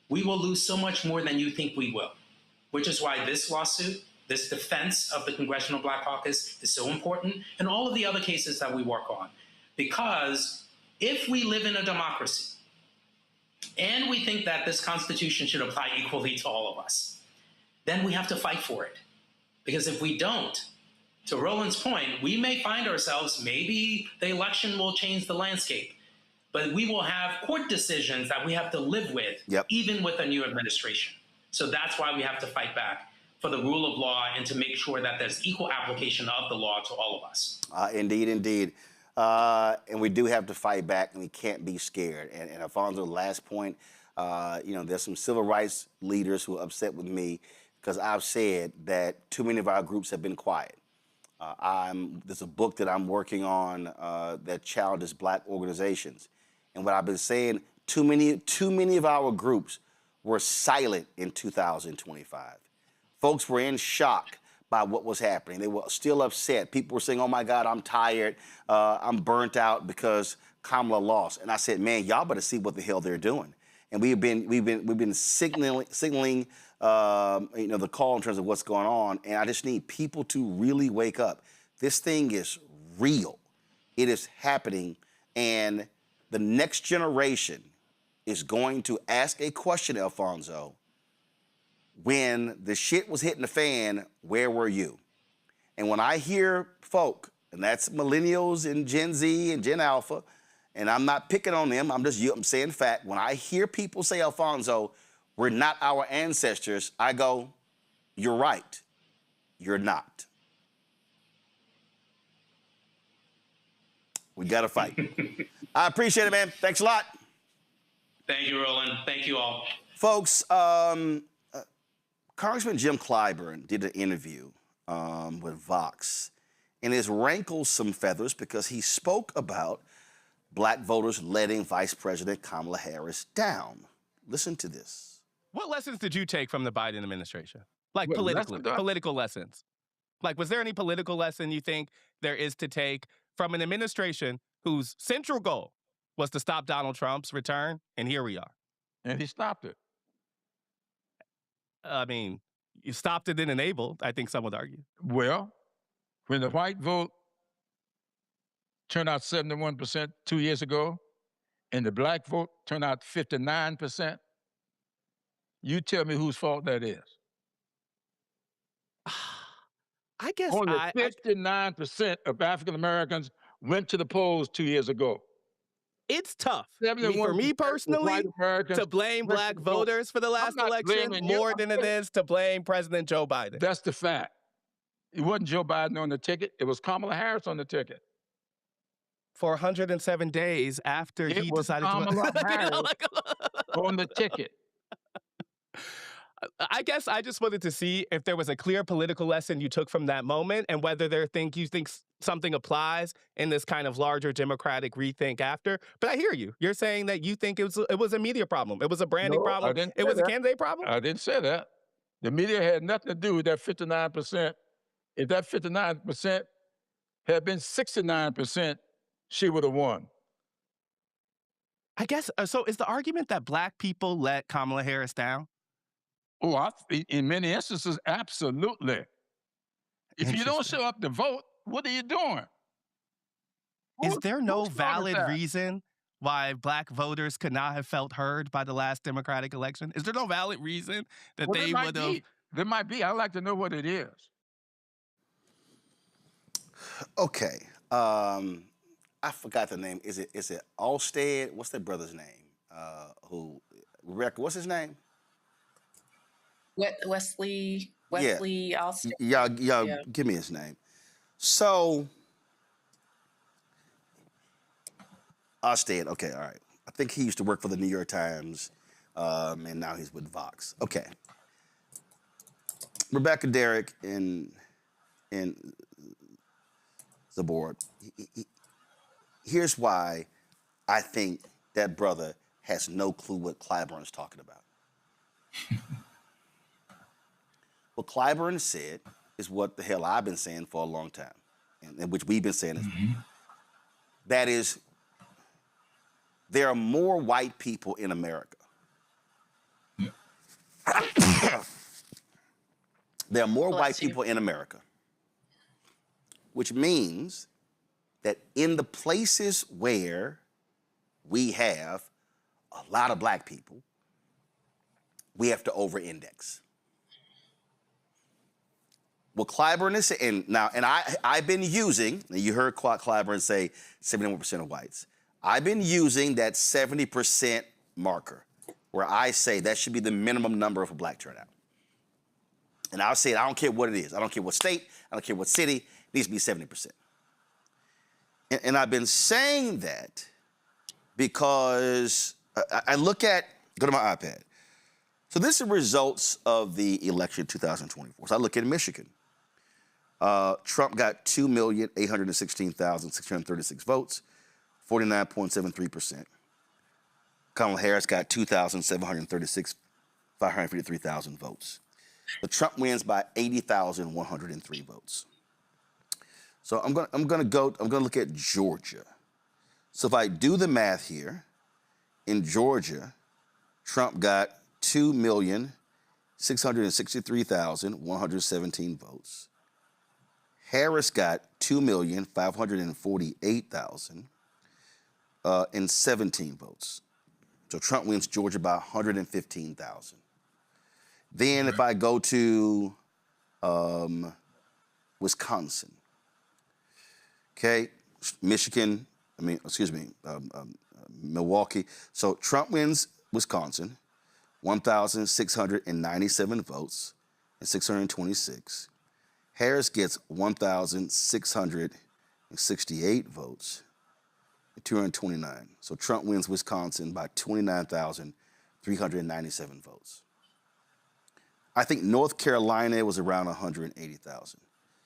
we will lose so much more than you think we will, which is why this lawsuit, this defense of the Congressional Black Caucus is so important, and all of the other cases that we work on. Because if we live in a democracy and we think that this Constitution should apply equally to all of us, then we have to fight for it. Because if we don't, to Roland's point, we may find ourselves, maybe the election will change the landscape, but we will have court decisions that we have to live with, even with a new administration. So that's why we have to fight back for the rule of law and to make sure that there's equal application of the law to all of us. Indeed, indeed. And we do have to fight back, and we can't be scared. And Alfonso, last point, there's some civil rights leaders who are upset with me because I've said that too many of our groups have been quiet. There's a book that I'm working on that challenges Black organizations. And what I've been saying, too many of our groups were silent in 2025. Folks were in shock by what was happening. They were still upset. People were saying, oh my God, I'm tired. I'm burnt out because Kamala lost. And I said, man, y'all better see what the hell they're doing. And we've been signaling the call in terms of what's going on. And I just need people to really wake up. This thing is real. It is happening. And the next generation is going to ask a question, Alfonso. When the shit was hitting the fan, where were you? And when I hear folk, and that's millennials and Gen Z and Gen Alpha, and I'm not picking on them, I'm saying fact. When I hear people say, Alfonso, we're not our ancestors, I go, you're right. You're not. We got to fight. I appreciate it, man. Thanks a lot. Thank you, Roland. Thank you all. Folks, Congressman Jim Clyburn did an interview with Vox, and it rankles some feathers because he spoke about Black voters letting Vice President Kamala Harris down. Listen to this. What lessons did you take from the Biden administration? Like political lessons. Like, was there any political lesson you think there is to take from an administration whose central goal was to stop Donald Trump's return? And here we are. And he stopped it. I mean, you stopped it and enabled, I think some would argue. Well, when the white vote turned out 71% 2 years ago, and the black vote turned out 59%, you tell me whose fault that is. I guess only 59% of African Americans went to the polls 2 years ago. It's tough for me personally to blame Black voters for the last election more than it is to blame President Joe Biden. That's the fact. It wasn't Joe Biden on the ticket. It was Kamala Harris on the ticket. For 107 days after he decided Kamala Harris on the ticket. I guess I just wanted to see if there was a clear political lesson you took from that moment and whether you think something applies in this kind of larger democratic rethink after. But I hear you. You're saying that you think it was a media problem. It was a branding problem. It was a candidate problem? I didn't say that. The media had nothing to do with that 59%. If that 59% had been 69%, she would have won. I guess, so is the argument that Black people let Kamala Harris down? Oh, in many instances, absolutely. If you don't show up to vote, what are you doing? Is there no valid reason why Black voters could not have felt heard by the last Democratic election? Is there no valid reason that they would have? There might be. I'd like to know what it is. Okay. I forgot the name. Is it Allstead? What's that brother's name? Rebecca, what's his name? Wesley Alston. Yeah, give me his name. So, Allstead, okay, all right. I think he used to work for the New York Times, and now he's with Vox. Okay. Rebecca, Derek, and the board. Here's why I think that brother has no clue what Clyburn's talking about. What Clyburn said is what the hell I've been saying for a long time, and which we've been saying as well. That is, there are more white people in America. There are more white people in America, which means that in the places where we have a lot of black people, we have to over-index. What Clyburn is saying, and I've been using, and you heard Clyburn say 71% of whites. I've been using that 70% marker, where I say that should be the minimum number of a black turnout. And I'll say it, I don't care what it is. I don't care what state, I don't care what city, it needs to be 70%. And I've been saying that because I go to my iPad. So this is results of the election 2024. So I look at Michigan. Trump got 2,816,636 votes, 49.73%. Kamala Harris got 553,000 votes. But Trump wins by 80,103 votes. So I'm gonna look at Georgia. So if I do the math here, in Georgia, Trump got 2,663,117 votes. Harris got 2,548,017 votes. So Trump wins Georgia by 115,000. Then if I go to Wisconsin, okay, Milwaukee. So Trump wins Wisconsin, 1,697 votes and 626. Harris gets 1,668 votes and 229. So Trump wins Wisconsin by 29,397 votes. I think North Carolina was around 180,000.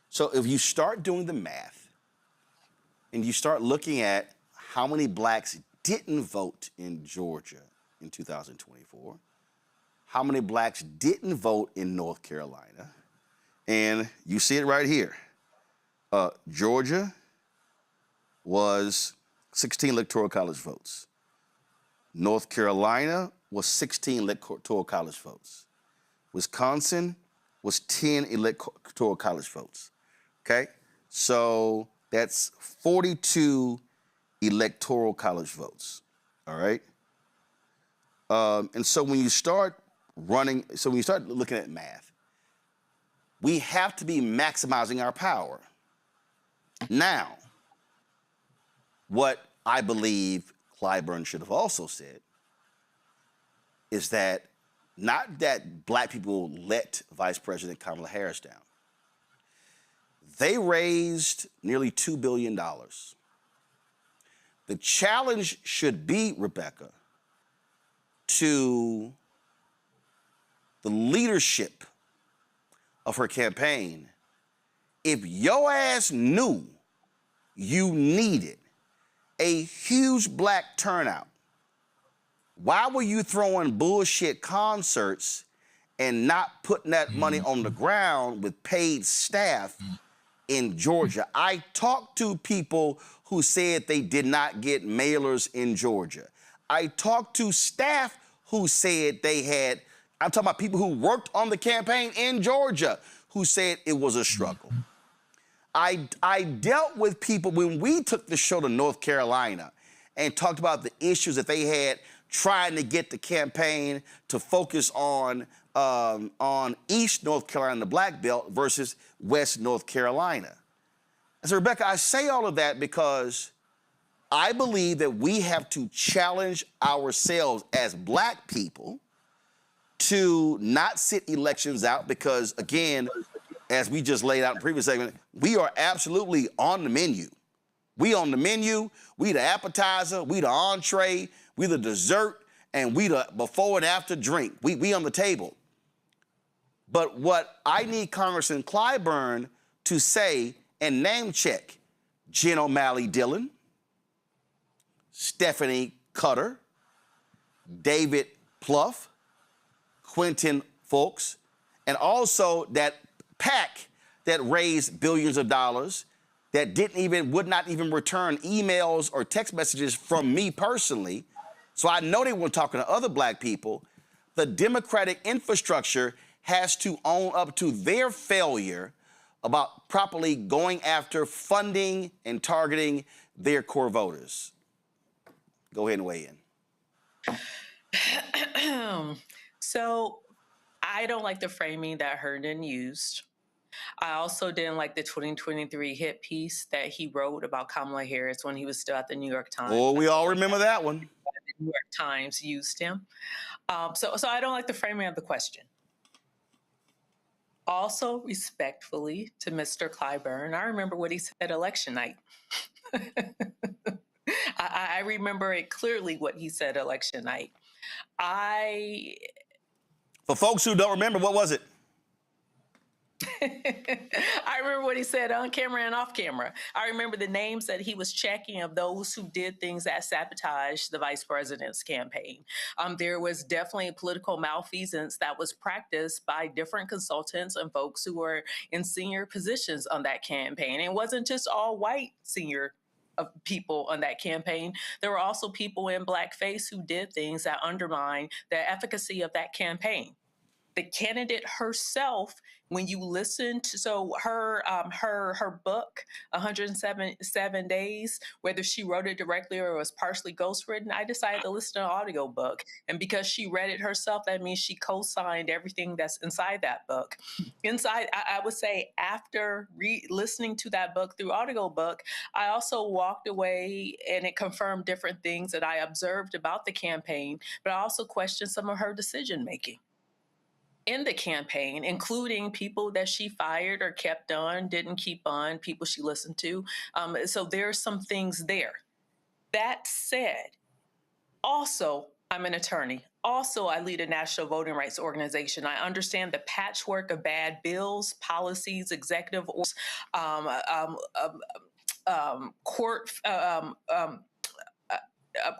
So if you start doing the math and you start looking at how many blacks didn't vote in Georgia in 2024, how many blacks didn't vote in North Carolina, and you see it right here. Georgia was 16 electoral college votes. North Carolina was 16 electoral college votes. Wisconsin was 10 electoral college votes, okay? So that's 42 electoral college votes, all right? And so when you start looking at math, we have to be maximizing our power. Now, what I believe Clyburn should have also said is that not that black people let Vice President Kamala Harris down. They raised nearly $2 billion. The challenge should be, Rebecca, to the leadership of her campaign. If your ass knew you needed a huge black turnout, why were you throwing bullshit concerts and not putting that money on the ground with paid staff in Georgia? I talked to people who said they did not get mailers in Georgia. I talked to staff who said they had, I'm talking about people who worked on the campaign in Georgia who said it was a struggle. I dealt with people when we took the show to North Carolina and talked about the issues that they had trying to get the campaign to focus on East North Carolina, the Black Belt, versus West North Carolina. And so, Rebecca, I say all of that because I believe that we have to challenge ourselves as Black people to not sit elections out because, again, as we just laid out in the previous segment, we are absolutely on the menu. We on the menu, we the appetizer, we the entree, we the dessert, and we the before and after drink. We on the table. But what I need Congressman Clyburn to say and name check Jen O'Malley Dillon, Stephanie Cutter, David Plouffe, Quentin Fulks, and also that PAC that raised billions of dollars that would not even return emails or text messages from me personally. So I know they weren't talking to other Black people. The Democratic infrastructure has to own up to their failure about properly going after funding and targeting their core voters. Go ahead and weigh in. So I don't like the framing that Herndon used. I also didn't like the 2023 hit piece that he wrote about Kamala Harris when he was still at the New York Times. Oh, we all remember that one. The New York Times used him. So I don't like the framing of the question. Also, respectfully to Mr. Clyburn, I remember what he said election night. I remember it clearly what he said election night. For folks who don't remember, what was it? I remember what he said on camera and off camera. I remember the names that he was checking of those who did things that sabotaged the vice president's campaign. There was definitely political malfeasance that was practiced by different consultants and folks who were in senior positions on that campaign. It wasn't just all white senior people on that campaign. There were also people in blackface who did things that undermined the efficacy of that campaign. The candidate herself, when you listen to her book, 107 Days, whether she wrote it directly or it was partially ghostwritten, I decided to listen to an audio book. And because she read it herself, that means she co-signed everything that's inside that book. I would say after listening to that book through audio book, I also walked away and it confirmed different things that I observed about the campaign, but I also questioned some of her decision making in the campaign, including people that she fired or kept on, didn't keep on, people she listened to. So there's some things there. That said, also, I'm an attorney. Also, I lead a national voting rights organization. I understand the patchwork of bad bills, policies, executive orders,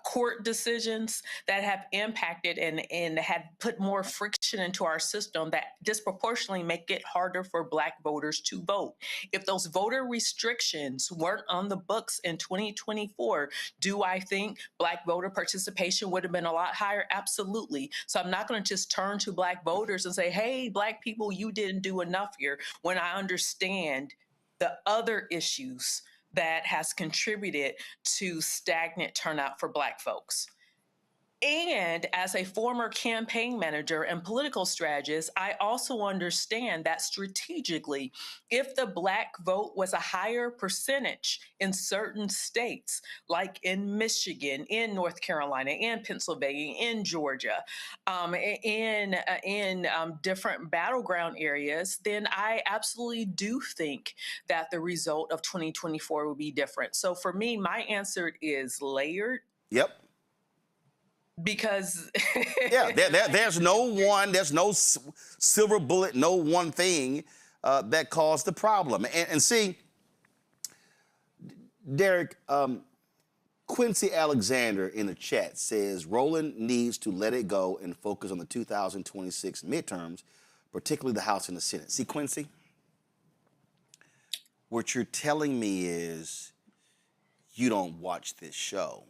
court decisions that have impacted and have put more friction into our system that disproportionately make it harder for Black voters to vote. If those voter restrictions weren't on the books in 2024, do I think Black voter participation would have been a lot higher? Absolutely. So I'm not going to just turn to Black voters and say, hey, Black people, you didn't do enough here, when I understand the other issues that has contributed to stagnant turnout for Black folks. And as a former campaign manager and political strategist, I also understand that strategically, if the Black vote was a higher percentage in certain states, like in Michigan, in North Carolina, in Pennsylvania, in Georgia, in different battleground areas, then I absolutely do think that the result of 2024 would be different. So for me, my answer is layered. Yep. Because there's no silver bullet, no one thing that caused the problem. And see, Derek, Quincy Alexander in the chat says Roland needs to let it go and focus on the 2026 midterms, particularly the House and the Senate. See, Quincy, what you're telling me is you don't watch this show.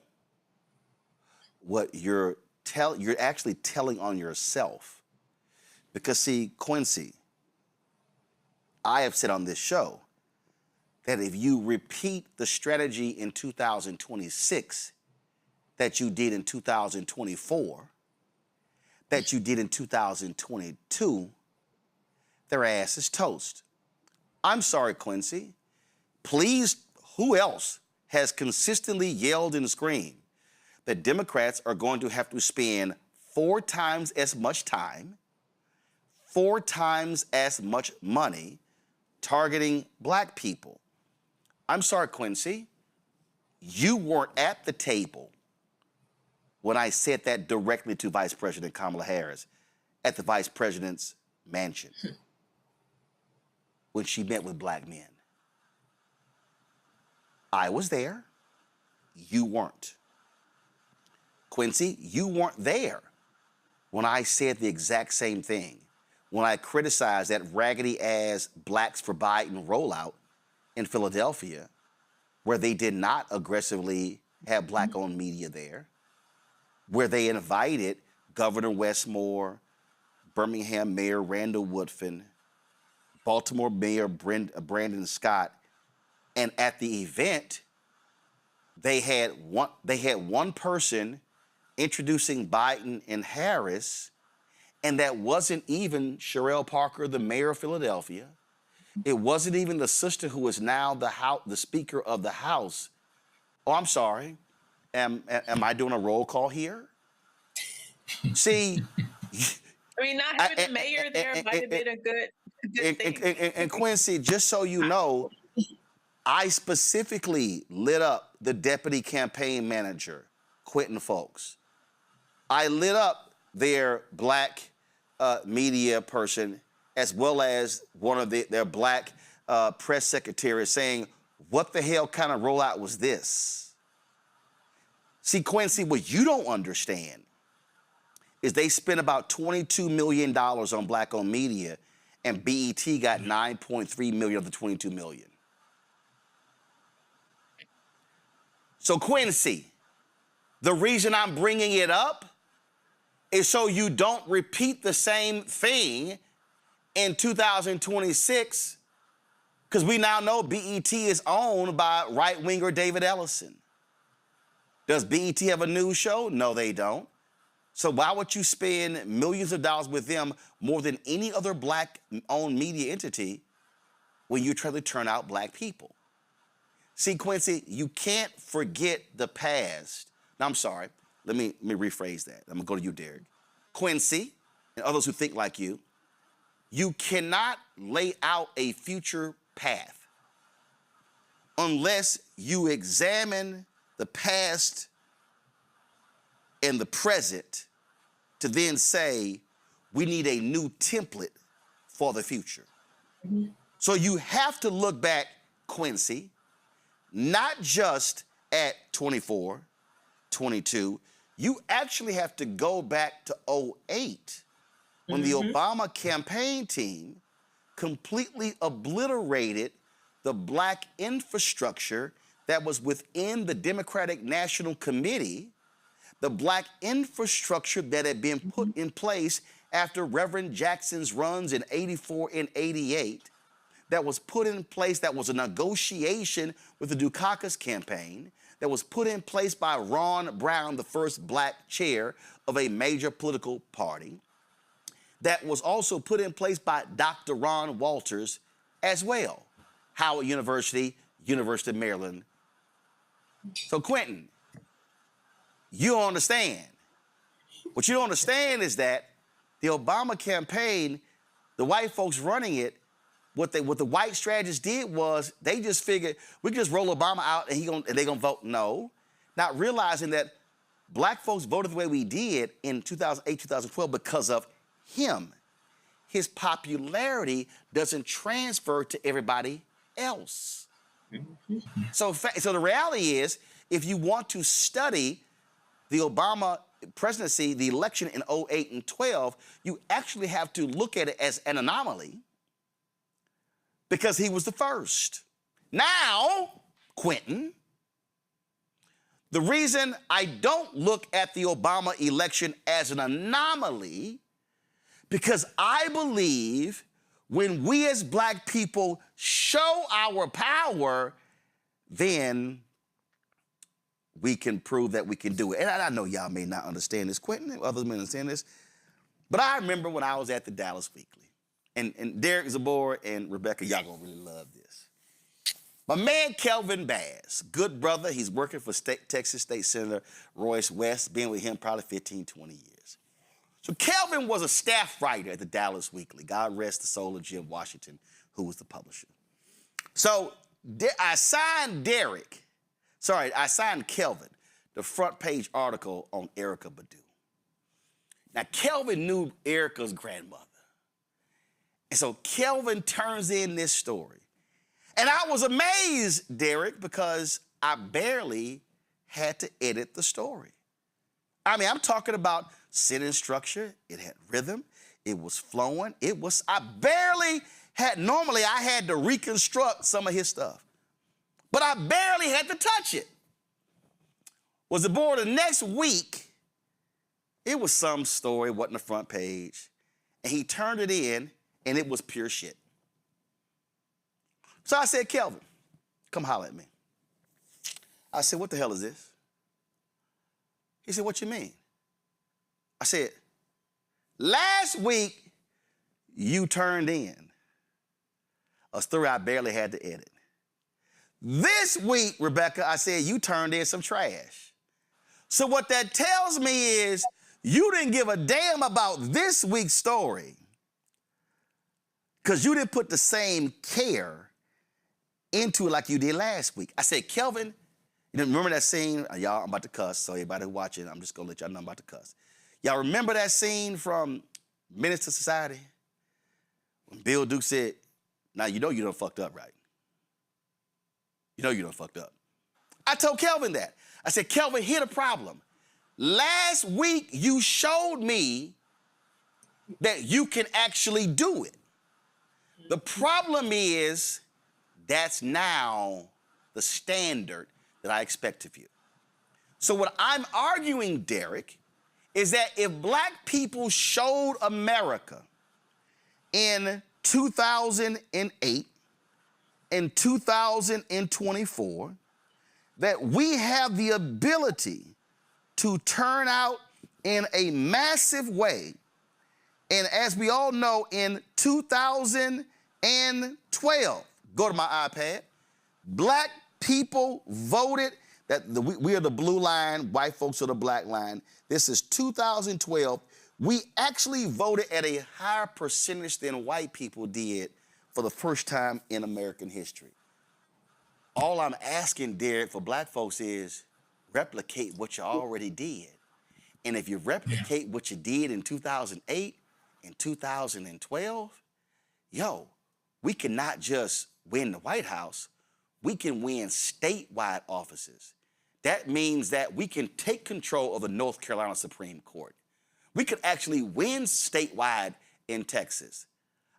What you're actually telling on yourself. Because see, Quincy, I have said on this show that if you repeat the strategy in 2026 that you did in 2024, that you did in 2022, their ass is toast. I'm sorry, Quincy. Please, who else has consistently yelled and screamed that Democrats are going to have to spend 4 times as much time, 4 times as much money targeting black people. I'm sorry, Quincy, you weren't at the table when I said that directly to Vice President Kamala Harris at the Vice President's mansion when she met with black men. I was there. You weren't. Quincy, you weren't there when I said the exact same thing, when I criticized that raggedy-ass Blacks for Biden rollout in Philadelphia, where they did not aggressively have black-owned media there, where they invited Governor Westmore, Birmingham Mayor Randall Woodfin, Baltimore Mayor Brandon Scott, and at the event, they had one person introducing Biden and Harris, and that wasn't even Sherelle Parker, the mayor of Philadelphia. It wasn't even the sister who is now the Speaker of the House. Oh, I'm sorry. Am I doing a roll call here? See, I mean, not having the mayor there might have been a good thing. And Quincy, just so you know, I specifically lit up the deputy campaign manager, Quentin Folks. I lit up their black media person, as well as one of their black press secretaries, saying, what the hell kind of rollout was this? See, Quincy, what you don't understand is they spent about $22 million on black-owned media, and BET got $9.3 million of the $22 million. So, Quincy, the reason I'm bringing it up is so you don't repeat the same thing in 2026, because we now know BET is owned by right-winger David Ellison. Does BET have a news show? No, they don't. So why would you spend millions of dollars with them more than any other black-owned media entity when you try to turn out black people? See, Quincy, you can't forget the past. Now, I'm sorry. Let me rephrase that. I'm going to go to you, Derek. Quincy, and others who think like you cannot lay out a future path unless you examine the past and the present to then say, we need a new template for the future. Mm-hmm. So you have to look back, Quincy, not just at 24, 22, you actually have to go back to 2008 when the Obama campaign team completely obliterated the black infrastructure that was within the Democratic National Committee, the black infrastructure that had been put in place after Reverend Jackson's runs in 84 and 88, that was put in place, that was a negotiation with the Dukakis campaign, that was put in place by Ron Brown, the first black chair of a major political party, that was also put in place by Dr. Ron Walters as well. Howard University, University of Maryland. So Quentin, you don't understand. What you don't understand is that the Obama campaign, the white folks running it, what the white strategists did was they just figured we could just roll Obama out and they're gonna vote no, not realizing that black folks voted the way we did in 2008, 2012 because of him. His popularity doesn't transfer to everybody else. So the reality is, if you want to study the Obama presidency, the election in 2008 and 12, you actually have to look at it as an anomaly because he was the first. Now, Quentin, the reason I don't look at the Obama election as an anomaly, because I believe when we as black people show our power, then we can prove that we can do it. And I know y'all may not understand this, Quentin, others may understand this, but I remember when I was at the Dallas Weekly, and Derek Zabor and Rebecca, y'all gonna really love this. My man Kelvin Bass, good brother. He's working for Texas State Senator Royce West, been with him probably 15, 20 years. So Kelvin was a staff writer at the Dallas Weekly. God rest the soul of Jim Washington, who was the publisher. So I signed Kelvin the front page article on Erykah Badu. Now, Kelvin knew Erykah's grandmother. And so Kelvin turns in this story. And I was amazed, Derek, because I barely had to edit the story. I mean, I'm talking about sentence structure. It had rhythm. It was flowing. Normally I had to reconstruct some of his stuff. But I barely had to touch it. Was the board the next week, it was some story, wasn't the front page, and he turned it in, and it was pure shit. So I said, Kelvin, come holler at me. I said, what the hell is this? He said, what you mean? I said, last week, you turned in a story I barely had to edit. This week, Rebecca, I said, you turned in some trash. So what that tells me is you didn't give a damn about this week's story because you didn't put the same care into it like you did last week. I said, Kelvin, you remember that scene? Y'all, I'm about to cuss, so everybody watching, I'm just going to let y'all know I'm about to cuss. Y'all remember that scene from Menace to Society? When Bill Duke said, now you know you done fucked up, right? You know you done fucked up. I told Kelvin that. I said, Kelvin, here's the problem. Last week, you showed me that you can actually do it. The problem is that's now the standard that I expect of you. So what I'm arguing, Derek, is that if black people showed America in 2008 and 2024 that we have the ability to turn out in a massive way. And as we all know, in 2012, go to my iPad, black people voted that we are the blue line, white folks are the black line. This is 2012. We actually voted at a higher percentage than white people did for the first time in American history. All I'm asking, Derek, for black folks is replicate what you already did. And if you replicate what you did in 2008 and 2012, we can not just win the White House, we can win statewide offices. That means that we can take control of the North Carolina Supreme Court. We could actually win statewide in Texas.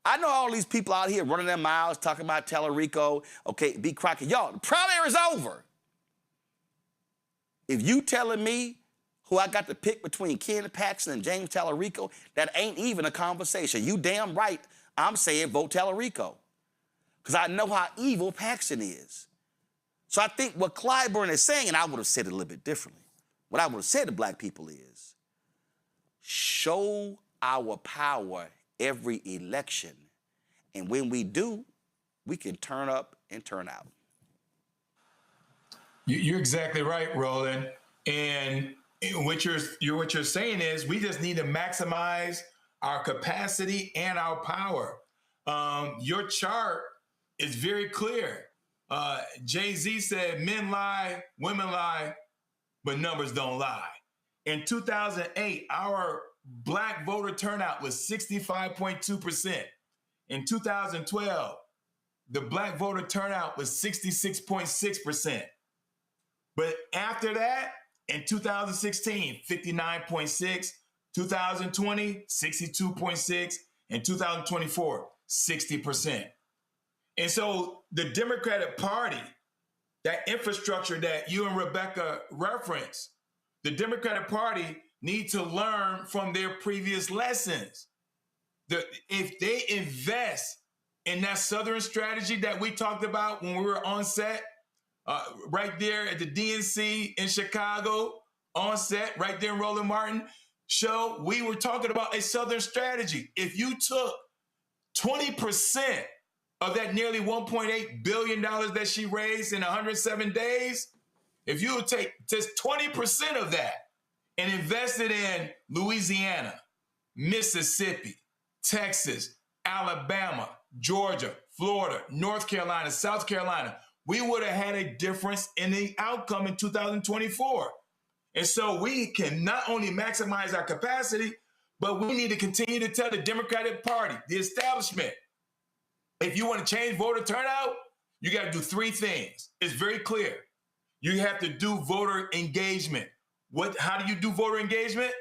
I know all these people out here running their mouths, talking about Tallarico, okay, be cracking. Y'all, the primary is over. If you telling me who I got to pick between Ken Paxton and James Tallarico, that ain't even a conversation. You damn right I'm saying vote Tallarico. Because I know how evil Paxton is. So I think what Clyburn is saying, and I would have said it a little bit differently, what I would have said to black people is, show our power every election. And when we do, we can turn up and turn out. You're exactly right, Roland. And what you're saying is we just need to maximize our capacity and our power. Your chart is very clear. Jay-Z said, men lie, women lie, but numbers don't lie. In 2008, our black voter turnout was 65.2%. In 2012, the black voter turnout was 66.6%. But after that, in 2016, 59.6, 2020, 62.6, and 2024, 60%. And so the Democratic Party, that infrastructure that you and Rebecca referenced, the Democratic Party need to learn from their previous lessons. If they invest in that Southern strategy that we talked about when we were on set, right there at the DNC in Chicago, on set, right there in Roland Martin show, we were talking about a Southern strategy. If you took 20% of that nearly $1.8 billion that she raised in 107 days, if you would take just 20% of that and invest it in Louisiana, Mississippi, Texas, Alabama, Georgia, Florida, North Carolina, South Carolina, we would have had a difference in the outcome in 2024. And so we can not only maximize our capacity, but we need to continue to tell the Democratic Party, the establishment, if you want to change voter turnout, you got to do three things. It's very clear. You have to do voter engagement. How do you do voter engagement?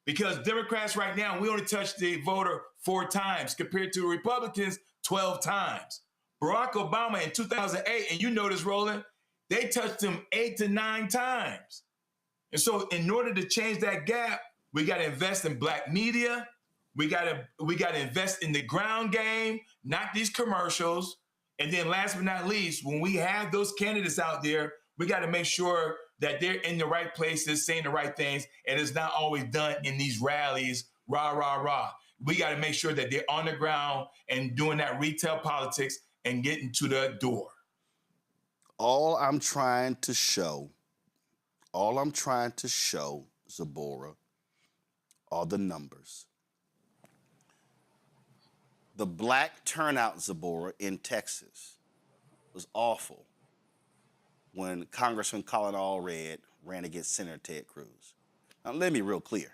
Because Democrats right now, we only touch the voter 4 times compared to Republicans 12 times. Barack Obama in 2008, and you know this, Roland, they touched him 8 to 9 times. And so in order to change that gap, we got to invest in Black media. We got to invest in the ground game, not these commercials. And then last but not least, when we have those candidates out there, we got to make sure that they're in the right places, saying the right things, and it's not always done in these rallies, rah, rah, rah. We got to make sure that they're on the ground and doing that retail politics and getting to the door. All I'm trying to show, Zipporah, are the numbers. The Black turnout, Zipporah, in Texas was awful when Congressman Colin Allred ran against Senator Ted Cruz. Now, let me be real clear.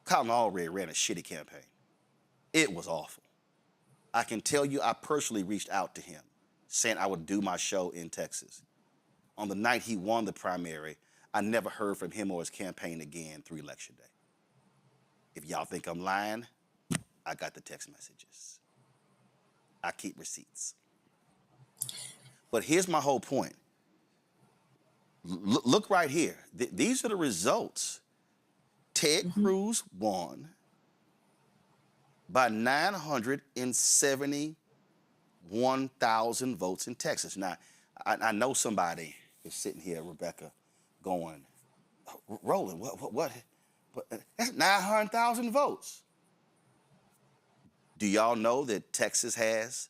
Colin Allred ran a shitty campaign. It was awful. I can tell you I personally reached out to him saying I would do my show in Texas. On the night he won the primary, I never heard from him or his campaign again through Election Day. If y'all think I'm lying, I got the text messages. I keep receipts. But here's my whole point. Look right here. These are the results. Ted Cruz won by 971,000 votes in Texas. Now, I know somebody is sitting here, Rebecca, going, Roland, what? That's 900,000 votes. Do y'all know that Texas has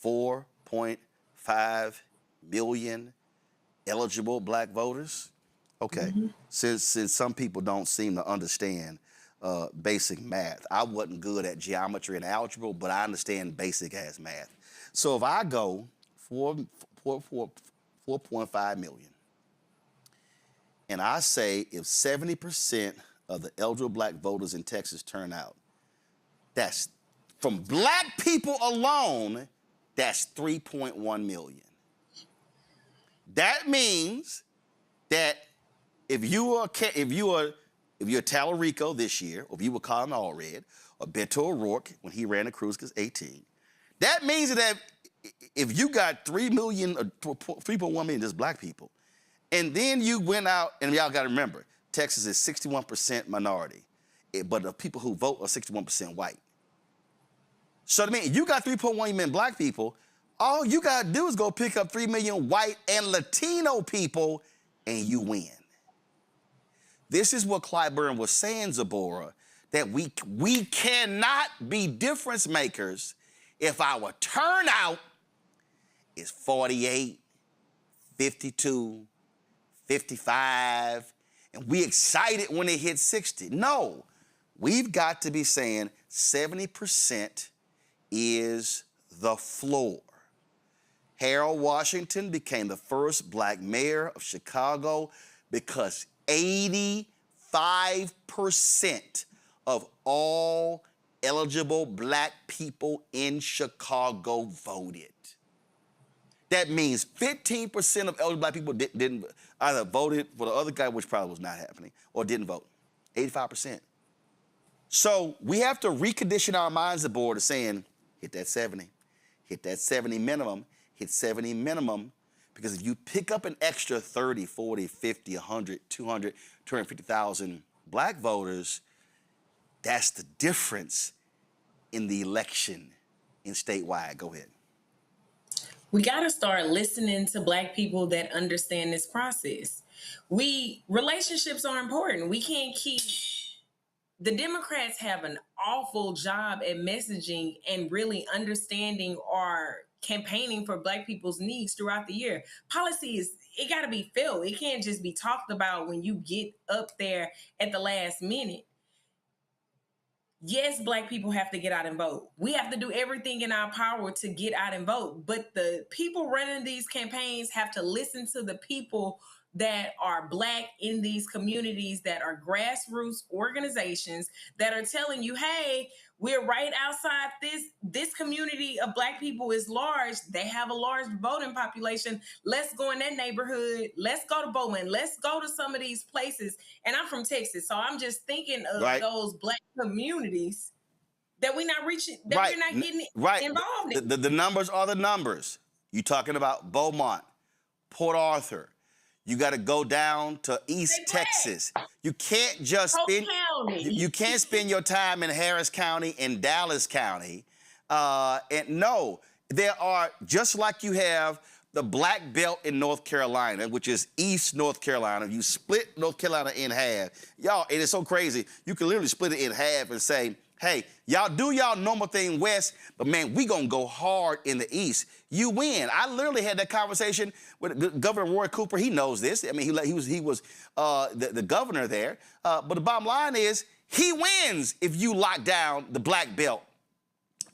4.5 million eligible Black voters? Okay, since some people don't seem to understand basic math, I wasn't good at geometry and algebra, but I understand basic ass math. So if I go 4.5 million, and I say if 70% of the eligible Black voters in Texas turn out, that's from Black people alone, that's 3.1 million. That means that if you are Tallarico this year, or if you were Colin Allred, or Beto O'Rourke when he ran the Cruz because 18, that means that if you got 3.1 million just Black people, and then you went out, and y'all got to remember, Texas is 61% minority, but the people who vote are 61% white. So I mean, you got 3.1 million Black people, all you got to do is go pick up 3 million white and Latino people, and you win. This is what Clyburn was saying, Zipporah, that we cannot be difference makers if our turnout is 48, 52, 55, and we excited when it hit 60. No, we've got to be saying 70% is the floor. Harold Washington became the first Black mayor of Chicago because 85% of all eligible Black people in Chicago voted. That means 15% of eligible Black people didn't either voted for the other guy, which probably was not happening, or didn't vote. 85%. So we have to recondition our minds aboard of saying, hit that 70 minimum, hit 70 minimum, because if you pick up an extra 30, 40, 50, 100, 200, 250,000 Black voters, that's the difference in the election in statewide. Go ahead. We got to start listening to Black people that understand this process. Relationships are important. We can't keep the Democrats have an awful job at messaging and really understanding or campaigning for Black people's needs throughout the year. Policy it got to be felt. It can't just be talked about when you get up there at the last minute. Yes, Black people have to get out and vote. We have to do everything in our power to get out and vote. But the people running these campaigns have to listen to the people that are Black in these communities, that are grassroots organizations that are telling you, hey, we're right outside this community of Black people is large. They have a large voting population. Let's go in that neighborhood. Let's go to Bowman. Let's go to some of these places. And I'm from Texas, so I'm just thinking of those Black communities that we're not reaching, that we're not getting involved in. The numbers are the numbers. You're talking about Beaumont, Port Arthur. You got to go down to East Texas. You can't just spend. You can't spend your time in Harris County and Dallas County. And no, there are, just like you have the Black Belt in North Carolina, which is East North Carolina. You split North Carolina in half. Y'all, it is so crazy. You can literally split it in half and say, hey, y'all do y'all normal thing west, but man, we gonna go hard in the east. You win. I literally had that conversation with Governor Roy Cooper. He knows this. I mean, he was the governor there. But the bottom line is, he wins if you lock down the Black Belt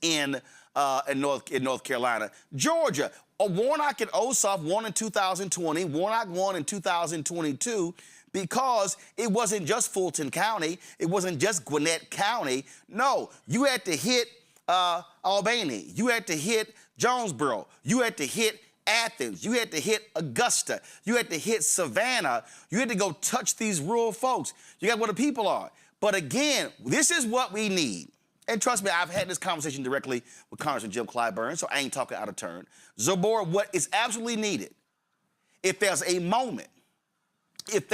in North Carolina. Georgia, Warnock and Ossoff won in 2020. Warnock won in 2022. Because it wasn't just Fulton County, it wasn't just Gwinnett County. No, you had to hit Albany, you had to hit Jonesboro, you had to hit Athens, you had to hit Augusta, you had to hit Savannah, you had to go touch these rural folks. You got where the people are. But again, this is what we need. And trust me, I've had this conversation directly with Congressman Jim Clyburn, so I ain't talking out of turn. Zabor, what is absolutely needed, if there's a moment, if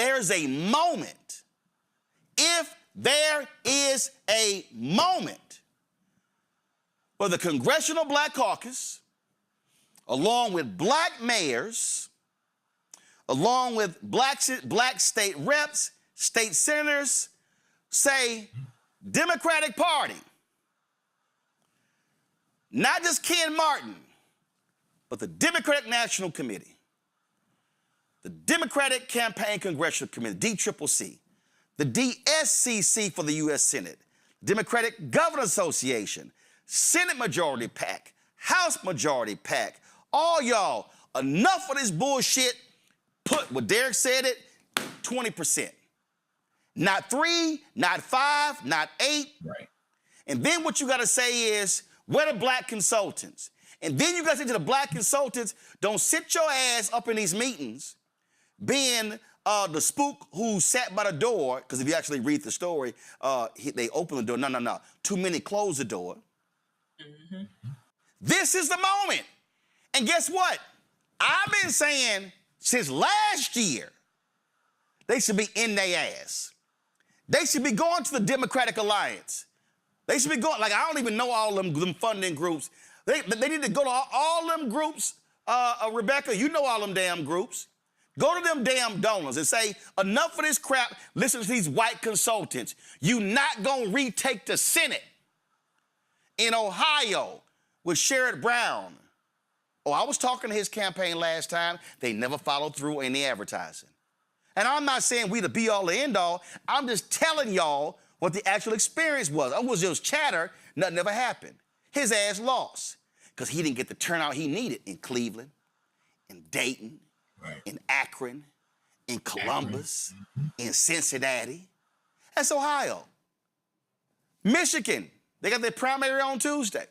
there is a moment for the Congressional Black Caucus, along with Black mayors, along with black state reps, state senators, say Democratic Party, not just Ken Martin, but the Democratic National Committee, the Democratic Campaign Congressional Committee, DCCC, the DSCC for the U.S. Senate, Democratic Governors Association, Senate Majority PAC, House Majority PAC, all y'all, enough of this bullshit. Put, what Derek said it, 20%. Not 3, not 5, not 8. Right. And then what you got to say is, where the Black consultants? And then you got to say to the Black consultants, don't sit your ass up in these meetings being the spook who sat by the door, because if you actually read the story, they opened the door. No. Too many closed the door. Mm-hmm. This is the moment. And guess what? I've been saying since last year, they should be in their ass. They should be going to the Democratic Alliance. They should be going, like, I don't even know all them funding groups. They need to go to all them groups. Rebecca, you know all them damn groups. Go to them damn donors and say, enough of this crap, listen to these white consultants. You not gonna retake the Senate in Ohio with Sherrod Brown. Oh, I was talking to his campaign last time. They never followed through in the advertising. And I'm not saying we the be all the end all. I'm just telling y'all what the actual experience was. It was just chatter, nothing ever happened. His ass lost because he didn't get the turnout he needed in Cleveland, in Dayton, in Akron, in Columbus, in Cincinnati. That's Ohio. Michigan, they got their primary on Tuesday.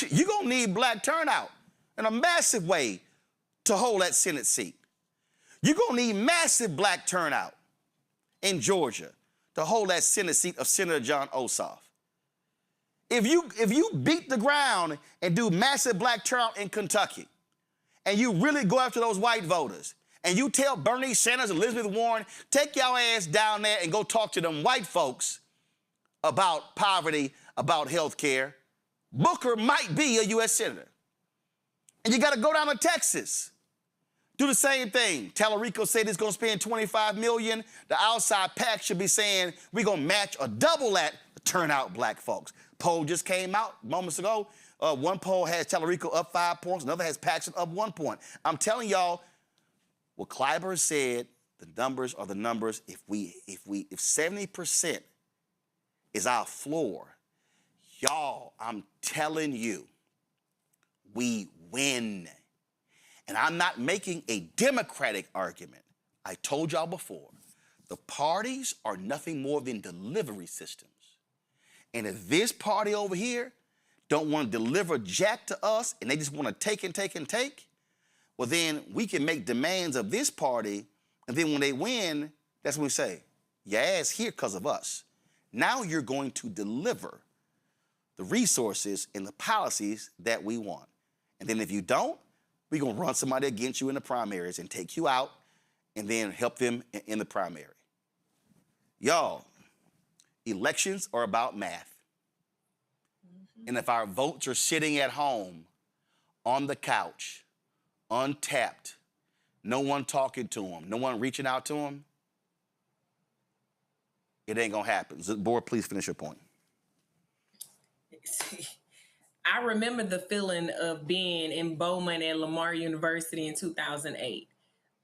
You're going to need Black turnout in a massive way to hold that Senate seat. You're going to need massive Black turnout in Georgia to hold that Senate seat of Senator John Ossoff. If you beat the ground and do massive Black turnout in Kentucky, and you really go after those white voters, and you tell Bernie Sanders and Elizabeth Warren, take your ass down there and go talk to them white folks about poverty, about health care, Booker might be a U.S. Senator. And you got to go down to Texas. Do the same thing. Tallarico said he's going to spend $25 million. The outside pack should be saying we're going to match or double that to turn out black folks. Poll just came out moments ago. One poll has Tallarico up 5 points. Another has Paxton up 1 point. I'm telling y'all, what Clyburn said, the numbers are the numbers. If 70% is our floor, y'all, I'm telling you, we win. And I'm not making a Democratic argument. I told y'all before, the parties are nothing more than delivery systems. And if this party over here don't want to deliver jack to us and they just want to take and take and take, well then we can make demands of this party, and then when they win, that's when we say, your ass here because of us. Now you're going to deliver the resources and the policies that we want. And then if you don't, we're going to run somebody against you in the primaries and take you out and then help them in the primary. Y'all, elections are about math. And if our votes are sitting at home, on the couch, untapped, no one talking to them, no one reaching out to them, it ain't gonna happen. Board, please finish your point. I remember the feeling of being in Beaumont at Lamar University in 2008.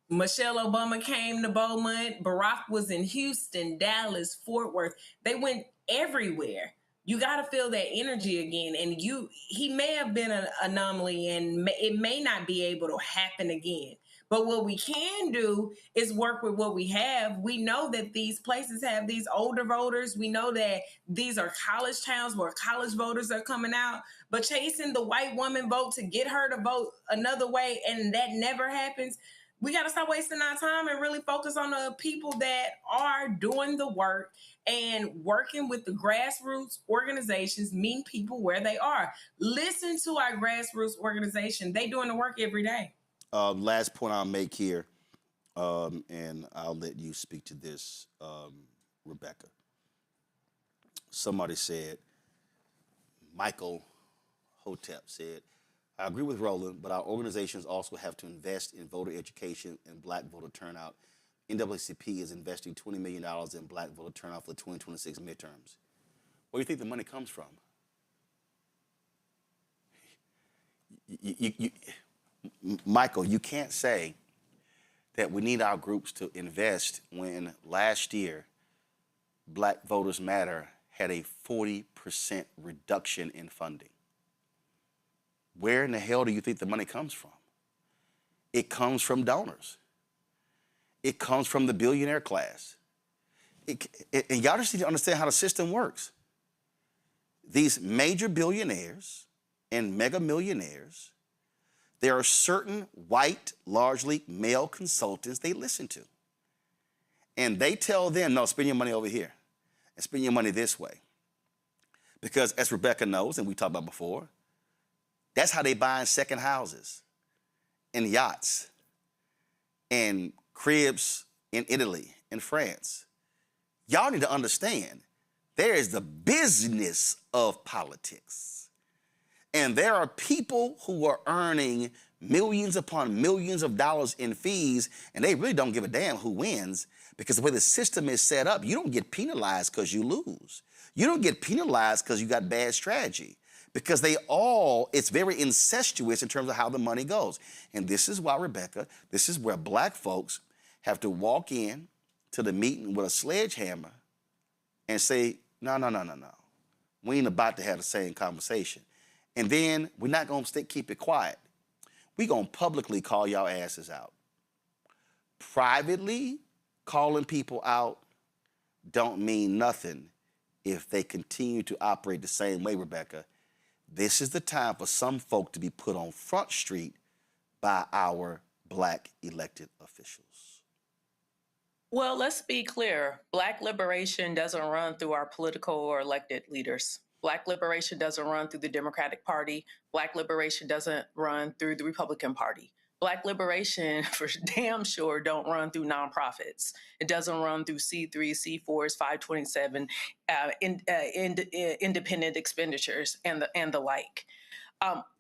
Michelle Obama came to Beaumont. Barack was in Houston, Dallas, Fort Worth. They went everywhere. You got to feel that energy again. And he may have been an anomaly and it may not be able to happen again. But what we can do is work with what we have. We know that these places have these older voters. We know that these are college towns where college voters are coming out. But chasing the white woman vote to get her to vote another way, and that never happens, we got to stop wasting our time and really focus on the people that are doing the work and working with the grassroots organizations, meeting people where they are. Listen to our grassroots organization. They doing the work every day. Last point I'll make here, and I'll let you speak to this, Rebecca. Somebody said, Michael Hotep said, I agree with Roland, but our organizations also have to invest in voter education and black voter turnout. NAACP is investing $20 million in black voter turnout for the 2026 midterms. Where do you think the money comes from? Michael, you can't say that we need our groups to invest when last year Black Voters Matter had a 40% reduction in funding. Where in the hell do you think the money comes from? It comes from donors. It comes from the billionaire class. And y'all just need to understand how the system works. These major billionaires and mega millionaires, there are certain white, largely male consultants they listen to. And they tell them, no, spend your money over here and spend your money this way. Because as Rebecca knows, and we talked about before, that's how they buy second houses and yachts and cribs in Italy and France. Y'all need to understand, there is the business of politics. And there are people who are earning millions upon millions of dollars in fees, and they really don't give a damn who wins, because the way the system is set up, you don't get penalized because you lose. You don't get penalized because you got bad strategy, because it's very incestuous in terms of how the money goes. And this is why, Rebecca, this is where black folks have to walk in to the meeting with a sledgehammer and say, no. We ain't about to have the same conversation. And then we're not going to keep it quiet. We're going to publicly call y'all asses out. Privately calling people out don't mean nothing if they continue to operate the same way, Rebecca. This is the time for some folk to be put on Front Street by our black elected officials. Well, let's be clear. Black liberation doesn't run through our political or elected leaders. Black liberation doesn't run through the Democratic Party. Black liberation doesn't run through the Republican Party. Black liberation, for damn sure, don't run through nonprofits. It doesn't run through C3, C4s, 527, independent expenditures, and the like.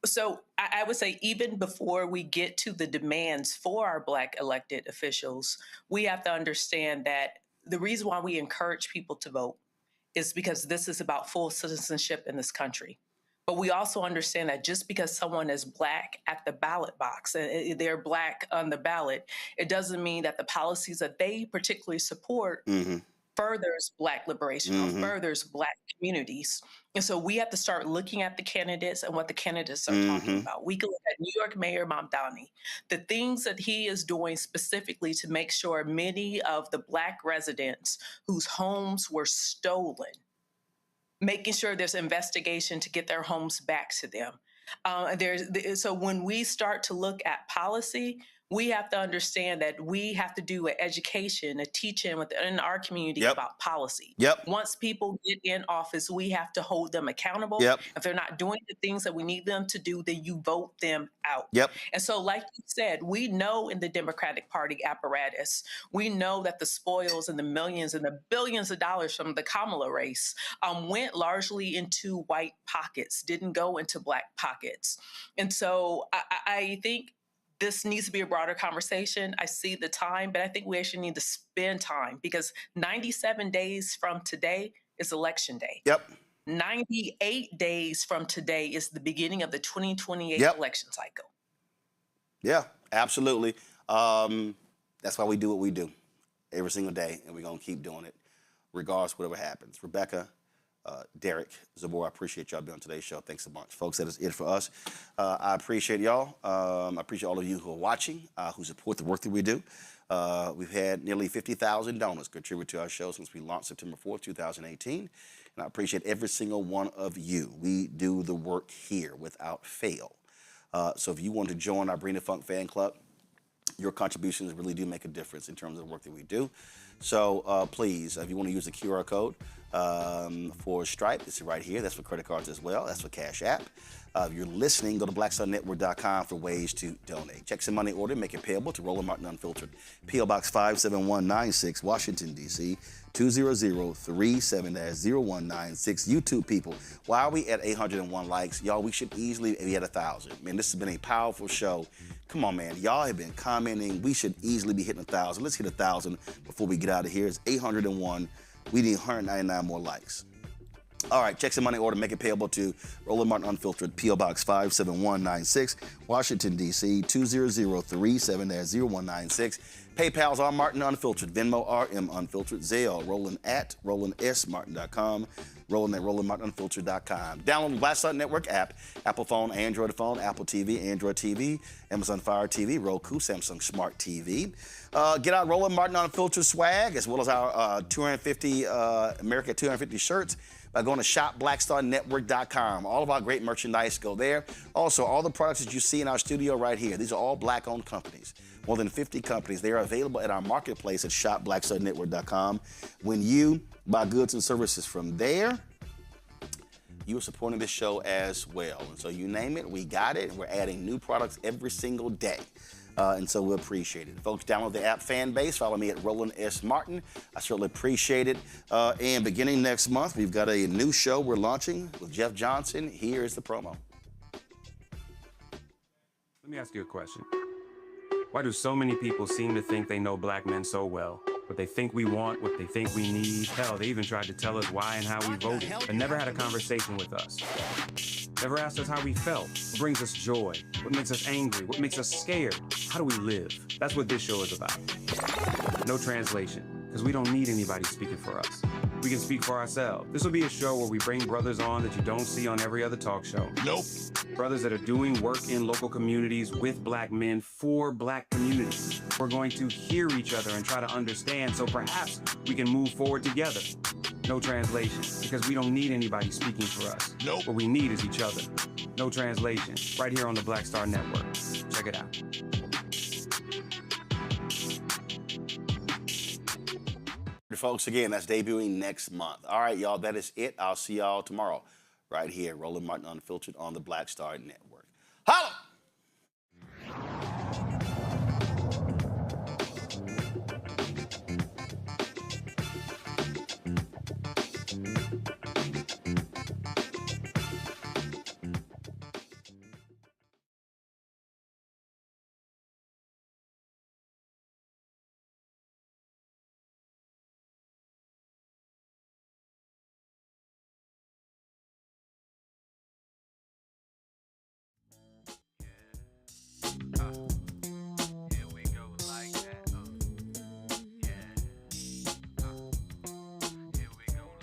So I would say even before we get to the demands for our Black elected officials, we have to understand that the reason why we encourage people to vote is because this is about full citizenship in this country. But we also understand that just because someone is Black at the ballot box, they're Black on the ballot, it doesn't mean that the policies that they particularly support furthers Black liberation or furthers Black communities. And so we have to start looking at the candidates and what the candidates are talking about. We can look at New York Mayor Mamdani, the things that he is doing specifically to make sure many of the Black residents whose homes were stolen, making sure there's investigation to get their homes back to them. So when we start to look at policy, we have to understand that we have to do an education, a teaching within our community about policy. Once people get in office, we have to hold them accountable. If they're not doing the things that we need them to do, then you vote them out. And so, like you said, we know in the Democratic Party apparatus, we know that the spoils and the millions and the billions of dollars from the Kamala race went largely into white pockets, didn't go into Black pockets. And so I think this needs to be a broader conversation. I see the time, but I think we actually need to spend time because 97 days from today is election day. 98 days from today is the beginning of the 2028 election cycle. Yeah, absolutely. That's why we do what we do every single day, and we're going to keep doing it regardless of whatever happens. Rebecca, Derek, Zabor, I appreciate y'all being on today's show. Thanks so much. Folks, that is it for us. I appreciate y'all. I appreciate all of you who are watching, who support the work that we do. We've had nearly 50,000 donors contribute to our show since we launched September 4th, 2018. And I appreciate every single one of you. We do the work here without fail. So if you want to join our Bring the Funk fan club, your contributions really do make a difference in terms of the work that we do. So please, if you want to use the QR code for Stripe, it's right here. That's for credit cards as well. That's for Cash App. If you're listening, go to blackstarnetwork.com for ways to donate. Check some money order, make it payable to Roland Martin Unfiltered. P.O. Box 57196, Washington, D.C., 20037-0196. YouTube people, why are we at 801 likes? Y'all, we should easily be at 1,000. Man, this has been a powerful show. Come on, man. Y'all have been commenting. We should easily be hitting 1,000. Let's hit 1,000 before we get out of here. It's 801. We need 199 more likes. All right, check some money order, make it payable to Roland Martin Unfiltered, P.O. Box 57196, Washington, D.C., 20037-0196. PayPal's R Martin Unfiltered, Venmo RM Unfiltered, Zelle, Roland at RolandSMartin.com, Roland at RolandMartinUnfiltered.com. Download the Black Star Network app, Apple phone, Android phone, Apple TV, Android TV, Amazon Fire TV, Roku, Samsung Smart TV. Get out Roland Martin Unfiltered swag, as well as our 250 America 250 shirts, by going to shopblackstarnetwork.com. All of our great merchandise go there. Also, all the products that you see in our studio right here, these are all Black-owned companies. More than 50 companies. They are available at our marketplace at shopblackstarnetwork.com. When you buy goods and services from there, you are supporting this show as well. And so you name it, we got it. We're adding new products every single day. And so we appreciate it. Folks, download the app fan base. Follow me at Roland S. Martin. I certainly appreciate it. And beginning next month, we've got a new show we're launching with Jeff Johnson. Here is the promo. Let me ask you a question. Why do so many people seem to think they know Black men so well? What they think we want, what they think we need. Hell, they even tried to tell us why and how we voted, but never had a conversation with us. Never asked us how we felt, what brings us joy, what makes us angry, what makes us scared. How do we live? That's what this show is about. No translation, because we don't need anybody speaking for us. We can speak for ourselves. This will be a show where we bring brothers on that you don't see on every other talk show. Nope. Brothers that are doing work in local communities with Black men for Black communities. We're going to hear each other and try to understand so perhaps we can move forward together. No translation, because we don't need anybody speaking for us. Nope. What we need is each other. No translation, right here on the Black Star Network. Check it out. Folks, again, that's debuting next month. All right, y'all, that is it. I'll see y'all tomorrow right here, Roland Martin Unfiltered on the Black Star Network. Holla!